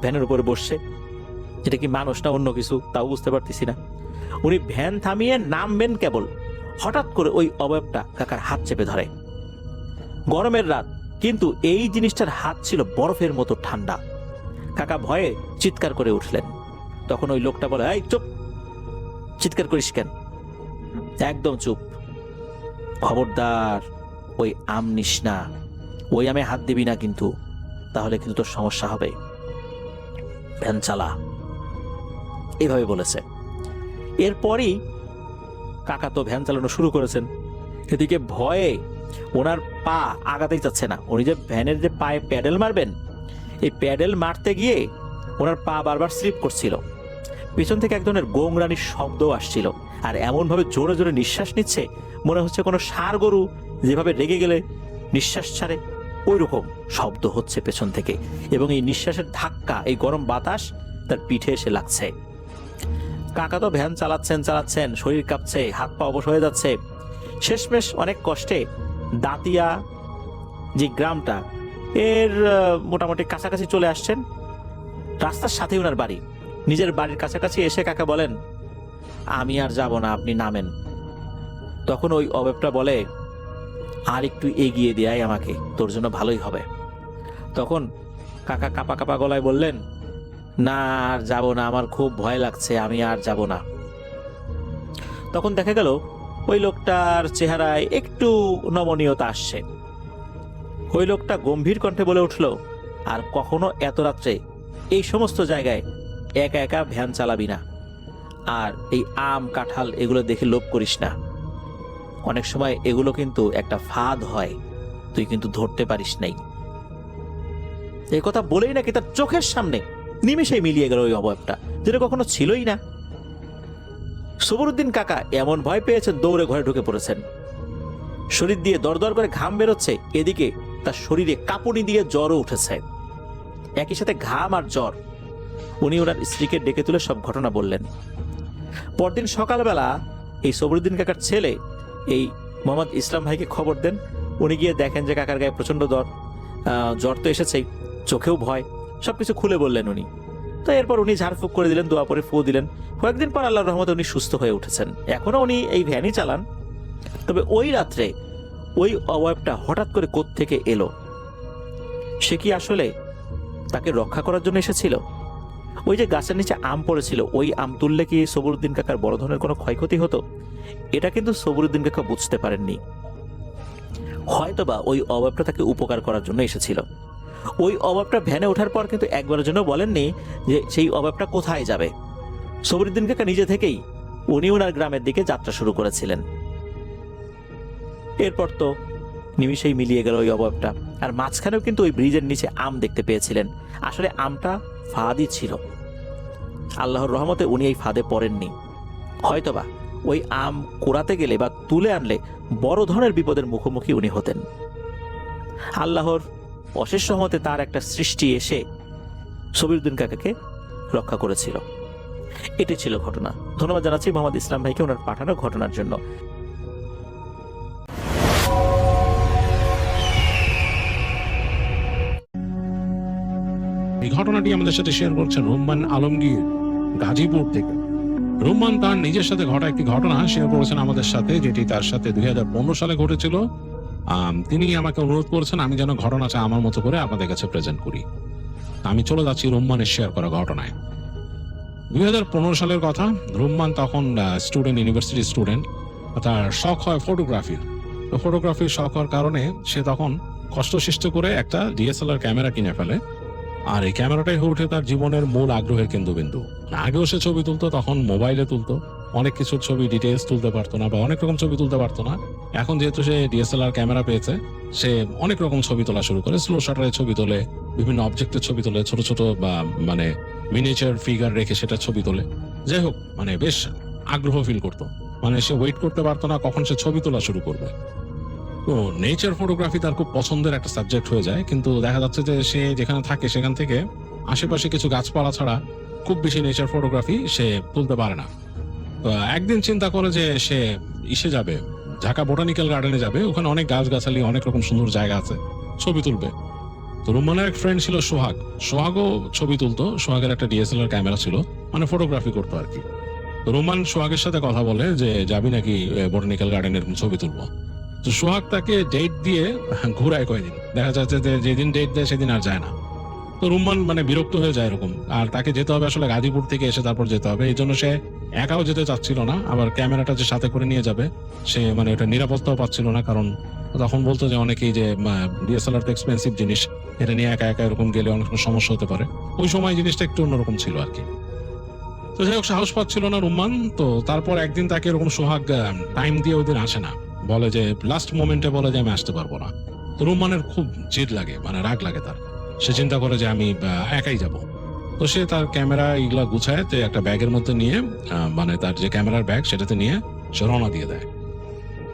ভ্যানের উপরে বসছে। এটা কি মানুষ না অন্য কিছু তাও বুঝতে পারতেছি না। উনি ভ্যান থামিয়ে নামবেন কেবল, হঠাৎ করে ওই অবয়বটা কাকার হাত চেপে ধরে। গরমের রাত, কিন্তু এই জিনিসটার হাত ছিল বরফের মতো ঠান্ডা। কাকা ভয়ে চিৎকার করে উঠলেন। তখন ওই লোকটা বলে, এই চুপ, চিৎকার করিস কেন, একদম চুপ, খবরদার ওই আম নিস না, ওই আমে হাত দিবি না কিন্তু, তাহলে কিন্তু তোর সমস্যা হবে, ভ্যান চালা, এইভাবে বলেছে। এরপরই কাকা তো ভ্যান চালানো শুরু করেছেন। এদিকে ভয়ে ওনার পা আগাতেই যাচ্ছে না। উনি যে ভ্যানের যে পায়ে প্যাডেল মারবেন, এই প্যাডেল মারতে গিয়ে ওনার পা বারবার স্লিপ করছিল। পিছন থেকে এক ধরনের গোংরানির শব্দ আসছিল, আর এমনভাবে জোরে জোরে নিঃশ্বাস নিচ্ছে, মনে হচ্ছে কোনো ষাঁড় গরু যেভাবে রেগে গেলে নিঃশ্বাস ছাড়ে, ওই রকম শব্দ হচ্ছে পেছন থেকে। এবং এই নিঃশ্বাসের ধাক্কা, এই গরম বাতাস তার পিঠে এসে লাগছে। কাকা তো ভ্যান চালাচ্ছেন, শরীর কাঁপছে, হাত পা অবশ হয়ে যাচ্ছে। শেষমেশ অনেক কষ্টে দাতিয়া যে গ্রামটা, এর মোটামুটি কাছাকাছি চলে আসছেন। রাস্তার সাথেই ওনার বাড়ি। নিজের বাড়ির কাছাকাছি এসে কাকা বলেন, আমি আর যাব না, আপনি নামেন। তখন ওই অবেবটা বলে, আর একটু এগিয়ে দেয় আমাকে, তোর জন্য ভালোই হবে। তখন কাকা কাপা কাপা গলায় বললেন, না আর যাব না, আমার খুব ভয় লাগছে, আমি আর যাব না। তখন দেখা গেল ওই লোকটার চেহারায় একটু নমনীয়তা আসছে। ওই লোকটা গম্ভীর কণ্ঠে বলে উঠল, আর কখনো এত রাত্রে এই সমস্ত জায়গায় একা একা ভ্যান চালাবি না, আর এই আম কাঁঠাল এগুলো দেখে লোভ করিস না। অনেক সময় এগুলো কিন্তু একটা ফাঁদ হয়, তুই কিন্তু ধরতে পারিস নাই। এই কথা বলেই নাকি তার চোখের সামনে নিমেষেই মিলিয়ে গেল ওই অবয়বটা, যেটা কখনো ছিলই না। সবরুদ্দিন কাকা এমন ভয় পেয়েছেন, দৌড়ে ঘরে ঢুকে পড়েছেন। শরীর দিয়ে দরদর করে ঘাম বেরোচ্ছে, এদিকে তার শরীরে কাঁপুনি দিয়ে জ্বরও উঠেছে, একই সাথে ঘাম আর জ্বর। উনি ওনার স্ত্রীকে ডেকে তুলে সব ঘটনা বললেন। পরদিন সকালবেলা এই সবরুদ্দিন কাকার ছেলে এই মোহাম্মদ ইসলাম ভাইকে খবর দেন। উনি গিয়ে দেখেন যে কাকার গায়ে প্রচন্ড জ্বর তো এসেছেই, চোখেও ভয়, সবকিছু খুলে বললেন উনি। তো এরপর উনি ঝাড়ফুঁক করে দিলেন, দোয়া পরে ফু দিলেন। কয়েকদিন পর আল্লাহর রহমতে উনি সুস্থ হয়ে উঠেছেন। এখনো উনি এই ভ্যানই চালান। তবে ওই রাত্রে ওই অবয়বটা হঠাৎ করে কোত্থেকে এলো? সে কি আসলে তাকে রক্ষা করার জন্য এসেছিল? ওই যে গাছের নিচে আম পড়েছিল, ওই আম তুললে কি সবরুদ্দিন কাকার বড় ধরনের কোনো ক্ষয়ক্ষতি হতো? এটা কিন্তু সবরুদ্দিন কাকা বুঝতে পারেননি। হয়তোবা ওই অবয়বটা তাকে উপকার করার জন্য এসেছিল। ওই অবয়বটা ভ্যানে ওঠার পর কিন্তু একবারের জন্য বলেননি যে সেই অবয়বটা কোথায় যাবে। সবরুদ্দিন কাকা নিজে থেকেই উনি ওনার গ্রামের দিকে যাত্রা শুরু করেছিলেন। এরপর তো নিমিষেই মিলিয়ে গেল ওই অবয়বটা। আর মাঝখানেও কিন্তু ওই ব্রিজের নিচে আম দেখতে পেয়েছিলেন। আসলে আমটা ফাঁদই ছিল। আল্লাহর রহমতে উনি এই ফাঁদে পড়েননি। হয়তোবা ওই আম কোড়াতে গেলে বা তুলে আনলে বড় ধরনের বিপদের মুখোমুখি উনি হতেন। আল্লাহর অশেষ রহমতে তার একটা সৃষ্টি এসে সবরুদ্দিন কাকাকে রক্ষা করেছিল। এটি ছিল ঘটনা। ধন্যবাদ জানাচ্ছি মোহাম্মদ ইসলাম ভাইকে ওনার পাঠানো ঘটনার জন্য। এই ঘটনাটি আমাদের সাথে শেয়ার করছেন রুম্মান আলমগীর, গাজীপুর থেকে। রুম্মান তার নিজের সাথে ঘটা একটি ঘটনা শেয়ার করেছেন আমাদের সাথে, যেটি তার সাথে 2015 সালে ঘটেছিল। তিনি আমাকে অনুরোধ করেছেন আমি যেন ঘটনাটা আমার মতো করে আপনাদের কাছে প্রেজেন্ট করি। আমি চলে যাচ্ছি রুম্মানের শেয়ার করা ঘটনায়। 2015 সালের কথা। রুম্মান তখন স্টুডেন্ট, ইউনিভার্সিটি স্টুডেন্ট। তার শখ হয় ফটোগ্রাফির। তো ফটোগ্রাফির শখ হওয়ার কারণে সে তখন কষ্টসৃষ্ট করে একটা ডিএসএলআর ক্যামেরা কিনে ফেলে। আর এই ক্যামেরাটাই হয়ে ওঠে তার জীবনের মূল আগ্রহের কেন্দ্রবিন্দু। আগেও সে ছবি তুলতো, তখন মোবাইলে তুলতো, অনেক কিছুর ছবি ডিটেলস তুলতে পারতো না বা অনেক রকম ছবি তুলতে পারতো না। এখন যেহেতু সে ডিএসএলআর ক্যামেরা পেয়েছে, সে অনেক রকম ছবি তোলা শুরু করে। স্লো শাটারের ছবি তোলে, বিভিন্ন অবজেক্টের ছবি তোলে, ছোট ছোট বা মানে মিনিয়েচার ফিগার রেখে সেটা ছবি তোলে। যাই হোক, মানে বেশ আগ্রহ ফিল করতো। মানে সে ওয়েট করতে পারতো না কখন সে ছবি তোলা শুরু করবে। তো নেচার ফটোগ্রাফি তার খুব পছন্দের একটা সাবজেক্ট হয়ে যায়। কিন্তু দেখা যাচ্ছে যে সে যেখানে থাকে সেখান থেকে আশেপাশে কিছু গাছপালা ছাড়া খুব বেশি নেচার ফটোগ্রাফি সে তুলতে পারে না। তো একদিন চিন্তা করে যে সে ইসে যাবে, ঢাকা বোটানিক্যাল গার্ডেনে যাবে। ওখানে অনেক গাছগাছালি, অনেক রকম সুন্দর জায়গা আছে, ছবি তুলবে। তো রুম্মানের এক ফ্রেন্ড ছিল সোহাগ। সোহাগও ছবি তুলতো। সোহাগের একটা ডিএসএলআর ক্যামেরা ছিল, মানে ফটোগ্রাফি করতো আর কি। তো রুম্মান সোহাগের সাথে কথা বলে যে যাবি নাকি বোটানিক্যাল গার্ডেনে এরকম ছবি তুলবো। তো সোহাগ তাকে ডেট দিয়ে ঘুরায় কয়েকদিন। দেখা যাচ্ছে যে যেদিন ডেট দেয় সেদিন আর যায় না। তো রুম্মান মানে বিরক্ত হয়ে যায় এরকম। আর তাকে যেতে হবে আসলে গাজীপুর থেকে এসে তারপর যেতে হবে। এই জন্য সে একাও যেতে চাচ্ছিল না। আবার ক্যামেরাটা যে সাথে করে নিয়ে যাবে সে মানে ওটা নিরাপত্তাও পাচ্ছিল না। কারণ তখন বলতো যে অনেকেই যে ডিএসএলআর তো এক্সপেন্সিভ জিনিস, এটা নিয়ে একা একা এরকম গেলে অনেক সমস্যা হতে পারে। ওই সময় জিনিসটা একটু অন্যরকম ছিল আর কি। তো তো যাই হোক, সাহস পাচ্ছিল না রুম্মান। তো তারপর একদিন তাকে এরকম সোহাগ টাইম দিয়ে ওই দিন আসে না, বলে যে লাস্ট মোমেন্টে বলে যে আমি আসতে পারবো না। তো রুম্মানের খুব জেদ লাগে, মানে রাগ লাগে তার। সে চিন্তা করে যে আমি একাই যাব। তো সে তার ক্যামেরা এগুলা গুছায় তো একটা ব্যাগের মধ্যে নিয়ে, মানে তার যে ক্যামেরার ব্যাগ সেটাতে নিয়ে সে রওনা দিয়ে দেয়।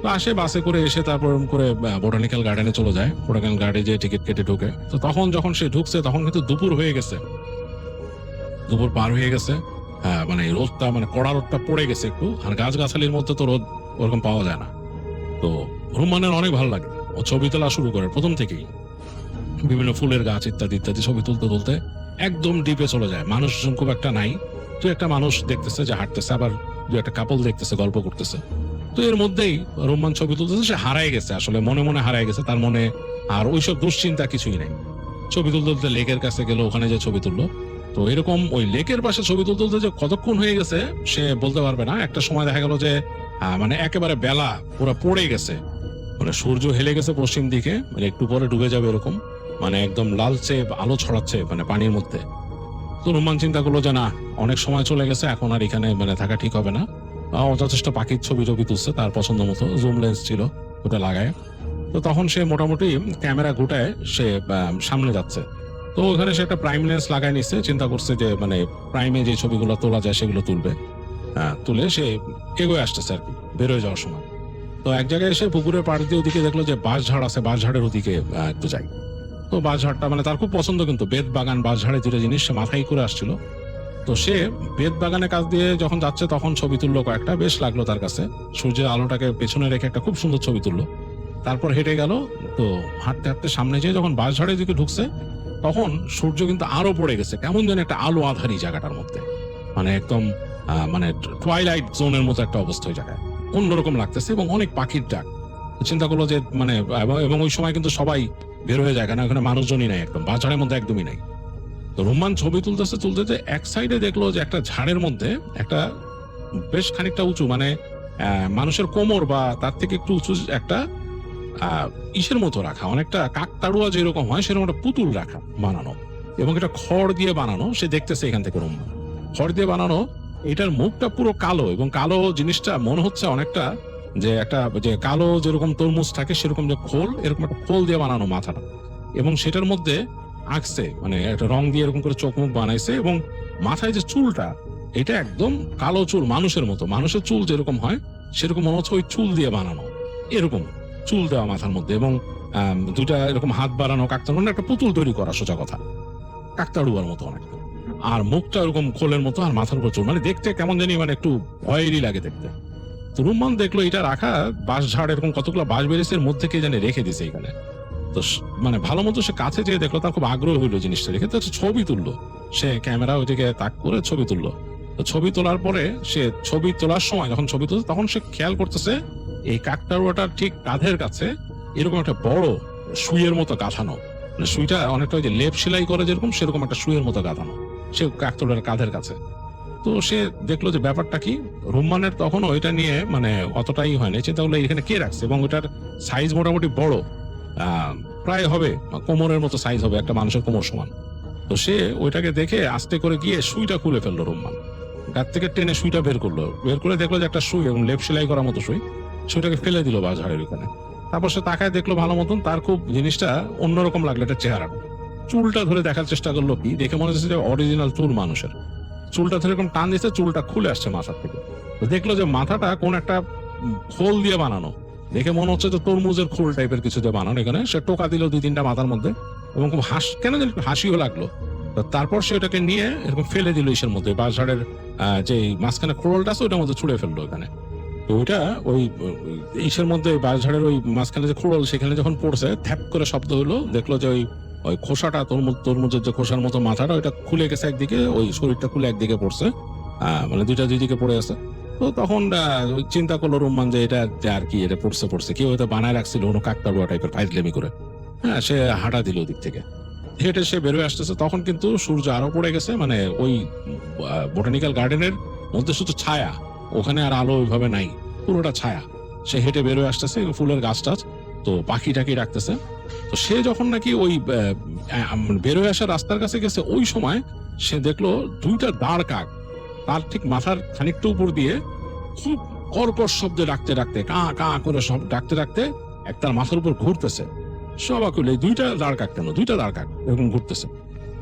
তো আসে বাসে করে, এসে তারপর করে বোটানিক্যাল গার্ডেনে চলে যায়। বোটানিক্যাল গার্ডেনে যে টিকিট কেটে ঢুকে, তো তখন যখন সে ঢুকছে তখন কিন্তু দুপুর হয়ে গেছে, দুপুর পার হয়ে গেছে। হ্যাঁ, মানে রোদটা, মানে কড়া রোদটা পড়ে গেছে একটু, আর গাছগাছালির মধ্যে তো রোদ ওরকম পাওয়া যায় না। তো রুম্মানের অনেক ভালো লাগে, ও ছবি তোলা শুরু করে প্রথম থেকেই, বিভিন্ন ফুলের গাছ ইত্যাদি ইত্যাদি ছবি তুলতে তুলতে একদম ডিপে চলে যায়। মানুষজন খুব একটা নাই, তো একটা মানুষ দেখতেছে যে হাঁটতেছে, আবার দু একটা কাপল দেখতেছে গল্প করতেছে। তো এর মধ্যেই রোম্মান ছবি তুলতেছে, সে হারায় গেছে, আসলে মনে মনে হারায় গেছে, তার মনে আর ওইসব দুশ্চিন্তা কিছুই নাই। ছবি তুলতে তুলতে লেকের কাছে গেল, ওখানে যে ছবি তুললো। তো এরকম ওই লেকের পাশে ছবি তুলতে তুলতে যে কতক্ষণ হয়ে গেছে সে বলতে পারবে না। একটা সময় দেখা গেল যে মানে একেবারে বেলা পুরো পড়ে গেছে, মানে সূর্য হেলে গেছে পশ্চিম দিকে, মানে একটু পরে ডুবে যাবে এরকম, মানে একদম লালচে আলো ছড়াচ্ছে মানে পানির মধ্যে। তো রোম্মান চিন্তা করলো যে না, অনেক সময় চলে গেছে, এখন আর এখানে মানে থাকা ঠিক হবে না। যথেষ্ট পাখির ছবি টবি তুলছে, তার পছন্দ মতো জুম লেন্স ছিল ওটা লাগায়। তো তখন সে মোটামুটি ক্যামেরা ঘুটায় সে সামনে যাচ্ছে। তো ওখানে সে একটা প্রাইম লেন্স লাগাই নিচ্ছে, চিন্তা করছে যে মানে প্রাইমে যে ছবিগুলো তোলা যায় সেগুলো তুলবে। তুলে সে এগোয় আসতেছে আর কি, বেরোয় যাওয়ার সময়। তো এক জায়গায় এসে পুকুরের পাড় দিয়ে ওদিকে দেখলো যে বাঁশঝাড় আছে, বাঁশঝাড়ের ওদিকে একটু যাই। তো বাঁশঝাড়টা মানে তার খুব পছন্দ, কিন্তু বেত বাগান বাঁশঝাড়ের দুটো জিনিস সে মাথায় করে আসছিল। তো সে বেত বাগানের কাছ দিয়ে যখন যাচ্ছে তখন ছবি তুললো কয়েকটা, বেশ লাগলো তার কাছে। সূর্যের আলোটাকে পেছনে রেখে একটা খুব সুন্দর ছবি তুললো। তারপর হেঁটে গেল। তো হাঁটতে হাঁটতে সামনে যেয়ে যখন বাঁশঝাড়ের দিকে ঢুকছে তখন সূর্য কিন্তু আরো পড়ে গেছে, কেমন যেন একটা আলো আধারি জায়গাটার মধ্যে, মানে একদম মানে টুয়াইলাইট জোনের মতো একটা অবস্থা ওই জায়গায়, অন্যরকম লাগতেছে, এবং অনেক পাখির ডাক। চিন্তা করলো যে মানে এবং ওই সময় কিন্তু সবাই বের হয়ে যায়, কারণ ওখানে মানুষজনই নাই, একদম বাঁশঝাড়ের মধ্যে একদমই নাই। তো রোম্মান ছবি তুলতেছে তুলতেছে এক সাইডে দেখলো যে একটা ঝাড়ের মধ্যে একটা বেশ খানিকটা উঁচু, মানে মানুষের কোমর বা তার থেকে একটু উঁচু একটা ইসের মতো রাখা, অনেকটা কাকতাড়ুয়া যেরকম হয় সেরকম একটা পুতুল রাখা বানানো, এবং এটা খড় দিয়ে বানানো। সে দেখতেছে এখান থেকে রোম্মান, খড় দিয়ে বানানো। এটার মুখটা পুরো কালো, এবং কালো জিনিসটা মনে হচ্ছে অনেকটা যে একটা যে কালো যেরকম তরমুজ থাকে সেরকম যে খোল, এরকম একটা খোল দিয়ে বানানো মাথাটা, এবং সেটার মধ্যে আঁকছে মানে একটা রং দিয়ে এরকম করে চোখ মুখ বানাইছে, এবং মাথায় যে চুলটা এটা একদম কালো চুল, মানুষের মতো, মানুষের চুল যেরকম হয় সেরকম মনে হচ্ছে ওই চুল দিয়ে বানানো, এরকম চুল দেওয়া মাথার মধ্যে, এবং দুইটা এরকম হাত বাড়ানো কাকতাড়ুয়া, একটা পুতুল তৈরি করা সোজা কথা, কাকতাড়ুয়ার মতো অনেকটা। আর মুখটা এরকম খোলের মতো, আর মাথার উপর চুল, মানে দেখতে কেমন জানি মানে একটু ভয়েরই লাগে দেখতে। তো রুম্মান দেখলো এটা রাখা বাঁশঝাড়, এরকম কতগুলো বাঁশ বেরিয়েছে, এর মধ্যে কে জানে রেখে দিছে এখানে। তো মানে ভালো মতো সে কাছে যেয়ে দেখলো, তার খুব আগ্রহ হইলো জিনিসটা দেখে, তো ছবি তুললো। সে ক্যামেরা ওইদিকে তাক করে ছবি তুললো। তো ছবি তোলার পরে সে ছবি তোলার সময় যখন ছবি তুলছে তখন সে খেয়াল করতেছে এই কাকতাড়ুয়াটার ঠিক কাঁধের কাছে এরকম একটা বড় সুইয়ের মতো গাঁথানো, মানে সুইটা অনেকটা ওই যে লেপ সেলাই করে যেরকম সেরকম একটা সুইয়ের মতো গাঁথানো সে কাকতাড়ুয়ার কাঁধের কাছে। তো সে দেখলো যে ব্যাপারটা কি। রুম্মানের তখন ওইটা নিয়ে মানে অতটাই হয়নি, চিন্তা করলো এখানে কে রাখছে, এবং ওইটার সাইজ মোটামুটি বড়, প্রায় হবে কোমরের মতো সাইজ হবে, একটা মানুষের কোমর সমান। তো সে ওইটাকে দেখে আস্তে করে গিয়ে সুইটা খুলে ফেললো রুম্মান, গাছ থেকে টেনে সুইটা বের করলো, বের করে দেখলো যে একটা সুই, এবং লেপ সেলাই করার মতো সুই, সুইটাকে ফেলে দিল বাঁশঝাড়ের ওখানে। তারপর সে তাকায় দেখলো ভালো মতন, তার খুব জিনিসটা অন্যরকম লাগলো, একটা চেহারা। চুলটা ধরে দেখার চেষ্টা করলো, কি দেখে মনে হচ্ছে যে অরিজিনাল চুল মানুষের। চুলটা ধরে এরকম টান দিচ্ছে, চুলটা খুলে আসছে মাথার থেকে। তো দেখলো যে মাথাটা কোন একটা খোল দিয়ে বানানো, দেখে মনে হচ্ছে যে তরমুজের খোল টাইপের কিছু দিয়ে বানানো। এখানে সে টোকা দিল দুই তিনটা মাথার মধ্যে, এবং খুব কেন যেন হাসিও লাগলো। তারপর সে ওটাকে নিয়ে এরকম ফেলে দিল ইসের মধ্যে, বাঁশঝাড়ের যে মাঝখানে খোলটা আছে ওইটার মধ্যে ছুঁড়ে ফেললো এখানে। তো ওইটা ওই ইসের মধ্যে বাঁশঝাড়ের ওই মাঝখানে যে খোল সেখানে যখন পড়ছে থ্যাপ করে শব্দ হলো, দেখলো যে ওই খোসাটা তরমুজের যে খোসার মতো মাথাটা ওইটা খুলে গেছে একদিকে, ওই শরীরটা খুলে একদিকে পড়ছে, মানে দুইটা দুই দিকে পড়ে আছে। তো তখন চিন্তা করলো রুম্মান যে এটা আর কি, এটা পড়ছে কেউ হয়তো বানায় রাখছিল কোনো কাকতাড়ুয়া টাইপের ফাইজলামি করে। হ্যাঁ, সে হাঁটা দিল ওদিক থেকে, হেঁটে সে বেরোয় আসতেছে। তখন কিন্তু সূর্য আরো পড়ে গেছে, মানে ওই বোটানিক্যাল গার্ডেনের মধ্যে শুধু ছায়া, ওখানে আর আলো ওইভাবে নাই, পুরোটা ছায়া। সে হেঁটে বেরোয় আসতেছে, ফুলের গাছ টাছ, তো পাখি টাকি রাখতেছে। তো সে যখন নাকি ওই বেরোয় আসা রাস্তার কাছে গেছে ওই সময় সে দেখলো দুইটা দাঁড় কাক তার ঠিক মাথার খানিকটা উপর দিয়ে খুব কর্কশ শব্দে ডাকতে ডাকতে কা কা করে সব ডাকতে ডাকতে একটার মাথার উপর ঘুরতেছে। সব আকুল, এই দুইটা দাঁড় কাক কেন, দুইটা দাঁড় কাক এরকম ঘুরতেছে।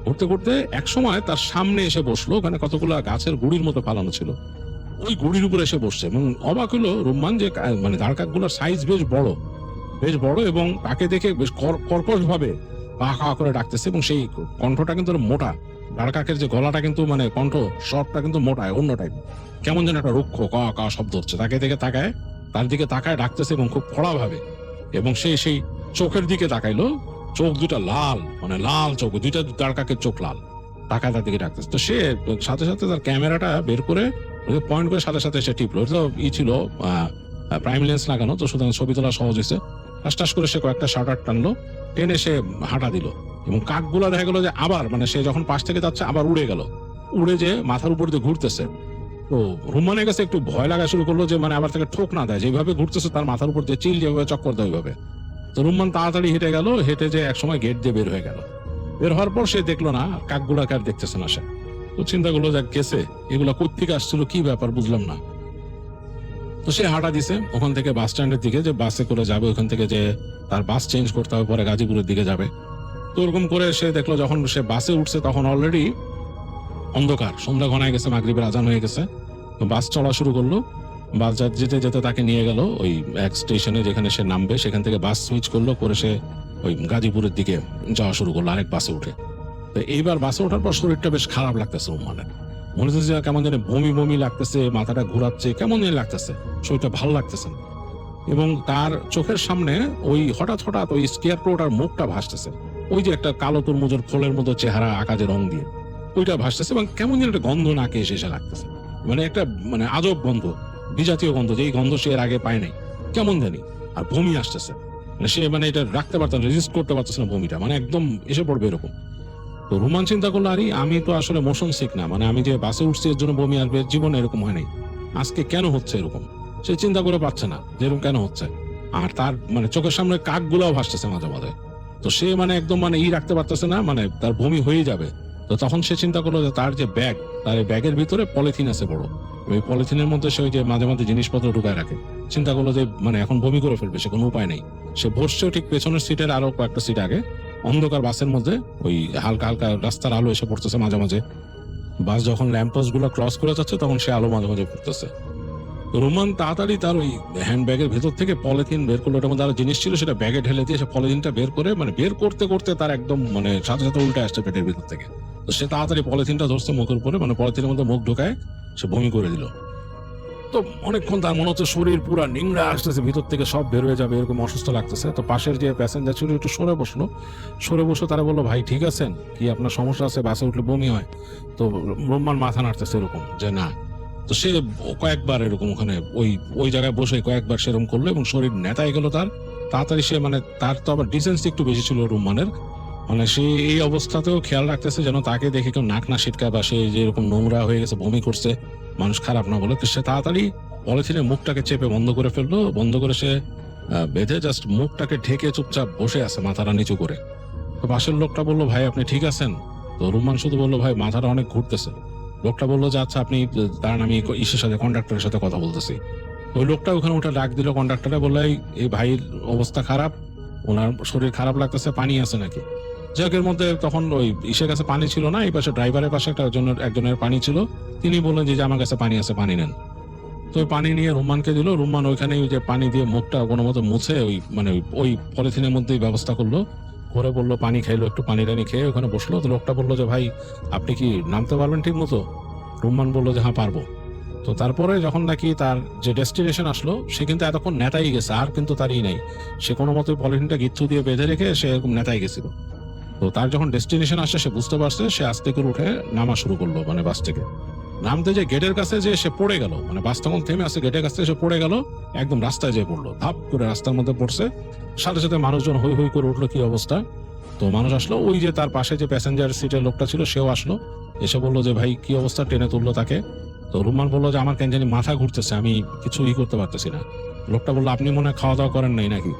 ঘুরতে ঘুরতে এক সময় তার সামনে এসে বসলো, ওখানে কতগুলা গাছের গুড়ির মতো ফালানো ছিল, ওই গুড়ির উপরে এসে বসছে। এবং অবাক হলো রুম্মান যে মানে দাঁড় কাকগুলোর সাইজ বেশ বড় এবং তাকে দেখে বেশ কর্কশ ভাবে কা কা করে ডাকতেছে। এবং সেই কণ্ঠটা কিন্তু মোটা, দাঁড় কাকের যে গলাটা কিন্তু মানে কণ্ঠ স্বরটা কিন্তু মোটা, অন্য টাইপ, কেমন যেন একটা রুক্ষ কা কা শব্দ হচ্ছে। তার দিকে তাকায় ডাকতেছে এবং খুব কড়া ভাবে। এবং সেই চোখের দিকে তাকাইলো, চোখ দুটা লাল, মানে লাল চোখ, দুইটা দাঁড় কাকের চোখ লাল, তাকায় তার দিকে ডাকতেছে। তো সে সাথে সাথে তার ক্যামেরাটা বের করে পয়েন্ট করে সাথে সাথে সে টিপলো। এটা ছিল প্রাইম লেন্স লাগানো, তো সুতরাং ছবি তোলা সহজ হয়েছে। টাস করে সে কয়েকটা শাটার টানলো, টেনে সে হাঁটা দিল। এবং কাকগুলা দেখা গেলো যে আবার মানে সে যখন পাশ থেকে যাচ্ছে আবার উড়ে যে মাথার উপর দিয়ে ঘুরতেছে। তো রুম্মানের কাছে একটু ভয় লাগা শুরু করলো যে মানে আবার তাকে ঠোক না দেয়, যেভাবে ঘুরতেছে তার মাথার উপর দিয়ে চিল যেভাবে চক্কর দেয় ওইভাবে। তো রুম্মান তাড়াতাড়ি হেঁটে যে একসময় গেট দিয়ে বের হয়ে গেল। বের হওয়ার পর সে দেখলো না কাকগুলাকে, আর দেখতেছে না সে। তো চিন্তা করলো যা গেছে, এগুলা কোত্থেকে আসছিল, কি ব্যাপার বুঝলাম না। তো সে হাঁটা দিছে ওখান থেকে বাস স্ট্যান্ডের দিকে, যে বাসে করে যাবে ওখান থেকে, যে তার বাস চেঞ্জ করতে হবে, পরে গাজীপুরের দিকে যাবে। তো ওরকম করে সে দেখলো যখন সে বাসে উঠছে তখন অলরেডি অন্ধকার, সন্ধ্যা ঘনায় গেছে, মাগরিবের আজান হয়ে গেছে। বাস চলা শুরু করলো। বাস যেতে যেতে তাকে নিয়ে গেল ওই এক স্টেশনে, যেখানে সে নামবে সেখান থেকে বাস সুইচ করলো, করে সে ওই গাজীপুরের দিকে যাওয়া শুরু করলো আরেক বাসে উঠে। তো এইবার বাসে ওঠার পর শরীরটা বেশ খারাপ লাগতেছে রুম্মানের, মনে হচ্ছে যে কেমন যেন বমি লাগতেছে, মাথাটা ঘুরাচ্ছে, কেমন যেন লাগতেছে, শরীরটা ভালো লাগতেছে না। এবং তার চোখের সামনে ওই হঠাৎ ওই স্কেয়ারক্রোটার মুখটা ভাসতেছে, ওই যে একটা কালো তরমুজের খোলের মতো চেহারা আকাশে রং দিয়ে, ওইটা ভাসতেছে। এবং কেমন যেন একটা গন্ধ নাকে এসে লাগতেছে, মানে একটা মানে আজব গন্ধ, বিজাতীয় গন্ধ, যেই গন্ধ সে এর আগে পায় নাই, কেমন জানি। আর বমি আসতেছে, মানে সে মানে এটা রাখতে পারতো না, রেজিস্ট করতে পারতেছে না বমিটা, মানে একদম এসে পড়বে এরকম। তো রুমান চিন্তা করলো, আরে আমি তো আসলে মোশন সিক না, মানে আমি যে বাসে উঠছি এর জন্য বমি আসবে, জীবনে এরকম হয় নাই, আজকে কেন হচ্ছে এরকম সে চিন্তা করে পাচ্ছে না যে এরকম কেন হচ্ছে। আর তার মানে চোখের সামনে কাকগুলাও ভাসতেছে মাঝে মাঝে। তো সে মানে একদম মানে রাখতে পারতেছে না, মানে তার বমি হয়ে যাবে। তো তখন সে চিন্তা করলো যে তার যে ব্যাগ, তার এই ব্যাগের ভিতরে পলিথিন আছে বড়, ওই পলিথিনের মধ্যে সে ওই যে মাঝে মাঝে জিনিসপত্র ঢুকায় রাখে। চিন্তা করলো যে মানে এখন বমি করে ফেলবে, সে কোনো উপায় নেই। সে বসছেও ঠিক পেছনের সিটের আরো কয়েকটা সিট আগে, অন্ধকার বাসের মধ্যে ওই হালকা রাস্তার আলো এসে পড়তেছে মাঝে মাঝে। বাস যখন ল্যাম্পপোস্ট গুলো ক্রস করে যাচ্ছে তখন সে আলো মাঝে মাঝে পড়তেছে। রোমান তাড়াতাড়ি তার ওই হ্যান্ড ব্যাগের ভেতর থেকে পলিথিন বের করলো, ওটার মধ্যে আরো জিনিস ছিল, সেটা ব্যাগে ঢেলে দিয়ে সে পলিথিনটা বের করে, মানে বের করতে করতে তার একদম মানে সাথে সাথে উল্টে আসছে পেটের ভিতর থেকে। তো সে তাড়াতাড়ি পলিথিনটা ধরছে মুখের উপরে, মানে পলিথিনের মধ্যে মুখ ঢোকায় সে বমি করে দিল। তো অনেকক্ষণ তার মনে হচ্ছে শরীর পুরা নিংড়া আসতেছে, ভিতর থেকে সব বের হয়ে যাবে, এরকম অসুস্থ লাগতেছে। তো পাশের যে প্যাসেঞ্জার ছিল একটু সরে বসে তারা বললো, ভাই ঠিক আছেন কি, আপনার সমস্যা আছে, বাসে উঠলে বমি হয়? তো রোমান মাথা নাড়তেছে এরকম যে না। তো সে কয়েকবার এরকম ওখানে ওই জায়গায় বসে কয়েকবার সেরকম করলো এবং শরীর নেতায় গেল তার। তাড়াতাড়ি সে মানে তার তো আবার ডিসেন্সি একটু বেশি ছিল রুম্মানের, মানে সে এই অবস্থাতেও খেয়াল রাখতেছে যেন তাকে দেখে কেউ নাক না ছিটকায়, বা সে যে এরকম নোংরা হয়ে গেছে, বমি করছে, মানুষ খারাপ না বলে। তো সে তাড়াতাড়ি পলিথিনের মুখটাকে চেপে বন্ধ করে ফেললো, বন্ধ করে সে বেঁধে জাস্ট মুখটাকে ঢেকে চুপচাপ বসে আছে মাথাটা নিচু করে। তো পাশের লোকটা বললো, ভাই আপনি ঠিক আছেন? তো রুম্মান শুধু বললো, ভাই মাথাটা অনেক ঘুরতেছে। লোকটা বললো যে আচ্ছা আপনি দাঁড়ান, আমি ইসের সাথে কন্ডাক্টরের সাথে কথা বলতেছি। ওই লোকটা ওখানে উঠে ডাক দিল কন্ডাক্টরে, বললো এই ভাইয়ের অবস্থা খারাপ, ওনার শরীর খারাপ লাগতেছে, পানি আছে নাকি? যাকের মধ্যে তখন ওই ইসের কাছে পানি ছিল না, এই পাশে ড্রাইভারের পাশে একজনের পানি ছিল। তিনি বললেন যে আমার কাছে পানি আছে, পানি নেন। তো ওই পানি নিয়ে রুম্মানকে দিল। রুম্মান ওইখানে ওই যে পানি দিয়ে মুখটা কোনো মতো মুছে ওই মানে ওই পলিথিনের মধ্যেই ব্যবস্থা করলো, করে বললো পানি খাইলো, একটু পানি টানি খেয়ে ওখানে বসলো। তো লোকটা বললো যে ভাই আপনি কি নামতে পারবেন ঠিক মতো? রুম্মান বললো যে হ্যাঁ পারবো। তো তারপরে যখন নাকি তার যে ডেস্টিনেশন আসলো, সে কিন্তু এতক্ষণ নেতাই গেছে, আর কিন্তু তারই নাই, সে কোনো মতো পলিথিনটা গিচ্ছু দিয়ে বেঁধে রেখে সে এরকম নেতাই গেছিল। তো তার যখন ডেস্টিনেশন আসছে সে বুঝতে পারছে, সে আস্তে করে উঠে নামা শুরু করলো, মানে বাস থেকে নামতে যে গেটের কাছে যে সে পড়ে গেল, মানে বাস তখন থেমে আসছে, গেটের কাছে সে পড়ে গেল, একদম রাস্তায় যেয়ে পড়লো, ধাপ করে রাস্তার মধ্যে পড়ছে। সাথে সাথে মানুষজন হই হই করে উঠলো, কি অবস্থা। তো মানুষ আসলো, ওই যে তার পাশে যে প্যাসেঞ্জার সিটের লোকটা ছিল সেও আসলো, এসে বললো যে ভাই কি অবস্থা, টেনে তুললো তাকে। তো রুম্মান বললো যে আমার কেন জানি মাথা ঘুরতেছে, আমি কিছু করতে পারতেছি না। লোকটা বললো আপনি মনে হয় খাওয়া দাওয়া করেন নাই নাকি?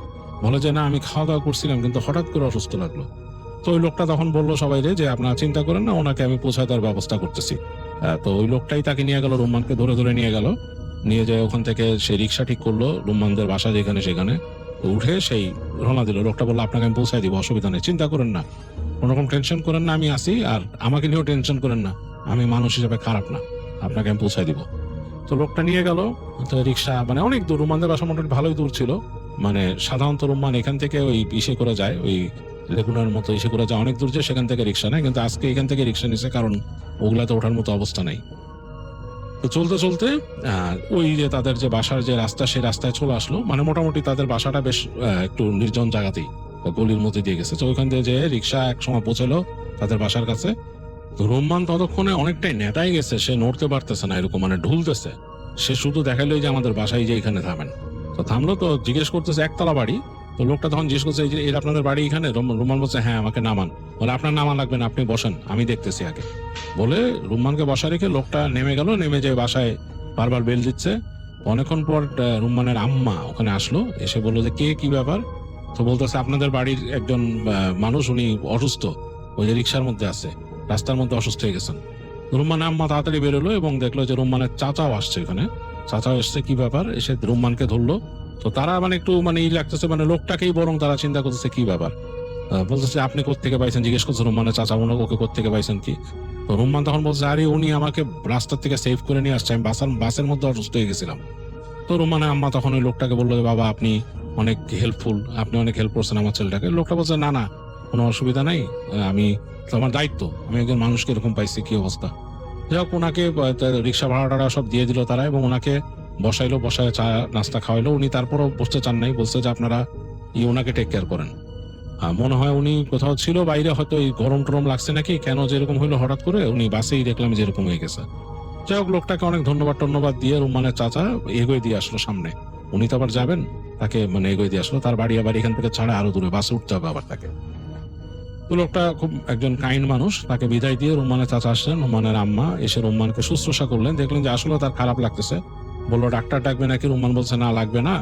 বলে যে না আমি খাওয়া দাওয়া করছিলাম, কিন্তু হঠাৎ করে অসুস্থ লাগলো। তো ওই লোকটা তখন বললো সবাই যে আপনারা চিন্তা করেন না, ওনাকে আমি পৌঁছায় দেওয়ার ব্যবস্থা করতেছি। তো ওই লোকটাই তাকে নিয়ে গেল, রুম্মানকে ধরে ধরে নিয়ে গেল, নিয়ে যায় ওখান থেকে সে রিক্সা ঠিক করলো রুম্মানদের বাসা যেখানে সেখানে। তো উঠে সেই রওনা দিল। লোকটা বললো আপনাকে আমি পৌঁছায় দিব, অসুবিধা নেই, চিন্তা করেন না, কোনোরকম টেনশন করেন না, আমি আসি, আর আমাকে নিয়েও টেনশন করেন না, আমি মানুষ হিসেবে খারাপ না, আপনাকে আমি পৌঁছায় দিব। তো লোকটা নিয়ে গেল। তো রিক্সা মানে অনেক দূর, রুম্মানদের বাসা মোটামুটি ভালোই দূর ছিল। মানে সাধারণত রুম্মান এখান থেকে ওই ইসে করে যায়, ওই লেগুনার মতো ইসে করে যায়, অনেক দূর যে সেখান থেকে রিক্সা নেয়, কিন্তু আজকে এখান থেকে রিক্সা নিছে কারণ ওগুলাতে ওঠার মতো অবস্থা নাই। তো চলতে চলতে ওই যে তাদের যে বাসার যে রাস্তা, সেই রাস্তায় চলে আসলো। মানে মোটামুটি তাদের বাসাটা বেশ একটু নির্জন জায়গাতেই, গলির মধ্যে দিয়ে গেছে। তো ওইখান দিয়ে যে রিক্সা এক সময় পৌঁছালো তাদের বাসার কাছে। তো রুম্মান ততক্ষণে অনেকটাই নেটাই গেছে, সে নড়তে পারতেছে না, এরকম মানে ঢুলতেছে। সে শুধু দেখাইলো যে আমাদের বাসায় যে এখানে থামেন। তো থামলো, তো জিজ্ঞেস করতেছে একতলা বাড়ি। তো লোকটা তখন জিজ্ঞেস করছে এই যে এর আপনাদের বাড়ি এখানে? রুম্মান বলছে হ্যাঁ, আমাকে নামান। বলে আপনার নামান লাগবে না, আপনি বসেন, আমি দেখতেছি আগে। বলে রুম্মানকে বসা রেখে লোকটা নেমে গেল, নেমে যে বাসায় বারবার বেল দিচ্ছে। অনেকক্ষণ পর রুম্মানের আম্মা ওখানে আসলো, এসে বললো যে কে, কি ব্যাপার? তো বলতেছে আপনাদের বাড়ির একজন মানুষ, উনি অসুস্থ, ওই যে রিক্সার মধ্যে আছে, রাস্তার মধ্যে অসুস্থ হয়ে গেছেন। রুম্মানের আম্মা তাড়াতাড়ি বেরোলো এবং দেখলো যে রুম্মানের চাচাও আসছে ওখানে। চাচাও এসছে, কি ব্যাপার, এসে রুম্মানকে ধরলো। তো তারা মানে একটু মানে ই লাগতেছে, মানে লোকটাকেই বরং তারা চিন্তা করতেছে কি ব্যাপার। বলতেছে আপনি কোত্থেকে পাইছেন, জিজ্ঞেস করছে রুম্মানের চাচা, ওকে কোত্থেকে পাইছেন কি? তো রুম্মান তখন বলছে আরে উনি আমাকে রাস্তার থেকে সেভ করে নিয়ে আসছে, আমি বাসের মধ্যে অসুস্থ হয়ে গেছিলাম। তো রুম্মানের আম্মা তখন ওই লোকটাকে বললো বাবা আপনি অনেক হেল্পফুল, আপনি অনেক হেল্প করছেন আমার ছেলেটাকে। লোকটা বলছে না না, কোনো অসুবিধা নাই, আমি আমার দায়িত্ব, আমি একজন মানুষকে এরকম পাইছি, কি অবস্থা। যাই হোক, ওনাকে রিক্সা ভাড়া টাড়া সব দিয়ে দিল তারা, এবং ওনাকে বসাইলো, বসায় চা নাস্তা খাওয়াইলো। উনি তারপরও বসতে চান নাই, বলছে যে আপনারা ওনাকে টেক কেয়ার করেন। মনে হয় উনি কোথাও ছিল বাইরে, হয়তো এই গরম টরম লাগছে নাকি, কেন যেরকম হইলো হঠাৎ করে, উনি বাসেই দেখলাম যেরকম হয়ে গেছে। যাই হোক, লোকটাকে অনেক ধন্যবাদ দিয়ে রুম্মানের চাচা এগোয় দিয়ে আসলো সামনে। উনি তো আবার যাবেন, তাকে মানে এগোয় দিয়ে আসলো। তার বাড়ি আবার এখান থেকে ছাড়া আরো দূরে, বাসে উঠতে হবে আবার তাকে। তো লোকটা খুব একজন কাইন্ড মানুষ, তাকে বিদায় দিয়ে রুম্মানের চাচা আসলেন। রুম্মানের আম্মা এসে রুম্মানকে শুশ্রূষা করলেন, দেখলেন যে আসলে তার খারাপ লাগতেছে। বললো ডাক্তার ডাকবে নাকি? রুম্মান বলছে না, লাগবে না,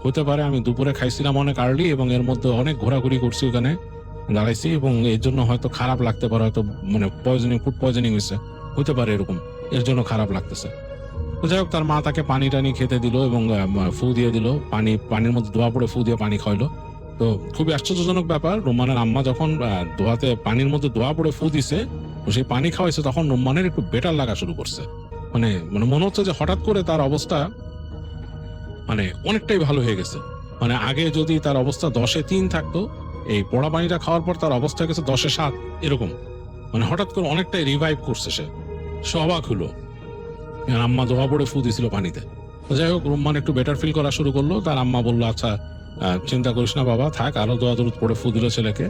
হতে পারে আমি দুপুরে খাইছিলাম অনেক আর্লি, এবং এর মধ্যে অনেক ঘোরাঘুরি করছি, ওখানে দাঁড়াইছি, এবং এর জন্য হয়তো খারাপ লাগতে পারে, হয়তো মানে ফুড পয়জনিং হয়েছে, হতে পারে এরকম, এর জন্য খারাপ লাগতেছে। তো যাই হোক, তার মা তাকে পানি টানি খেতে দিল এবং ফু দিয়ে দিল, পানির মধ্যে ধোয়া পড়ে ফু দিয়ে পানি খাওয়াইলো। তো খুবই আশ্চর্যজনক ব্যাপার, রুম্মানের আম্মা যখন পানির মধ্যে ধোয়া পড়ে ফু দিছে, সেই পানি খাওয়াইছে, তখন রুম্মানের একটু বেটার লাগা শুরু করছে। মানে মানে মনে হচ্ছে যে হঠাৎ করে তার অবস্থা মানে অনেকটাই ভালো হয়ে গেছে। মানে আগে যদি তার অবস্থা 10-3 থাকতো, এই পোড়া পানিটা খাওয়ার পর তার অবস্থা হয়ে গেছে 10-7 এরকম। মানে হঠাৎ করে অনেকটাই রিভাইভ করছে সে অবাক হলো। আম্মা ধোয়া পড়ে ফু দিছিল পানিতে। তো যাই হোক, রুম্মান একটু বেটার ফিল করা শুরু করলো। তার আম্মা বললো আচ্ছা চিন্তা করিস না বাবা, থাক, আরো দোয়া দরুদ পড়ে ফু দিল ছেলেকে।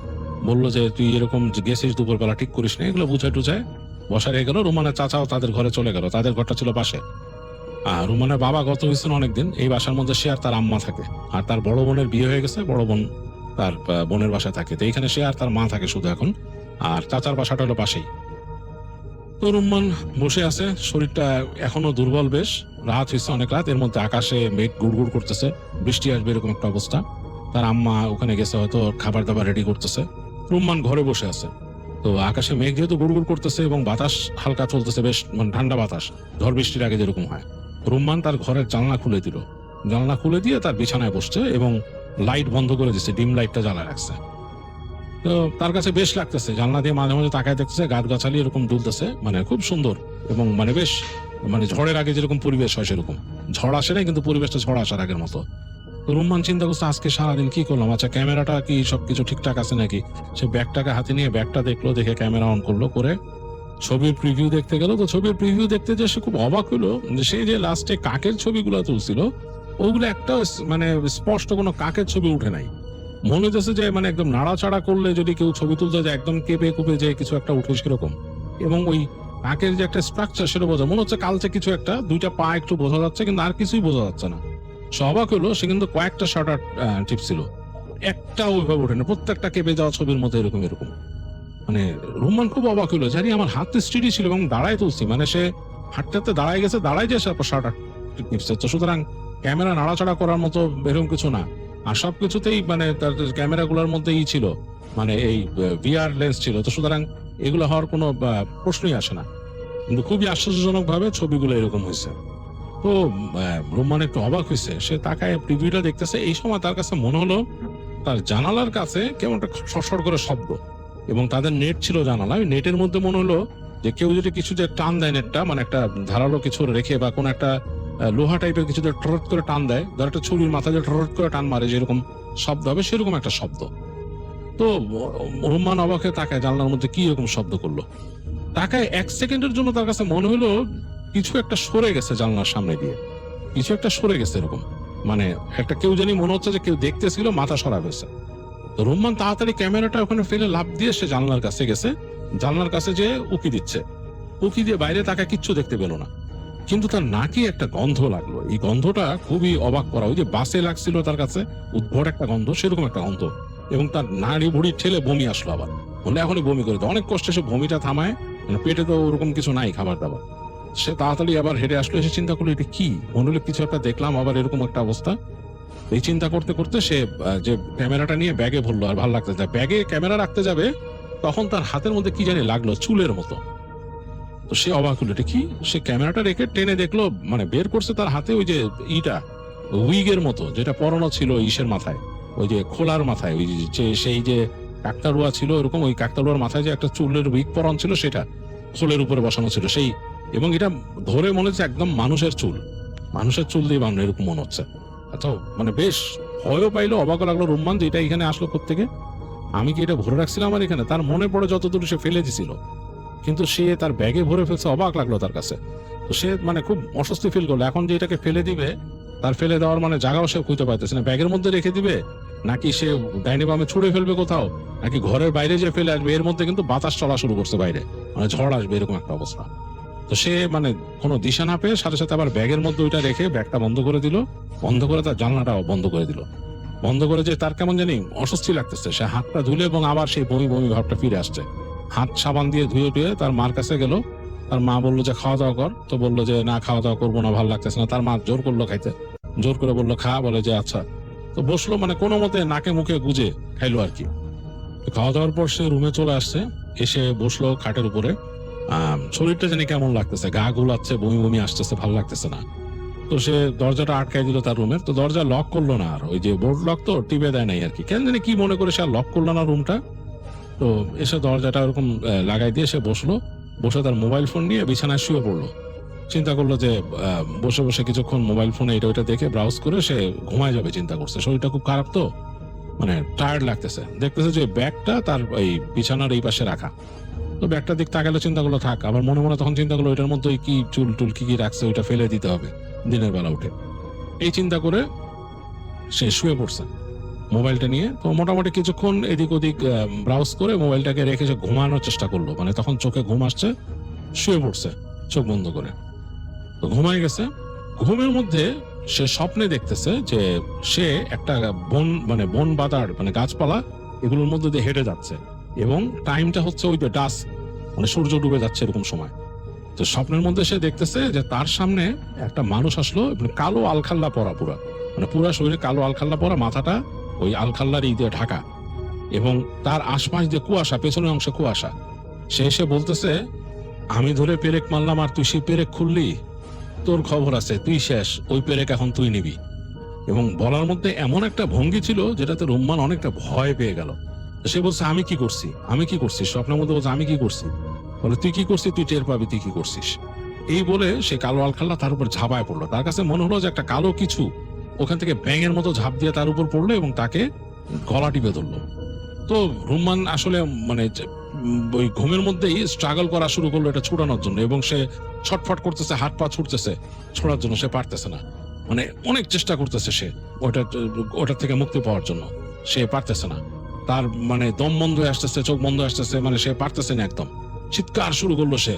বললো যে তুই এরকম গেছিস দুপুরবেলা, ঠিক করিস না, এগুলো বুঝায় টুঝায় বসা রয়ে গেল। রুম্মানের চাচাও তাদের ঘরে চলে গেল, তাদের ঘরটা ছিল পাশে। আর রুম্মানের বাবা গত হয়েছেন অনেকদিন, এই বাসার মধ্যে সে আর তার আম্মা থাকে। আর তার বড় বোনের বিয়ে হয়ে গেছে, বড় বোন তার বোনের বাসায় থাকে। তো এইখানে সে আর তার মা থাকে শুধু এখন, আর চাচার বাসাটা হলো পাশেই। তো রুম্মান বসে আছে, শরীরটা এখনো দুর্বল বেশ, রাত হয়েছে অনেক রাত, এর মধ্যে আকাশে মেঘ গুড়গুড় করতেছে, বৃষ্টি আসবে এরকম একটা অবস্থা। তার আম্মা ওখানে গেছে, হয়তো খাবার দাবার রেডি করতেছে। রুম্মান ঘরে বসে আছে। তো আকাশে মেঘ যেহেতু গুড়গুড় করতেছে এবং বাতাস হালকা চলতেছে, বেশ মানে ঠান্ডা বাতাস, ঝড় বৃষ্টির আগে যেরকম হয়। রুম্মান তার ঘরের জানলা খুলে দিল, জানলা খুলে দিয়ে তার বিছানায় বসছে এবং লাইট বন্ধ করে দিচ্ছে, ডিম লাইটটা জ্বালায় রাখছে। তো তার কাছে বেশ লাগতেছে, জানলা দিয়ে মাঝে মাঝে তাকায় দেখতেছে, গাছগাছালি এরকম দুলতেছে, মানে খুব সুন্দর, এবং মানে বেশ মানে ঝড়ের আগে যেরকম পরিবেশ হয় সেরকম। ঝড় আসে নাই, কিন্তু পরিবেশটা ঝড় আসার আগের মতো। তো রুম্মান চিন্তা করছে আজকে সারাদিন কি করলাম, আচ্ছা ক্যামেরাটা কি সবকিছু ঠিকঠাক আছে নাকি। সে ব্যাগটাকে হাতে নিয়ে ব্যাগটা দেখলো, দেখে ক্যামেরা অন করলো, করে ছবির প্রিভিউ দেখতে গেল। তো ছবির প্রিভিউ দেখতে যে সে খুব অবাক হলো, সে যে লাস্টে কাকের ছবিগুলো তুলছিল, ওগুলো একটা মানে স্পষ্ট কোনো কাকের ছবি উঠে নাই। মনে হচ্ছে যে মানে একদম নাড়াচাড়া করলে যদি কেউ ছবি তুলতে যায়, একদম কেঁপে কুপে যে কিছু একটা উঠে সেরকম। এবং ওই কাকের যে একটা স্ট্রাকচার, সেটা বোঝা মনে হচ্ছে কালচে কিছু একটা, দুইটা পা একটু বোঝা যাচ্ছে, কিন্তু আর কিছুই বোঝা যাচ্ছে না। সে অবাক হলো, সে কিন্তু কয়েকটা শাটার টিপছিল, একটা ওইভাবে ওঠে না, প্রত্যেকটা কেঁপে যাওয়া ছবির মতো এরকম এরকম। মানে রুম্মান খুব অবাক হলো, জানি আমার হাতে স্টিডি ছিল এবং দাঁড়ায় তুলছি, মানে সে হাঁটতে দাঁড়ায় গেছে, দাঁড়ায় যে শাটার টিপছে। তো সুতরাং ক্যামেরা নাড়াচাড়া করার মতো এরকম কিছু না। আর সবকিছুতেই মানে তার ক্যামেরা গুলোর মধ্যেই ছিল, মানে এই ভিআর লেন্স ছিল। তো সুতরাং এগুলো হওয়ার কোনো প্রশ্নই আসে না। কিন্তু খুবই আশ্চর্যজনক ভাবে ছবিগুলো এরকম হয়েছে। তো রুম্মান একটু অবাক হয়েছে, সে তাকায় প্রিভিউটা দেখতেছে। এই সময় তার কাছে মনে হলো তার জানালার কাছে কেমন একটা সরসর করে শব্দ, এবং তাদের নেট ছিল জানালা, ওই নেটের মধ্যে মনে হলো যে কেউ যদি কিছু যে টান দেয়, নেটটা মানে একটা ধারালো কিছু রেখে বা কোন একটা লোহা টাইপের কিছু টরট করে টান দেয়, ধর একটা ছুরির মাথা যে টরট করে টান মারে যেরকম শব্দ হবে সেরকম একটা শব্দ। তো রুম্মান অবাক হয়ে তাকায় জানলার মধ্যে কি এরকম শব্দ করলো। তাকায় 1 সেকেন্ডের জন্য তার কাছে মনে হলো কিছু একটা সরে গেছে জানলার সামনে দিয়ে, কিছু একটা সরে গেছে এরকম, মানে একটা কেউ জানি মনে হচ্ছে যে কেউ দেখতেছিল, মাথা সরা গেছে। তো রুম্মান তাড়াতাড়ি ক্যামেরাটা ওখানে ফেলে লাফ দিয়ে সে জানলার কাছে গেছে, জানলার কাছে যে উকি দিচ্ছে, উকি দিয়ে বাইরে তাকায় কিচ্ছু দেখতে পেল না। কিন্তু তার নাকি একটা গন্ধ লাগলো, এই গন্ধটা খুবই অবাক করা, ওই যে বাসে লাগছিল তার কাছে উদ্ভট একটা গন্ধ, সেরকম একটা গন্ধ। এবং তার নাড়ি ভুড়ি ঠেলে বমি আসলো, আবার বলে এখনই বমি করে দেয়। অনেক কষ্টে সে বমিটা থামায়, মানে পেটে তো ওরকম কিছু নাই খাবার দাবার। সে তাড়াতাড়ি আবার হেঁটে আসলো, এসে চিন্তা করলো এটা কি, মনে হলো কিছু একটা দেখলাম, আবার এরকম একটা অবস্থা। এই চিন্তা করতে করতে সে যে ক্যামেরাটা নিয়ে ব্যাগে ভরলো, আর ভালো লাগতে যায় ব্যাগে ক্যামেরা রাখতে যাবে, তখন তার হাতের মধ্যে কি জানি লাগলো চুলের মতো। তো সে অবাক হলো এটা কি, সে ক্যামেরাটা রেখে টেনে দেখলো, মানে বের করছে তার হাতে ওই যে ইটা উইগের মতো যেটা পরানো ছিল ইসের মাথায়, ওই যে খোলার মাথায়, ওই যে সেই যে কাকতাড়ুয়া ছিল এরকম, ওই কাকতাড়ুয়ার মাথায় যে একটা চুলের উইগ পরানো ছিল সেটা খোলের উপরে বসানো ছিল সেই, এবং এটা ধরে মনে হচ্ছে একদম মানুষের চুল, মানুষের চুল দিয়ে বানানো এরকম মনে হচ্ছে। আচ্ছা, মানে বেশ ভয়ও পাইলো, অবাক লাগলো রুম্মান যে এটা এখানে আসলো কোত্থেকে, আমি কি এটা ভরে রাখছিলাম আমার এখানে, তার মনে পড়ে যতদূর সে ফেলে দিছিল, কিন্তু সে তার ব্যাগে ভরে ফেলছে, অবাক লাগলো তার কাছে। তো সে মানে খুব অস্বস্তি ফিল করলো, এখন যে এটাকে ফেলে দিবে, তার ফেলে দেওয়ার মানে জায়গাও সে খুঁজতে পাইতেছে না, ব্যাগের মধ্যে রেখে দিবে নাকি সে ডাইনে বামে ছুড়ে ফেলবে কোথাও, নাকি ঘরের বাইরে যে ফেলে আসবে। এর মধ্যে কিন্তু বাতাস চলা শুরু করছে বাইরে, মানে ঝড় আসবে এরকম একটা অবস্থা। তো সে মানে কোনো দিশা না পেয়ে সাথে সাথে আবার ব্যাগের মধ্যে ওইটা রেখে ব্যাগটা বন্ধ করে দিল, বন্ধ করে তার জানলাটাও বন্ধ করে দিল। বন্ধ করে যে তার কেমন জানি অস্বস্তি লাগতেছে, সে হাতটা ধুলে এবং আবার সেই বমি বমি ভাবটা ফিরে আসছে। হাত সাবান দিয়ে ধুয়ে টুয়ে তার মার কাছে গেল, তার মা বললো যে খাওয়া দাওয়া কর, তো বললো যে না খাওয়া দাওয়া করবো না, ভালো লাগতেছে না। তার মা জোর করলো খাইতে, জোর করে বললো খা, বলে যে আচ্ছা। তো বসলো, মানে কোনো মতে নাকে মুখে গুজে খাইলো আর কি। খাওয়া দাওয়ার পর সে রুমে চলে আসছে, এসে বসলো খাটের উপরে। শরীরটা জানি কেমন লাগতেছে, গা গুলাচ্ছে, বমি বমি আসতেছে, ভালো লাগতেছে না। তো সে দরজাটা আটকাই দিল তার রুমের, তো দরজা লক করলো না, আর ওই যে বোর্ড লক তো টিপে দেয় নাই আর কি, কেন জানি কি মনে করে সে আর লক করলো না রুমটা। তো এসে দরজাটা ওরকম লাগাই দিয়ে সে বসলো, বসে তার মোবাইল ফোন নিয়ে বিছানায় শুয়ে পড়লো। চিন্তা করলো যে বসে বসে কিছুক্ষণ মোবাইল ফোনে এটা ওইটা দেখে ব্রাউজ করে সে ঘুমায় যাবে চিন্তা করছে। শরীরটা খুব খারাপ, তো মানে টায়ার্ড লাগতেছে। দেখতেছে যে ব্যাগটা তার এই বিছানার এই পাশে রাখা, তো ব্যাগটার দিক তাকালে চিন্তা করলো থাক, আবার মনে মনে তখন চিন্তা করলো ওইটার মধ্যে কি চুল টুল কি কি রাখছে, ওইটা ফেলে দিতে হবে দিনের বেলা উঠে। এই চিন্তা করে সে শুয়ে পড়ছে মোবাইলটা নিয়ে। তো মোটামুটি কিছুক্ষণ এদিক ওদিক ব্রাউজ করে মোবাইলটাকে রেখে সে ঘুমানোর চেষ্টা করলো, মানে তখন চোখে ঘুম আসছে, শুয়ে পড়ছে চোখ বন্ধ করে। তো ঘুমায় গেছে। ঘুমের মধ্যে সে স্বপ্নে দেখতেছে যে সে একটা বন, মানে বন বাদার, মানে গাছপালা এগুলোর মধ্যে দিয়ে হেঁটে যাচ্ছে, এবং টাইমটা হচ্ছে ওই যে ডাস্ক, মানে সূর্য ডুবে যাচ্ছে এরকম সময়। তো স্বপ্নের মধ্যে সে দেখতেছে যে তার সামনে একটা মানুষ আসলো, কালো আলখাল্লা পরা, পুরা মানে পুরা শরীরে কালো আলখাল্লা পরা, মাথাটা ওই আলখাল্লার দিয়ে ঢাকা, এবং তার আশপাশ দিয়ে কুয়াশা, পেছনের অংশে কুয়াশা। সে এসে বলতেছে আমি ধরে পেরেক মারলাম আর তুই সেই পেরেক খুললি, তোর খবর আছে, তুই শেষ, ওই পেরেক এখন তুই নিবি। এবং বলার মধ্যে এমন একটা ভঙ্গি ছিল যেটাতে রুম্মান অনেকটা ভয় পেয়ে গেল। সে বলছে আমি কি করছি, আমি কি করছি, স্বপ্নের মধ্যে বলছে আমি কি করছি, বলে তুই কি করছিস, তুই টের পাবি তুই কি করছিস। এই বলে সে কালো আলখাল্লা তার উপর ঝাঁপায় পড়লো। তার কাছে মনে হলো যে একটা কালো কিছু ওখান থেকে ব্যাঙের মতো ঝাঁপ দিয়ে তার উপর পড়লো এবং তাকে গলা টিপে ধরলো। তো রুম্মান আসলে মানে ওই ঘুমের মধ্যেই স্ট্রাগল করা শুরু করলো এটা ছুটানোর জন্য, এবং সে ছটফট করতেছে, হাত পা ছুটতেছে ছোড়ার জন্য, সে পারতেছে না, মানে অনেক চেষ্টা করতেছে সে ওটা থেকে মুক্তি পাওয়ার জন্য, সে পারতেছে না। তার মানে দম বন্ধ হয়ে আসতেছে, চোখ বন্ধ হয়ে আসতেছে, মানে সে পারতেছে না একদম। চিৎকার শুরু করলো সে,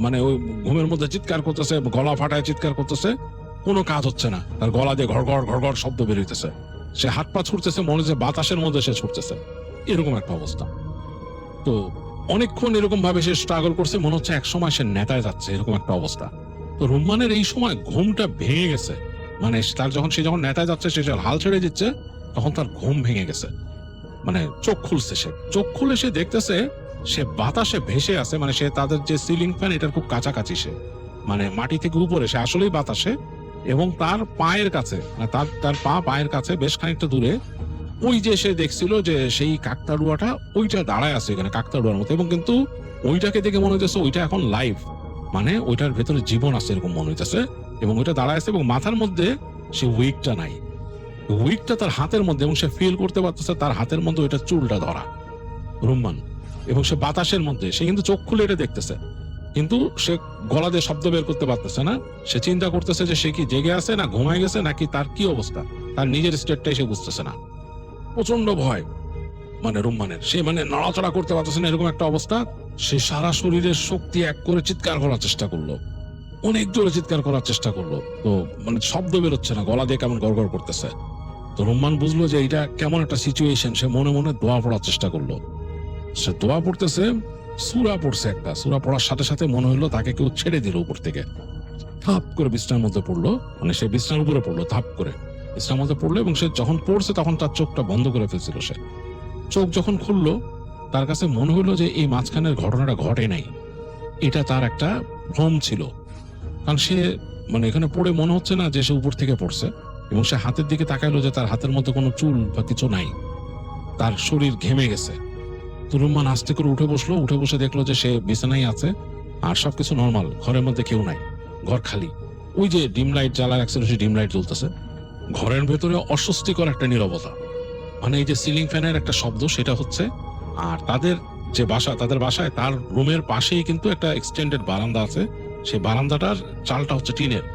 মানে ওই ঘুমের মধ্যে চিৎকার করতেছে, গলা ফাটায় চিৎকার করতেছে, কোনো কাজ হচ্ছে না, তার গলা দিয়ে ঘড়ঘড় ঘড়ঘড় শব্দ বের হইতেছে। সে হাত পা ছুটতেছে, মনে হচ্ছে বাতাসের মধ্যে সে ছুটতেছে, এরকম একটা অবস্থা। তো অনেকক্ষণ এরকম ভাবে সে স্ট্রাগল করছে, মনে হচ্ছে এক সময় সে নেতায় যাচ্ছে, এরকম একটা অবস্থা। তো রুম্মানের এই সময় ঘুমটা ভেঙে গেছে, মানে তার সে যখন নেতায় যাচ্ছে, সে হাল ছেড়ে দিচ্ছে, তখন তার ঘুম ভেঙে গেছে, মানে চোখ খুলছে। সে চোখ খুলে সে দেখতেছে সে বাতাসে ভেসে আছে, মানে সে তাদের যে সিলিং ফ্যান এটার খুব কাছাকাছি, সে মানে মাটি থেকে উপরে, সে আসলেই বাতাসে, এবং তার পায়ের কাছে, মানে তার পায়ের কাছে বেশ খানিকটা দূরে ওই যে সে দেখছিল যে সেই কাকতাড়ুয়াটা ওইটা দাঁড়ায় আছে এখানে কাকতাড়ুয়ার মতো, এবং কিন্তু ওইটাকে দেখে মনে হইতেছে ওইটা এখন লাইভ, মানে ওইটার ভেতরে জীবন আছে এরকম মনে হইতেছে, এবং ওইটা দাঁড়ায় আছে, এবং মাথার মধ্যে সে উইকটা নাই, উইকটা তার হাতের মধ্যে, এবং সে ফিল করতে পারতেছে তার হাতের মধ্যে ওইটা চুলটা ধরা রুম্মান, এবং সে বাতাসের মধ্যে, সে কিন্তু চোখ খুলে এটা দেখতেছে, কিন্তু সে গলা দিয়ে শব্দ বের করতে পারতেছে না। সে চিন্তা করতেছে যে সে কি জেগে আছে না ঘুমায় গেছে নাকি তার কি অবস্থা, তার নিজের স্টেটটাই সে বুঝতেছে না। প্রচন্ড ভয় মানে রুম্মানের, সে মানে নড়াচড়া করতে পারতেছে না, এরকম একটা অবস্থা। সে সারা শরীরের শক্তি এক করে চিৎকার করার চেষ্টা করলো, অনেক জোরে চিৎকার করার চেষ্টা করলো, তো মানে শব্দ বেরোচ্ছে না, গলা দিয়ে কেমন গড়গড় করতেছে। তো রুম্মান বুঝলো যে এটা কেমন একটা সিচুয়েশন, সে মনে মনে দোয়া পড়ার চেষ্টা করলো। সে দোয়া পড়তেছে, সূরা পড়ছে একটা, সূরা পড়ার সাথে সাথে মনে হলো তাকে কেউ ছেড়ে দিল উপর থেকে, থাপ করে বিছনার মধ্যে পড়লো, মানে সে বিছনার উপরে পড়লো, থাপ করে বিছনার মধ্যে পড়লো, এবং সে যখন পড়ছে তখন তার চোখটা বন্ধ করে ফেলছিল। সে চোখ যখন খুললো তার কাছে মনে হলো যে এই মাঝখানের ঘটনাটা ঘটে নাই, এটা তার একটা ভ্রম ছিল, কারণ সে মানে এখানে পড়ে মনে হচ্ছে না যে সে উপর থেকে পড়ছে, এবং সে হাতের দিকে তাকাইলো যে তার হাতের মধ্যে কোনো চুল বা কিছু নাই, তার শরীর ঘেমে গেছে। তো রুম্মান আস্তে করে উঠে বসলো, উঠে বসে দেখলো যে সে বিছানায় আছে আর সবকিছু নর্মাল, ঘরের মধ্যে কেউ নাই, ঘর খালি। ওই যে ডিম লাইট জ্বালা রাখছিল সে ডিম লাইট জ্বলতেছে, ঘরের ভেতরে অস্বস্তিকর একটা নীরবতা, মানে এই যে সিলিং ফ্যানের একটা শব্দ সেটা হচ্ছে। আর তাদের যে বাসা, তাদের বাসায় তার রুমের পাশেই কিন্তু একটা এক্সটেন্ডেড বারান্দা আছে, সেই বারান্দাটার চালটা হচ্ছে টিনের,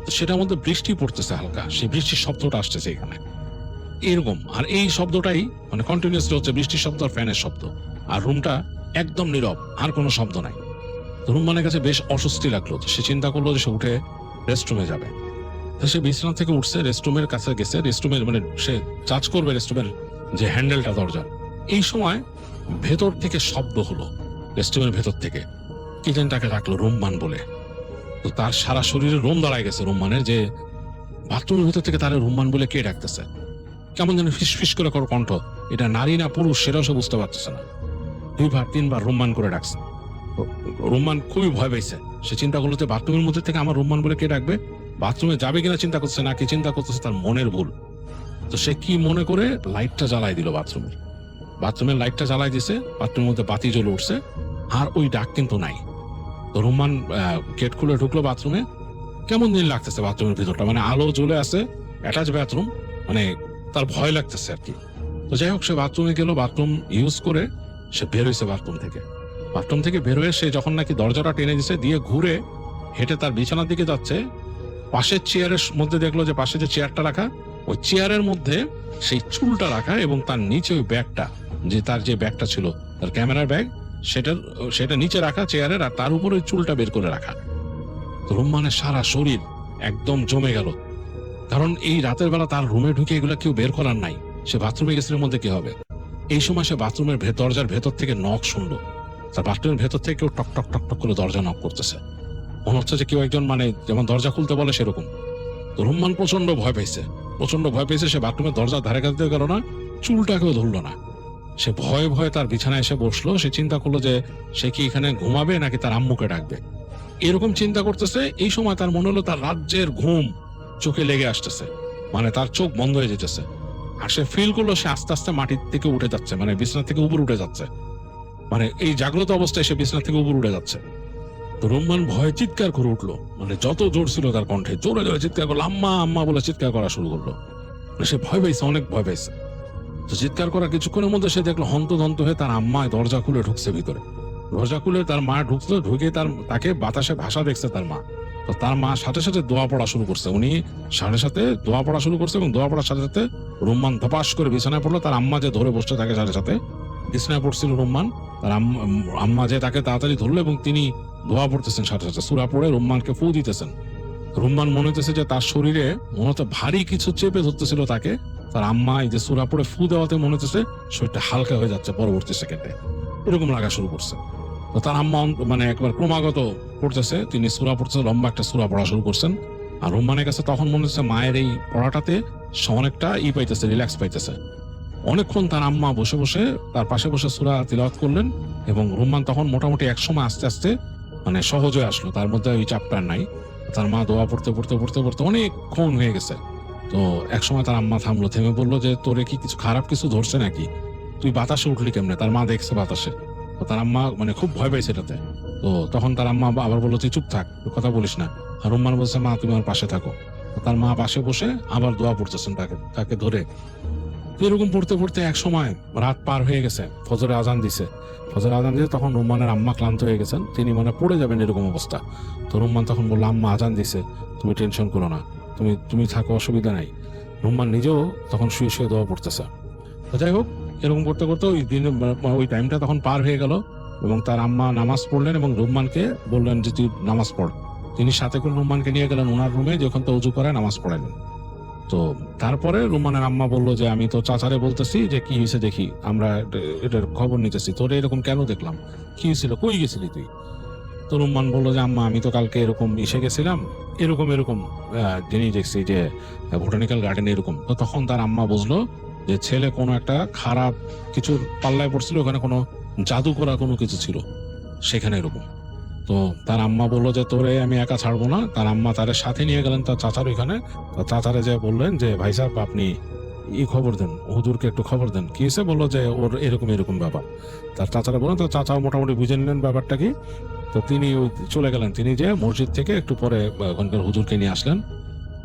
তো সেটার মধ্যে বৃষ্টি পড়তেছে হালকা, সেই বৃষ্টির শব্দটা আসতেছে এখানে এরকম, আর এই শব্দটাই মানে কন্টিনিউয়াসলি হচ্ছে, বৃষ্টির শব্দ আর ফ্যানের শব্দ, আর রুমটা একদম নীরব, আর কোনো শব্দ নাই। তো রুম্মানের কাছে বেশ অস্বস্তি লাগলো, সে চিন্তা করলো যে সে উঠে রেস্টরুমে যাবে। তো সে বিছানা থেকে উঠছে, রেস্টরুমের কাছে গেছে, রেস্টরুমের মানে সে টাচ করবে রেস্টরুমের যে হ্যান্ডেলটা, দরজা, এই সময় ভেতর থেকে শব্দ হলো, রেস্টরুমের ভেতর থেকে কি যেন তাকে ডাকলো রুম্মান বলে। তো তার সারা শরীরে রোম দাঁড়ায় গেছে রুম্মানের, যে বাথরুমের ভেতর থেকে তার রুম্মান বলে কে ডাকতেছে, কেমন যেন ফিস ফিস করে কণ্ঠ, এটা নারী না পুরুষ সেটাও সে বুঝতে পারতেছে না। 2-3 বার রুম্মান করে ডাকছে, রুম্মান খুবই ভয় পাইছে। সে চিন্তা করলো যে বাথরুমের মধ্যে থেকে আমার রুম্মান বলে কে ডাকবে, বাথরুমে যাবে কিনা চিন্তা করছে না, কি চিন্তা করতেছে তার মনের ভুল। তো সে কি মনে করে লাইটটা জ্বালাই দিল, বাথরুমের লাইটটা জ্বালাই দিছে, বাথরুমের মধ্যে বাতি জ্বলে উঠছে, আর ওই ডাক কিন্তু নাই। তো রুম্মান গেট খুলে ঢুকলো বাথরুমে, কেমন দিন লাগতেছে বাথরুমের ভিতরটা, মানে আলো জ্বলে আছে, অ্যাটাচ বাথরুম, মানে তার ভয় লাগতেছে আর কি। তো যাই হোক, সে বাথরুমে গেল, বাথরুম ইউজ করে সে বের হয়েছে বাথরুম থেকে বের হয়ে সে যখন নাকি দরজাটা টেনে দিছে, দিয়ে ঘুরে হেঁটে তার বিছানার দিকে যাচ্ছে, পাশের চেয়ারের মধ্যে দেখলো যে পাশে যে চেয়ারটা রাখা, ওই চেয়ারের মধ্যে সেই চুলটা রাখা, এবং তার নিচে ওই ব্যাগটা, যে তার যে ব্যাগটা ছিল তার ক্যামেরার ব্যাগ, সেটা নিচে রাখা চেয়ারের, আর তার উপর ওই চুলটা বের করে রাখা। রুম্মানের সারা শরীর একদম জমে গেল, কারণ এই রাতের বেলা তার রুমে ঢুকে এগুলো কেউ বের করার নাই, সে বাথরুমে গেছে, এর মধ্যে কি হবে। এই সময় সে বাথরুমের দরজার ভেতর থেকে নক শুনলো, তার বাথরুমের ভেতর থেকে কেউ টক টক টক টক করে দরজা নক করতেছে, মনে হচ্ছে যে কেউ একজন, মানে যেমন দরজা খুলতে বলে সেরকম। তো রুম্মান প্রচন্ড ভয় পেয়েছে, সে বাথরুমের দরজার ধারে কাছে গেল না, চুলটাকেও ধরলো না, সে ভয়ে ভয়ে তার বিছানায় এসে বসলো। সে চিন্তা করলো যে সে কি এখানে ঘুমাবে নাকি তার আম্মুকে ডাকবে, এরকম চিন্তা করতেছে। এই সময় তার মনে হলো তার রাজ্যের ঘুম চোখে লেগে আসতেছে, মানে তার চোখ বন্ধ হয়ে যেতেছে, আর সে ফিল করলো সে আস্তে আস্তে মাটির থেকে উঠে যাচ্ছে, মানে বিছানা থেকে উপর উঠে যাচ্ছে, মানে এই জাগ্রত অবস্থায় সে বিছানা থেকে উপর উঠে যাচ্ছে। তো রুম্মান ভয়ে চিৎকার করে উঠলো, মানে যত জোর ছিল তার কণ্ঠে, জোরে জোরে চিৎকার করলো, আম্মা আম্মা বলে চিৎকার করা শুরু করলো। সে ভয় পাইছে, অনেক ভয় পাইছে। তো চিৎকার করার কিছুক্ষণের মধ্যে সে দেখলো হন্তদন্ত হয়ে তার আম্মা দরজা খুলে ঢুকছে ভিতরে, দরজা খুলে তার মা ঢুকলো, ঢুকে তাকে বাতাসে ভাষা দেখছে তার মা। তো তার মা সাথে সাথে দোয়া পড়া শুরু করছে, উনি সাথে সাথে দোয়া পড়া শুরু করছে, এবং দোয়া পড়ার সাথে সাথে রুম্মান ধপাস করে বিছানায় পড়লো। তার আম্মা যে ধরে বসতে থাকে সাথে সাথে বিছানায় পড়ছিল রুম্মান, তার আম্মা যে তাকে তাড়াতাড়ি ধরলো, এবং তিনি দোয়া পড়তেছেন সাথে সাথে, সূরা পড়ে রুম্মানকে ফু দিতেছেন। রুম্মান মনে হইতেছে যে তার শরীরে মনে হতো ভারী কিছু চেপে ধরতেছিল তাকে, তার আম্মা এই যে সূরা পড়ে ফু দেওয়াতে মনে হচ্ছে শরীরটা হালকা হয়ে যাচ্ছে পরবর্তী সেকেন্ডে, এরকম লাগা শুরু করছে। তো তার আম্মা মানে একবার ক্রমাগত পড়তেছে, তিনি সূরা পড়তেছে, লম্বা একটা সূরা পড়া শুরু করছেন। আর রুম্মানের কাছে তখন মনে হচ্ছে মায়ের এই পড়াটাতে সে অনেকটা পাইতেছে, রিল্যাক্স পাইতেছে। অনেকক্ষণ তার আম্মা বসে বসে তার পাশে বসে সূরা তিলাওয়াত করলেন, এবং রুম্মান তখন মোটামুটি এক সময় আস্তে আস্তে মানে সহজ হয়ে আসলো, তার মধ্যে ওই চাপটা নাই। তার মা দোয়া পড়তে পড়তে পড়তে পড়তে অনেকক্ষণ হয়ে গেছে। তো এক সময় তার আম্মা থামলো, থেমে বললো যে তোরে কি কিছু খারাপ কিছু ধরছে নাকি, তুই বাতাসে উঠলি কেমনে? তার মা দেখছে বাতাসে। তো তার আম্মা মানে খুব ভয় পাইছে এটাতে। তো তখন তার আম্মা আবার বললো তুই চুপ থাক, তুই কথা বলিস না। আর রুম্মান বলছে মা তুমি আমার পাশে থাকো। তো তার মা পাশে বসে আবার দোয়া পড়তেছেন তাকে ধরে। এরকম পড়তে পড়তে এক সময় রাত পার হয়ে গেছে, ফজরে আজান দিছে। ফজরে আজান দিয়েছে, তখন রুম্মানের আম্মা ক্লান্ত হয়ে গেছেন, তিনি মানে পড়ে যাবেন এরকম অবস্থা। তো রুম্মান তখন বললো আম্মা আজান দিছে, তুমি টেনশন করো না, তুমি তুমি থাকো, অসুবিধা নাই। রুম্মান নিজেও তখন শুয়ে শুয়ে দোয়া পড়তেছে। তো যাই হোক, এরকম করতে করতে ওই দিনে ওই টাইমটা তখন পার হয়ে গেল এবং তার আম্মা নামাজ পড়লেন এবং রুম্মানকে বললেন যে তুই নামাজ পড়। তিনি সাথে করে রুম্মানকে নিয়ে গেলেন ওনার রুমে, যে ওখান থেকে উজু করে নামাজ পড়ালেন। তো তারপরে রুম্মানের আম্মা বললো যে আমি তো চাচারে বলতেছি যে কি হয়েছে দেখি, আমরা এটার খবর নিতেছি, তোরে এরকম কেন দেখলাম, কি হয়েছিল, কই গেছিলি তুই? তো রুম্মান বললো যে আম্মা আমি তো কালকে এরকম এসে গেছিলাম, এরকম এরকম জিনিস দেখছি যে বোটানিক্যাল গার্ডেনে এরকম। তো তখন তার আম্মা বুঝলো যে ছেলে কোনো একটা খারাপ কিছুর পাল্লায় পড়ছিল, ওখানে কোনো জাদু করা কোনো কিছু ছিল সেখানে এরকম। তো তার আম্মা বললো যে তোরে আমি একা ছাড়বো না। তার আম্মা তার সাথে নিয়ে গেলেন তার চাচার ওইখানে। তো চাচারে যে বললেন যে ভাই সাহেব আপনি খবর দেন, হুজুরকে একটু খবর দেন, কি হয়েছে? বললো যে ওর এরকম এরকম ব্যাপার। তার চাচারা বললেন, তো চাচাও মোটামুটি বুঝে নিলেন ব্যাপারটা কি। তো তিনি চলে গেলেন, তিনি যে মসজিদ থেকে একটু পরে ওখানকার হুজুরকে নিয়ে আসলেন।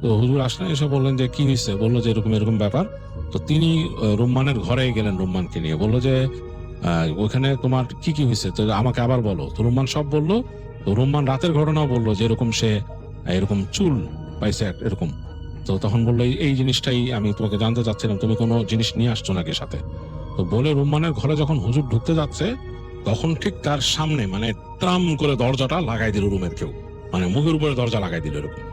তো হুজুর আসলেন, এসে বললেন যে কি হয়েছে? বললো যে এরকম এরকম ব্যাপার। তো তিনি রুম্মানের ঘরে গেলেন রুম্মানকে নিয়ে, বললো যে ওখানে তোমার কি কি হয়েছে, তো আমাকে আবার বলো। তো রুম্মান সব বললো। তো রুম্মান রাতের ঘটনাও বললো যে এরকম সে এরকম চুল পাইছে এরকম। তো তখন বললো এই জিনিসটাই আমি তোমাকে জানতে চাচ্ছিলাম, তুমি কোনো জিনিস নিয়ে আসছো নাকি সাথে? তো বলে রুম্মানের ঘরে যখন হুজুর ঢুকতে যাচ্ছে, তখন ঠিক তার সামনে মানে ট্রাম করে দরজাটা লাগাই দিল রুমের কেউ, মানে মুখের উপরে দরজা লাগাই দিল এরকম।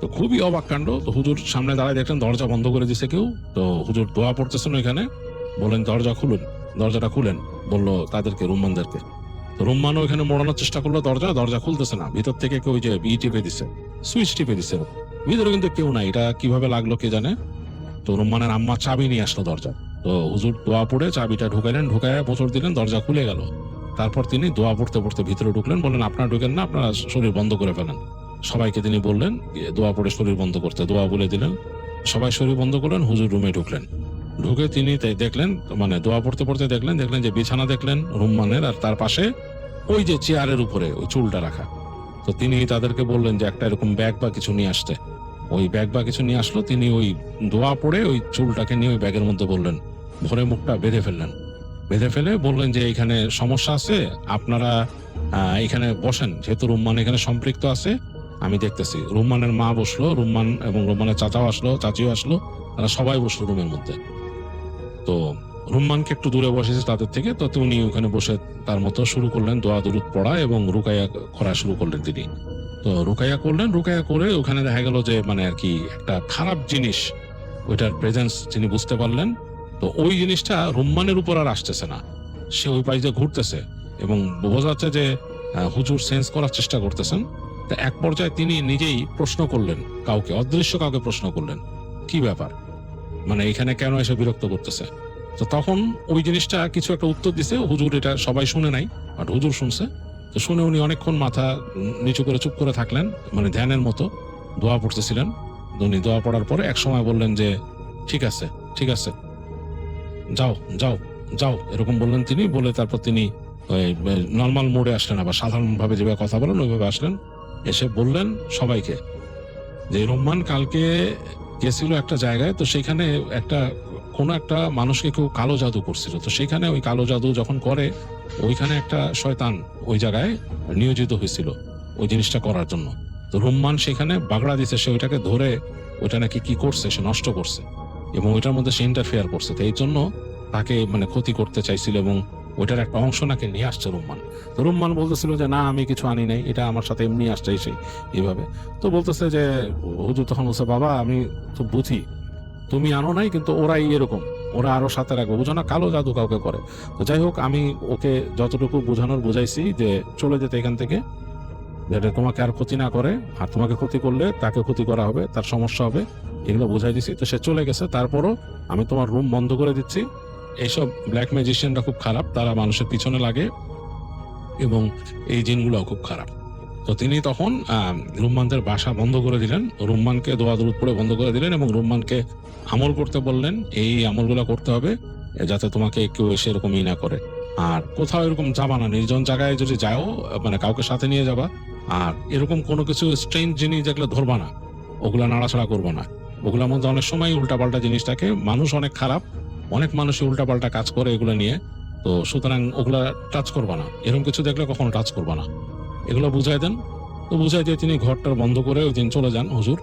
তো খুবই অবাক কাণ্ড। তো হুজুর সামনে দাঁড়ায় দেখলেন দরজা বন্ধ করে দিছে কেউ। তো হুজুর দোয়া পড়তেছেন ওইখানে, বলেন দরজা খুলুন, দরজাটা খুলেন, বললো তাদেরকে, রুম্মানদেরকে। তো রুম্মানও ওইখানে মোড়ানোর চেষ্টা করলো, দরজা খুলতেছে না, ভিতর থেকে কেউ যে টিপে দিচ্ছে, সুইচ টিপে দিচ্ছে, ভিতরে কিন্তু কেউ নাই, এটা কিভাবে লাগলো কে জানে। তো রুম্মানের আম্মা চাবি নিয়ে আসলো দরজা। তো হুজুর দোয়া পড়ে চাবিটা ঢুকাইলেন, ঢুকায় বছর দিলেন, দরজা খুলে গেল। তারপর তিনি দোয়া পড়তে পড়তে ভিতরে ঢুকলেন, বললেন আপনারা ঢুকেন না, আপনারা শরীর বন্ধ করে ফেলেন। সবাইকে তিনি বললেন দোয়া পড়ে শরীর বন্ধ করতে, দোয়া বলে দিলেন, সবাই শরীর বন্ধ করলেন। হুজুর রুমে ঢুকলেন, ঢুকে তিনি দেখলেন, মানে দোয়া পড়তে পড়তে দেখলেন যে বিছানা দেখলেন রুম্মানের, আর তার পাশে ওই যে চেয়ারের উপরে ওই চুলটা রাখা। তো তিনি তাদেরকে বললেন যে একটা এরকম ব্যাগ বা কিছু নিয়ে আসতে। ওই ব্যাগ বা কিছু নিয়ে আসলো, তিনি ওই দোয়া পড়ে ওই চুলটাকে নিয়ে ওই ব্যাগের মধ্যে বললেন, ভরে মুখটা বেঁধে ফেললেন। বেঁধে ফেলে বললেন যে এখানে সমস্যা আছে, আপনারা এখানে বসেন, যেহেতু রুম্মান এখানে সম্পৃক্ত আছে, আমি দেখতেছি। রুম্মানের মা বসলো, রুম্মান এবং রুম্মানের চাচাও আসলো, চাচিও আসলো, তারা সবাই বসলো রুমের মধ্যে। তো রুম্মানকে একটু দূরে বসেছে তাদের থেকে। তো উনি ওখানে বসে তার মতো শুরু করলেন দোয়া দুরুদ পড়া এবং রুকাইয়া করা শুরু করলেন তিনি। তো রুকাইয়া করলেন, রুকাইয়া করে ওখানে দেখা গেল যে মানে আর কি একটা খারাপ জিনিস, ওইটার প্রেজেন্স তিনি বুঝতে পারলেন। তো ওই জিনিসটা রুম্মানের উপর আর আসতেছে না, সে ওই পাশে ঘুরতেছে এবং বোঝা যাচ্ছে যে হুজুর সেন্স করার চেষ্টা করতেছেন। তো এক পর্যায়ে তিনি নিজেই প্রশ্ন করলেন কাউকে, অদৃশ্য কাউকে প্রশ্ন করলেন, কি ব্যাপার, মানে এখানে কেন এসে বিরক্ত করতেছে। তো তখন ওই জিনিসটা কিছু একটা উত্তর দিছে হুজুর, এটা সবাই শুনে নাই, বাট হুজুর শুনছে। তো শুনে উনি অনেকক্ষণ মাথা নিচু করে চুপ করে থাকলেন, মানে ধ্যানের মতো দোয়া পড়তেছিলেন। উনি দোয়া পড়ার পরে এক সময় বললেন যে ঠিক আছে ঠিক আছে, যাও যাও যাও, এরকম বললেন তিনি। বলে তারপর তিনি নর্মাল মোডে আসলেন, আবার সাধারণভাবে যেভাবে কথা বলেন ওইভাবে আসলেন। এসে বললেন সবাইকে যে রুম্মান কালকে গেছিল একটা জায়গায়, তো সেখানে কোনো একটা মানুষকে কেউ কালো জাদু করছিল। তো সেখানে ওই কালো জাদু যখন করে, ওইখানে একটা শয়তান ওই জায়গায় নিয়োজিত হয়েছিল ওই জিনিসটা করার জন্য। তো রুম্মান সেখানে বাগড়া দিছে, সে ওইটাকে ধরে ওইটা নাকি কি করছে, সে নষ্ট করছে এবং ওইটার মধ্যে সে ইন্টারফেয়ার করছে। তো এই জন্য তাকে মানে ক্ষতি করতে চাইছিল এবং ওইটার একটা অংশ নাকি নিয়ে আসছে রুম্মান। তো রুম্মান বলতেছিল যে না আমি কিছু আনি নাই, এটা আমার সাথে এমনি আসছে সেই এইভাবে। তো বলতেছে যে হুজুর তখন বলছে বাবা আমি তো বুঝি তুমি আনো নাই, কিন্তু ওরাই এরকম, ওরা আরো সাথে রাখবে, বুঝো না, কালো জাদু কাউকে করে। তো যাই হোক, আমি ওকে যতটুকু বোঝানোর বুঝাইছি যে চলে যেতে এখান থেকে, যেটা তোমাকে আর ক্ষতি না করে, আর তোমাকে ক্ষতি করলে তাকে ক্ষতি করা হবে, তার সমস্যা হবে, এগুলো বুঝাই দিছি। তো সে চলে গেছে। তারপরও আমি তোমার রুম বন্ধ করে দিচ্ছি, এইসব ব্ল্যাক ম্যাজিশিয়ানরা খুব খারাপ, তারা মানুষের পিছনে লাগে এবং এই জিনগুলোও খুব খারাপ। তো তিনি তখন রুম্মানদের বাসা বন্ধ করে দিলেন, রুম্মানকে দোয়া দরুদ পড়ে বন্ধ করে দিলেন এবং রুম্মানকে আমল করতে বললেন, এই আমলগুলো করতে হবে যাতে তোমাকে কেউ এসে এরকম না করে। আর কোথাও এরকম যাবা না, নির্জন জায়গায় যদি যাও মানে কাউকে সাথে নিয়ে যাবা, আর এরকম কোনো কিছু স্ট্রেঞ্জ জিনিস যেগুলো ধরবা না, ওগুলা নাড়াছাড়া করবো না। ওগুলোর মধ্যে অনেক সময় উল্টাপাল্টা জিনিস থাকে, মানুষ অনেক খারাপ, অনেক মানুষই উল্টাপাল্টা কাজ করে এগুলো নিয়ে। তো সুতরাং ওগুলা টাচ করবা না, এরকম কিছু দেখলে কখনো টাচ করবা না, এগুলো বুঝাই দেন। তো বুঝাই দিয়ে তিনি ঘরটা বন্ধ করে ওই দিন চলে যান হুজুর।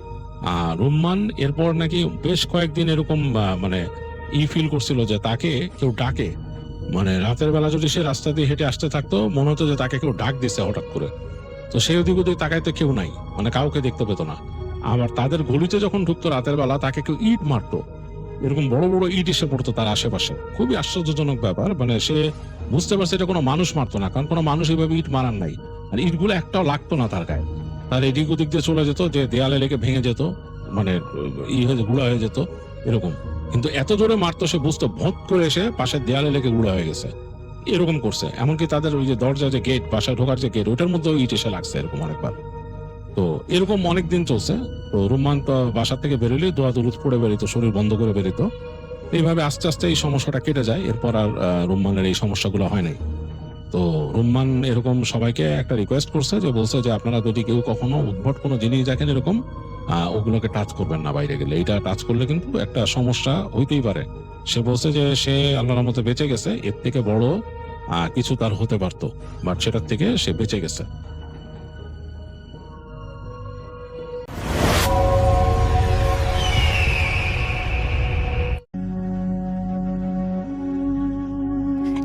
আর রুম্মান এরপর নাকি বেশ কয়েকদিন এরকম মানে ফিল করছিল যে তাকে কেউ ডাকে, মানে রাতের বেলা যদি সে রাস্তা দিয়ে হেঁটে আসতে থাকতো মনে হতো যে তাকে কেউ ডাক দিচ্ছে হঠাৎ করে। তো সেই ওদিক ওদিক তাকাইতে কেউ নাই, মানে কাউকে দেখতে পেত না। আবার তাদের গলিতে যখন ঢুকতো রাতের বেলা তাকে কেউ ইট মারতো, এরকম বড় বড় ইট এসে পড়তো তার আশেপাশে। খুবই আশ্চর্যজনক ব্যাপার, মানে সে বুঝতে পারছে এটা কোনো মানুষ মারতো না, কারণ কোনো মানুষ এইভাবে ইট মারার নাই। আর ইটগুলো একটাও লাগতো না তার গায়ে, তার এদিক ওদিক দিয়ে চলে যেত, যে দেয়ালে লেগে ভেঙে যেত, মানে গুঁড়া হয়ে যেত এরকম। কিন্তু এত জোরে মারতো সে বুঝতো ভোট করে এসে পাশের দেয়ালে লেগে গুঁড়া হয়ে গেছে, এরকম করছে। এমনকি তাদের ওই যে দরজা যে গেট, বাসায় ঢোকার যে গেট, ওটার মধ্যেও ইট এসে লাগছে এরকম অনেকবার। তো এরকম অনেকদিন চলছে। তো রুম্মান তো বাসা থেকে বেরোলে দোয়া দরুদ পড়ে বেরিত, শরীর বন্ধ করে বেরিত। এইভাবে আস্তে আস্তে এই সমস্যাটা কেটে যায়। এরপর আর রুম্মানের এই সমস্যাগুলো হয় নাই। তো রুম্মান এরকম সবাইকে একটা রিকোয়েস্ট করছে, যে বলছে যে আপনারা যদি কেউ কখনো উদ্ভট কোনো জিনিস দেখেন এরকম, ওগুলোকে টাচ করবেন না বাইরে গেলে, এটা টাচ করলে কিন্তু একটা সমস্যা হইতেই পারে। সে বলছে যে সে আল্লাহর রহমতে বেঁচে গেছে, এর থেকে বড় কিছু তার হতে পারতো, বাট সেটার থেকে সে বেঁচে গেছে।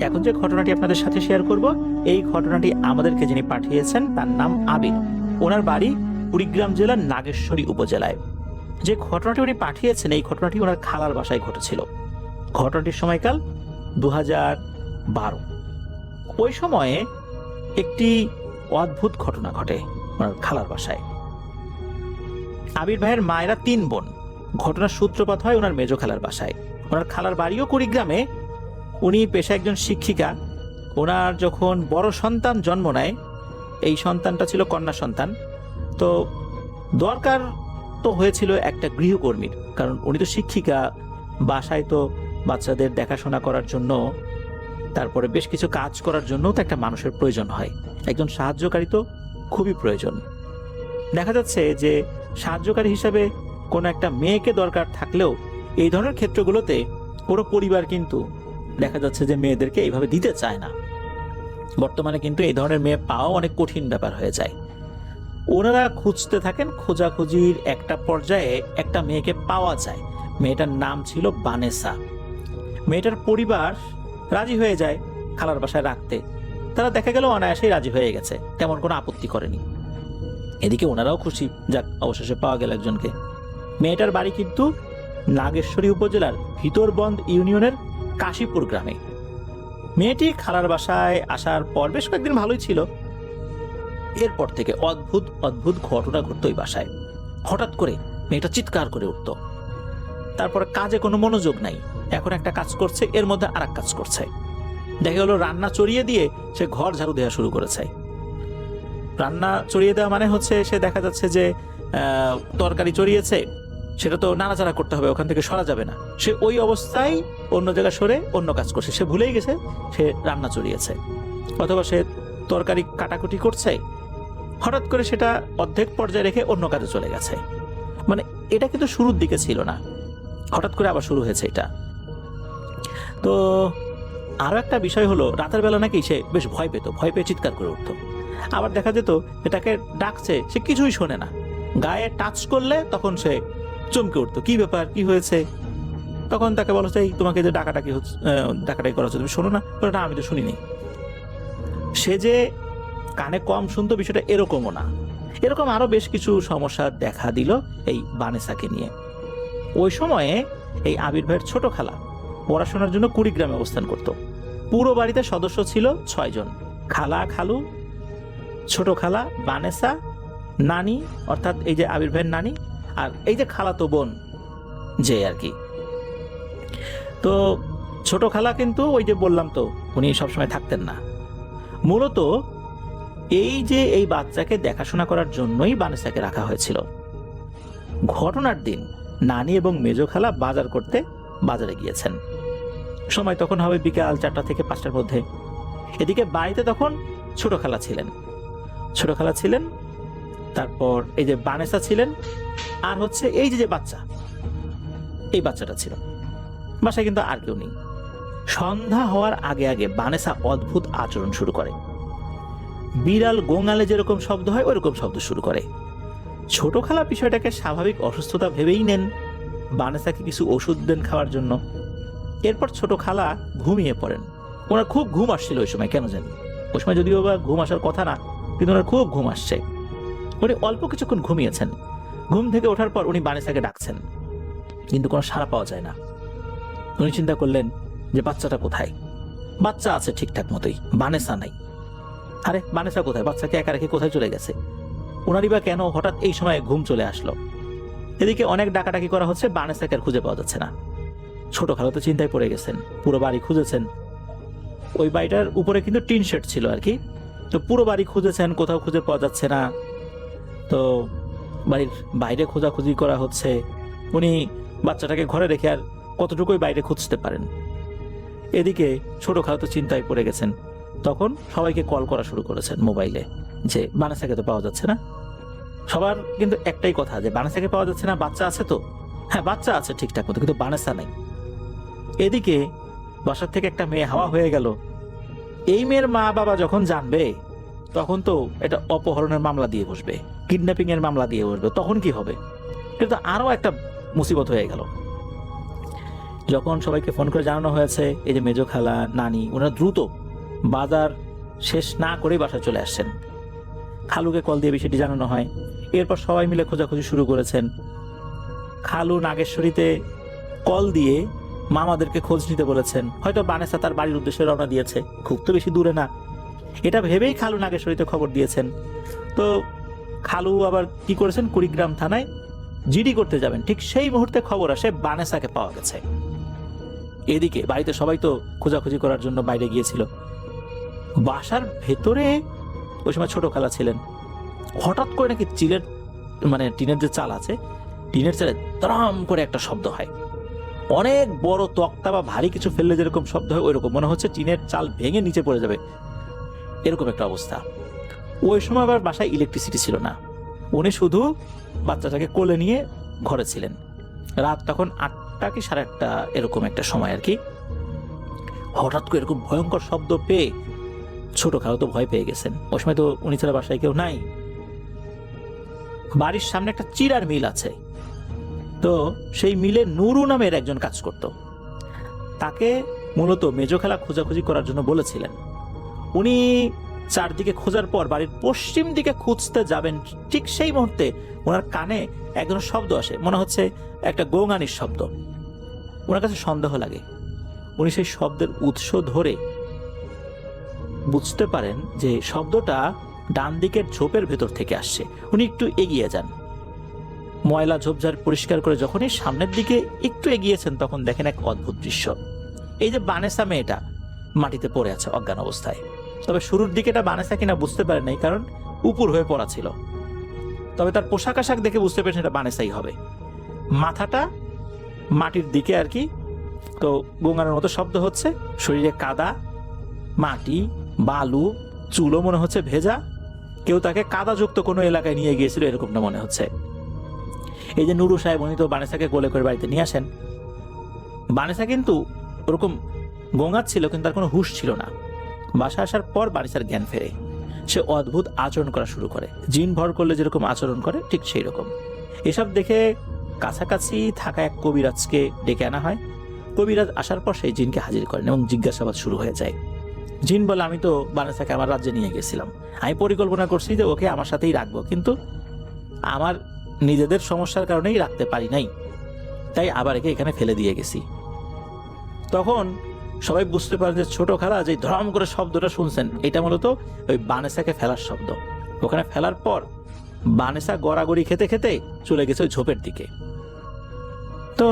এখন যে ঘটনাটি আপনাদের সাথে শেয়ার করব, এই ঘটনাটি আমাদেরকে যিনি পাঠিয়েছেন তার নাম আবির। ওনার বাড়ি কুড়িগ্রাম জেলার নাগেশ্বরী উপজেলায়। যে ঘটনাটি উনি পাঠিয়েছেন, এই ঘটনাটি ওনার খালার বাসায় ঘটেছিল। ঘটনাটির সময়কাল 2012। ওই সময়ে একটি অদ্ভুত ঘটনা ঘটে ওনার খালার বাসায়। আবির ভাইয়ের মায়েরা 3 বোন। ঘটনার সূত্রপাত হয় ওনার মেজো খালার বাসায়। ওনার খালার বাড়িও কুড়িগ্রামে। উনি পেশায় একজন শিক্ষিকা। ওনার যখন বড় সন্তান জন্ম নেয়, এই সন্তানটা ছিল কন্যা সন্তান। তো দরকার তো হয়েছিল একটা গৃহকর্মীর, কারণ উনি তো শিক্ষিকা, বাসায় তো বাচ্চাদের দেখাশোনা করার জন্য, তারপরে বেশ কিছু কাজ করার জন্য তো একটা মানুষের প্রয়োজন হয়, একজন সাহায্যকারী তো খুবই প্রয়োজন। দেখা যাচ্ছে যে সাহায্যকারী হিসাবে কোনো একটা মেয়েকে দরকার থাকলেও এই ধরনের ক্ষেত্রগুলোতে পুরো পরিবার কিন্তু দেখা যাচ্ছে যে মেয়েদেরকে এইভাবে দিতে চায় না। বর্তমানে কিন্তু এই ধরনের মেয়ে পাওয়া অনেক কঠিন ব্যাপার হয়ে যায়। ওনারা খুঁজতে থাকেন, খোঁজাখুঁজির একটা পর্যায়ে একটা মেয়েকে পাওয়া যায়। মেয়েটার নাম ছিল বানেসা। মেয়েটার পরিবার রাজি হয়ে যায় খালার বাসায় রাখতে। তারা দেখা গেল অনায়াসেই রাজি হয়ে গেছে, তেমন কোনো আপত্তি করেনি। এদিকে ওনারাও খুশি, যাক অবশেষে পাওয়া গেল একজনকে। মেয়েটার বাড়ি কিন্তু নাগেশ্বরী উপজেলার ভিতরবন্দ ইউনিয়নের কাশীপুর গ্রামে। মেয়েটি খালার বাসায় আসার পর বেশ কয়েকদিন ভালোই ছিল। এরপর থেকে অদ্ভুত অদ্ভুত ঘটনা ঘটত ওই বাসায়। হঠাৎ করে মেয়েটা চিৎকার করে উঠত, তারপরে কাজে কোনো মনোযোগ নাই, এখন একটা কাজ করছে এর মধ্যে আর এক কাজ করছে। দেখা গেল রান্না চড়িয়ে দিয়ে সে ঘর ঝাড়ু দেওয়া শুরু করেছে। রান্না চড়িয়ে দেওয়া মানে হচ্ছে সে দেখা যাচ্ছে যে তরকারি চড়িয়েছে, সেটা তো নাড়াচাড়া করতে হবে, ওখান থেকে সরা যাবে না। সে ওই অবস্থায় অন্য জায়গায় সরে অন্য কাজ করছে, সে ভুলেই গেছে সে রান্না চড়িয়েছে। অথবা সে তরকারি কাটাকুটি করছে, হঠাৎ করে সেটা অর্ধেক পর্যায়ে রেখে অন্য কাজে চলে গেছে। মানে এটা কিন্তু শুরুর দিকে ছিল না, হঠাৎ করে আবার শুরু হয়েছে এটা। তো আরো একটা বিষয় হলো, রাতের বেলা নাকি সে বেশ ভয় পেত, ভয় পেয়ে চিৎকার করে উঠতো। আবার দেখা যেত এটাকে ডাকছে, সে কিছুই শোনে না, গায়ে টাচ করলে তখন সে চমকে উঠতো, কি ব্যাপার, কি হয়েছে। তখন তাকে বলা যায় তোমাকে যে ডাকাডাকি হচ্ছে, ডাকাডাকি করা হচ্ছে, তুমি শোনো না? না, আমি তো শুনিনি। সে যে কানে কম শুনতো বিষয়টা এরকমও না। এরকম আরো বেশ কিছু সমস্যা দেখা দিল এই বানেসাকে নিয়ে। ওই সময়ে এই আবির ভাইয়ের ছোট খালা পড়াশোনার জন্য কুড়িগ্রামে অবস্থান করত। পুরো বাড়িতে সদস্য ছিল 6 জন, খালা, খালু, ছোট খালা, বানেসা, নানি অর্থাৎ এই যে আবির ভাইয়ের নানি, আর এই যে খালাতো বোন যে আর কি। তো ছোট খালা কিন্তু ওই যে বললাম তো, উনি সবসময় থাকতেন না। মূলত এই বাচ্চাকে দেখাশোনা করার জন্যই বানেসাকে রাখা হয়েছিল। ঘটনার দিন নানি এবং মেজো খালা বাজার করতে বাজারে গিয়েছেন। সময় তখন হবে বিকাল 4টা থেকে 5টার মধ্যে। এদিকে বাড়িতে তখন ছোট খালা ছিলেন, তারপর এই যে বানেসা ছিলেন, আর হচ্ছে এই যে বাচ্চা, এই বাচ্চাটা ছিল। বাসায় কিন্তু আর কেউ নেই। সন্ধ্যা হওয়ার আগে আগে বানেসা অদ্ভুত আচরণ শুরু করে। বিড়াল গোঙালে যেরকম শব্দ হয় ওইরকম শব্দ শুরু করে। ছোট খালা বিষয়টাকে স্বাভাবিক অসুস্থতা ভেবেই নেন, বানেসাকে কিছু ওষুধ দেন খাওয়ার জন্য। এরপর ছোট খালা ঘুমিয়ে পড়েন। ওনার খুব ঘুম আসছিল ওই সময়, কেন জানি ওই সময় যদিও বা ঘুম আসার কথা না, কিন্তু ওনার খুব ঘুম আসছে। উনি অল্প কিছুক্ষণ ঘুমিয়েছেন। ঘুম থেকে ওঠার পর উনি বানেসাকে ডাকছেন, কিন্তু কোনো সাড়া পাওয়া যায় না। উনি চিন্তা করলেন যে বাচ্চাটা কোথায়। বাচ্চা আছে ঠিকঠাক মতোই, বানেসা নাই। আরে বানেসা কোথায়? বাচ্চাকে একা রেখে কোথায় চলে গেছে? ওনারই বা কেন হঠাৎ এই সময় ঘুম চলে আসলো? এদিকে অনেক ডাকাডাকি করা হচ্ছে, বানেসাকে আর খুঁজে পাওয়া যাচ্ছে না। ছোট খালা তো চিন্তায় পড়ে গেছেন, পুরো বাড়ি খুঁজেছেন। ওই বাড়িটার উপরে কিন্তু টিন শেড ছিল আর কি। তো পুরো বাড়ি খুঁজেছেন, কোথাও খুঁজে পাওয়া যাচ্ছে না। তো বাড়ির বাইরে খোঁজাখুঁজি করা হচ্ছে। উনি বাচ্চাটাকে ঘরে রেখে আর কতটুকুই বাইরে খুঁজতে পারেন। এদিকে ছোট খালা তো চিন্তায় পড়ে গেছেন। তখন সবাইকে কল করা শুরু করেছেন মোবাইলে, যে বানেসাকে তো পাওয়া যাচ্ছে না। সবার কিন্তু একটাই কথা, যে বানেসাকে পাওয়া যাচ্ছে না, বাচ্চা আছে তো? হ্যাঁ, বাচ্চা আছে ঠিকঠাক মতো, কিন্তু বানেসা নাই। এদিকে বাসার থেকে একটা মেয়ে হাওয়া হয়ে গেল। এই মেয়ের মা বাবা যখন জানবে, তখন তো এটা অপহরণের মামলা দিয়ে বসবে, কিডন্যাপিং এর মামলা দিয়ে বসবে। তখন কি হবে? কিন্তু আরো একটা মুসিবত হয়ে গেল। যখন সবাইকে ফোন করে জানানো হয়েছে, এই যে মেজো খালা, নানি, ওনারা দ্রুত বাজার শেষ না করেই বাসায় চলে আসছেন। খালুকে কল দিয়ে বিষয়টি জানানো হয়। এরপর সবাই মিলে খোঁজাখুঁজি শুরু করেছেন। খালু নাগেশ্বরীতে কল দিয়ে মামাদেরকে খোঁজ নিতে বলেছেন। হয়তো বানেসা তার বাড়ির উদ্দেশ্যে রওনা দিয়েছে, খুব তো বেশি দূরে না, এটা ভেবেই খালু নাগেশ্বরীতে খবর দিয়েছেন। তো খালু আবার কি করেছেন, কুড়িগ্রাম থানায় জিডি করতে যাবেন, ঠিক সেই মুহূর্তে খবর আসে বানেসাকে পাওয়া গেছে। এদিকে বাড়িতে সবাই তো খোঁজাখুঁজি করার জন্য বাইরে গিয়েছিল। বাসার ভেতরে ওই সময় ছোট খালা ছিলেন। হঠাৎ করে নাকি টিনের যে চাল আছে, টিনের চালে তরাম করে একটা শব্দ হয়। অনেক বড় তক্তা বা ভারী কিছু ফেললে যেরকম শব্দ হয়, ওইরকম মনে হচ্ছে টিনের চাল ভেঙে নিচে পড়ে যাবে, এরকম একটা অবস্থা। ওই সময় আবার বাসায় ইলেকট্রিসিটি ছিল না। উনি শুধু বাচ্চাটাকে কোলে নিয়ে ঘরে ছিলেন। রাত তখন 8টা কি 8:30 এরকম একটা সময় আর কি। হঠাৎ করে এরকম ভয়ঙ্কর শব্দ পেয়ে ছোট খালা তো ভয় পেয়ে গেছেন। ওই সময় তো উনি ছাড়া বাসায় কেউ নাই। বাড়ির সামনে একটা চিড়ার মিল আছে। তো সেই মিলে নুরু নামের একজন কাজ করত। তাকে মূলত মেজো খালা খোঁজাখুঁজি করার জন্য বলেছিলেন। উনি চারদিকে খোঁজার পর বাড়ির পশ্চিম দিকে খুঁজতে যাবেন, ঠিক সেই মুহূর্তে ওনার কানে এক ধরনের শব্দ আসে, মনে হচ্ছে একটা গোঙানির শব্দ। ওনার কাছে সন্দেহ লাগে। উনি সেই শব্দের উৎস ধরে বুঝতে পারেন যে শব্দটা ডান দিকের ঝোপের ভেতর থেকে আসছে। উনি একটু এগিয়ে যান। ময়লা ঝোপঝাড় পরিষ্কার করে যখনই সামনের দিকে একটু এগিয়েছেন, তখন দেখেন এক অদ্ভুত দৃশ্য। এই যে বানেসা মেয়েটা মাটিতে পড়ে আছে অজ্ঞান অবস্থায়। তবে শুরুর দিকে এটা বানেসা কিনা বুঝতে পারেন নাই, কারণ উপর হয়ে পড়া ছিল। তবে তার পোশাক আশাক দেখে বুঝতে পেরেছেন এটা বানেসাই হবে। মাথাটা মাটির দিকে আর কি। তো গোঙানোর মতো শব্দ হচ্ছে। শরীরে কাদা, মাটি, বালু, চুলও মনে হচ্ছে ভেজা। কেউ তাকে কাদাযুক্ত কোনো এলাকায় নিয়ে গিয়েছিল, এরকমটা মনে হচ্ছে। এই যে নুরু সাহেব, উনি তো বানেসাকে কোলে করে বাড়িতে নিয়ে আসেন। বানেসা কিন্তু ওরকম গোঙাচ্ছিল, কিন্তু তার কোনো হুঁশ ছিল না। বাসা আসার পর বানেসার জ্ঞান ফেরে। সে অদ্ভুত আচরণ করা শুরু করে, জিন ভর করলে যেরকম আচরণ করে ঠিক সেই রকম। এসব দেখে কাছাকাছি থাকা এক কবিরাজকে ডেকে আনা হয়। কবিরাজ আসার পর সেই জিনকে হাজির করেন এবং জিজ্ঞাসাবাদ শুরু হয়ে যায়। জিন বলে, আমি তো বানেসাকে আমার রাজ্যে নিয়ে গেছিলাম, আমি পরিকল্পনা করছি যে ওকে আমার সাথেই রাখবো, কিন্তু আমার নিজেদের সমস্যার কারণেই রাখতে পারি নাই, তাই আবার একে এখানে ফেলে দিয়ে গেছি। তখন সবাই বুঝতে পারেন যে ছোট খালা যে ধরাম করে শব্দটা শুনছেন, এটা মূলত ওই বানেসাকে ফেলার শব্দ। ওখানে ফেলার পর বানেসা গড়াগড়ি খেতে খেতে চলে গেছে ওই ঝোপের দিকে। তো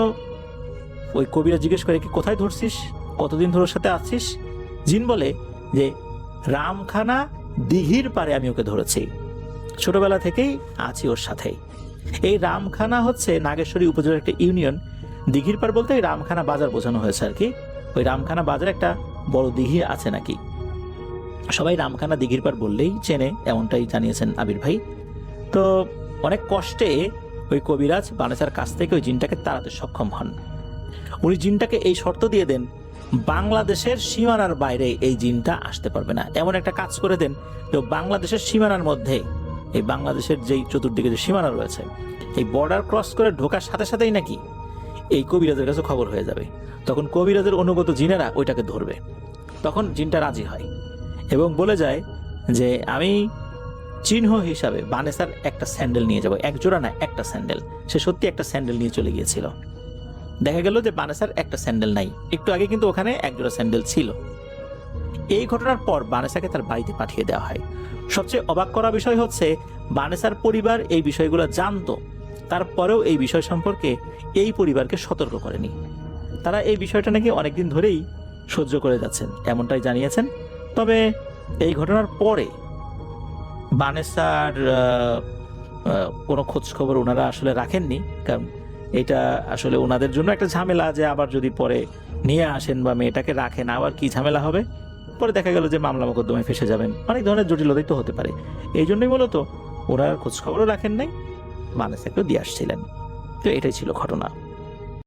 ওই কবিরা জিজ্ঞেস করে, কি কোথায় ধরছিস? কতদিন ধরে ওর সাথে আছিস? জিন বলে যে রামখানা দিঘির পারে আমি ওকে ধরেছি, ছোটবেলা থেকেই আছি ওর সাথেই। এই রামখানা হচ্ছে নাগেশ্বরী উপজেলার একটা ইউনিয়ন। দিঘির পার বলতে রামখানা বাজার বোঝানো হয়েছে আর কি। ওই রামখানা বাজারে একটা বড় দিঘি আছে নাকি। সবাই রামখানা দিঘির পার বললেই চেনে, এমনটাই জানিয়েছেন আবির ভাই। তো অনেক কষ্টে ওই কবিরাজ বানেসার কাছ থেকে ওই জিনটাকে তাড়াতে সক্ষম হন। উনি জিনটাকে এই শর্ত দিয়ে দেন, বাংলাদেশের সীমানার বাইরে এই জিনটা আসতে পারবে না। এমন একটা কাজ করে দেন যে বাংলাদেশের সীমানার মধ্যে, এই বাংলাদেশের যেই চতুর্দিকে যে সীমানা রয়েছে, এই বর্ডার ক্রস করে ঢোকার সাথে সাথেই নাকি এই কবিরাজের কাছে খবর হয়ে যাবে। তখন কবিরাজের অনুগত জিনেরা ওইটাকে ধরবে। তখন জিনটা রাজি হয় এবং বলে যায় যে আমি চিহ্ন হিসাবে বানেসার একটা স্যান্ডেল নিয়ে যাবো। এক জোড়া না, একটা স্যান্ডেল। সে সত্যি একটা স্যান্ডেল নিয়ে চলে গিয়েছিল। দেখা গেল যে বানেসার একটা স্যান্ডেল নাই, একটু আগে কিন্তু ওখানে এক জোড়া স্যান্ডেল ছিল। এই ঘটনার পর বানেসাকে তার বাড়িতে পাঠিয়ে দেওয়া হয়। সবচেয়ে অবাক করা বিষয় হচ্ছে বানেসার পরিবার এই বিষয়গুলো জানতো, তারপরেও এই বিষয় সম্পর্কে এই পরিবারকে সতর্ক করেনি। তারা এই বিষয়টা নাকি অনেকদিন ধরেই সহ্য করে যাচ্ছেন, এমনটাই জানিয়েছেন। তবে এই ঘটনার পরে বানেসার কোনো খোঁজ খবর ওনারা আসলে রাখেননি, কারণ এটা আসলে ওনাদের জন্য একটা ঝামেলা যে আবার যদি পরে নিয়ে আসেন বা মেয়েটাকে রাখেন আবার কি ঝামেলা হবে। পরে দেখা গেল যে মামলা মোকদ্দমায় ফেসে যাবেন, অনেক ধরনের জটিলতাই তো হতে পারে। এই জন্যই মূলত ওনারা খোঁজ খবরও রাখেন নাই, বানেসাকেও দিয়ে আসছিলেন। তো এটাই ছিল ঘটনা।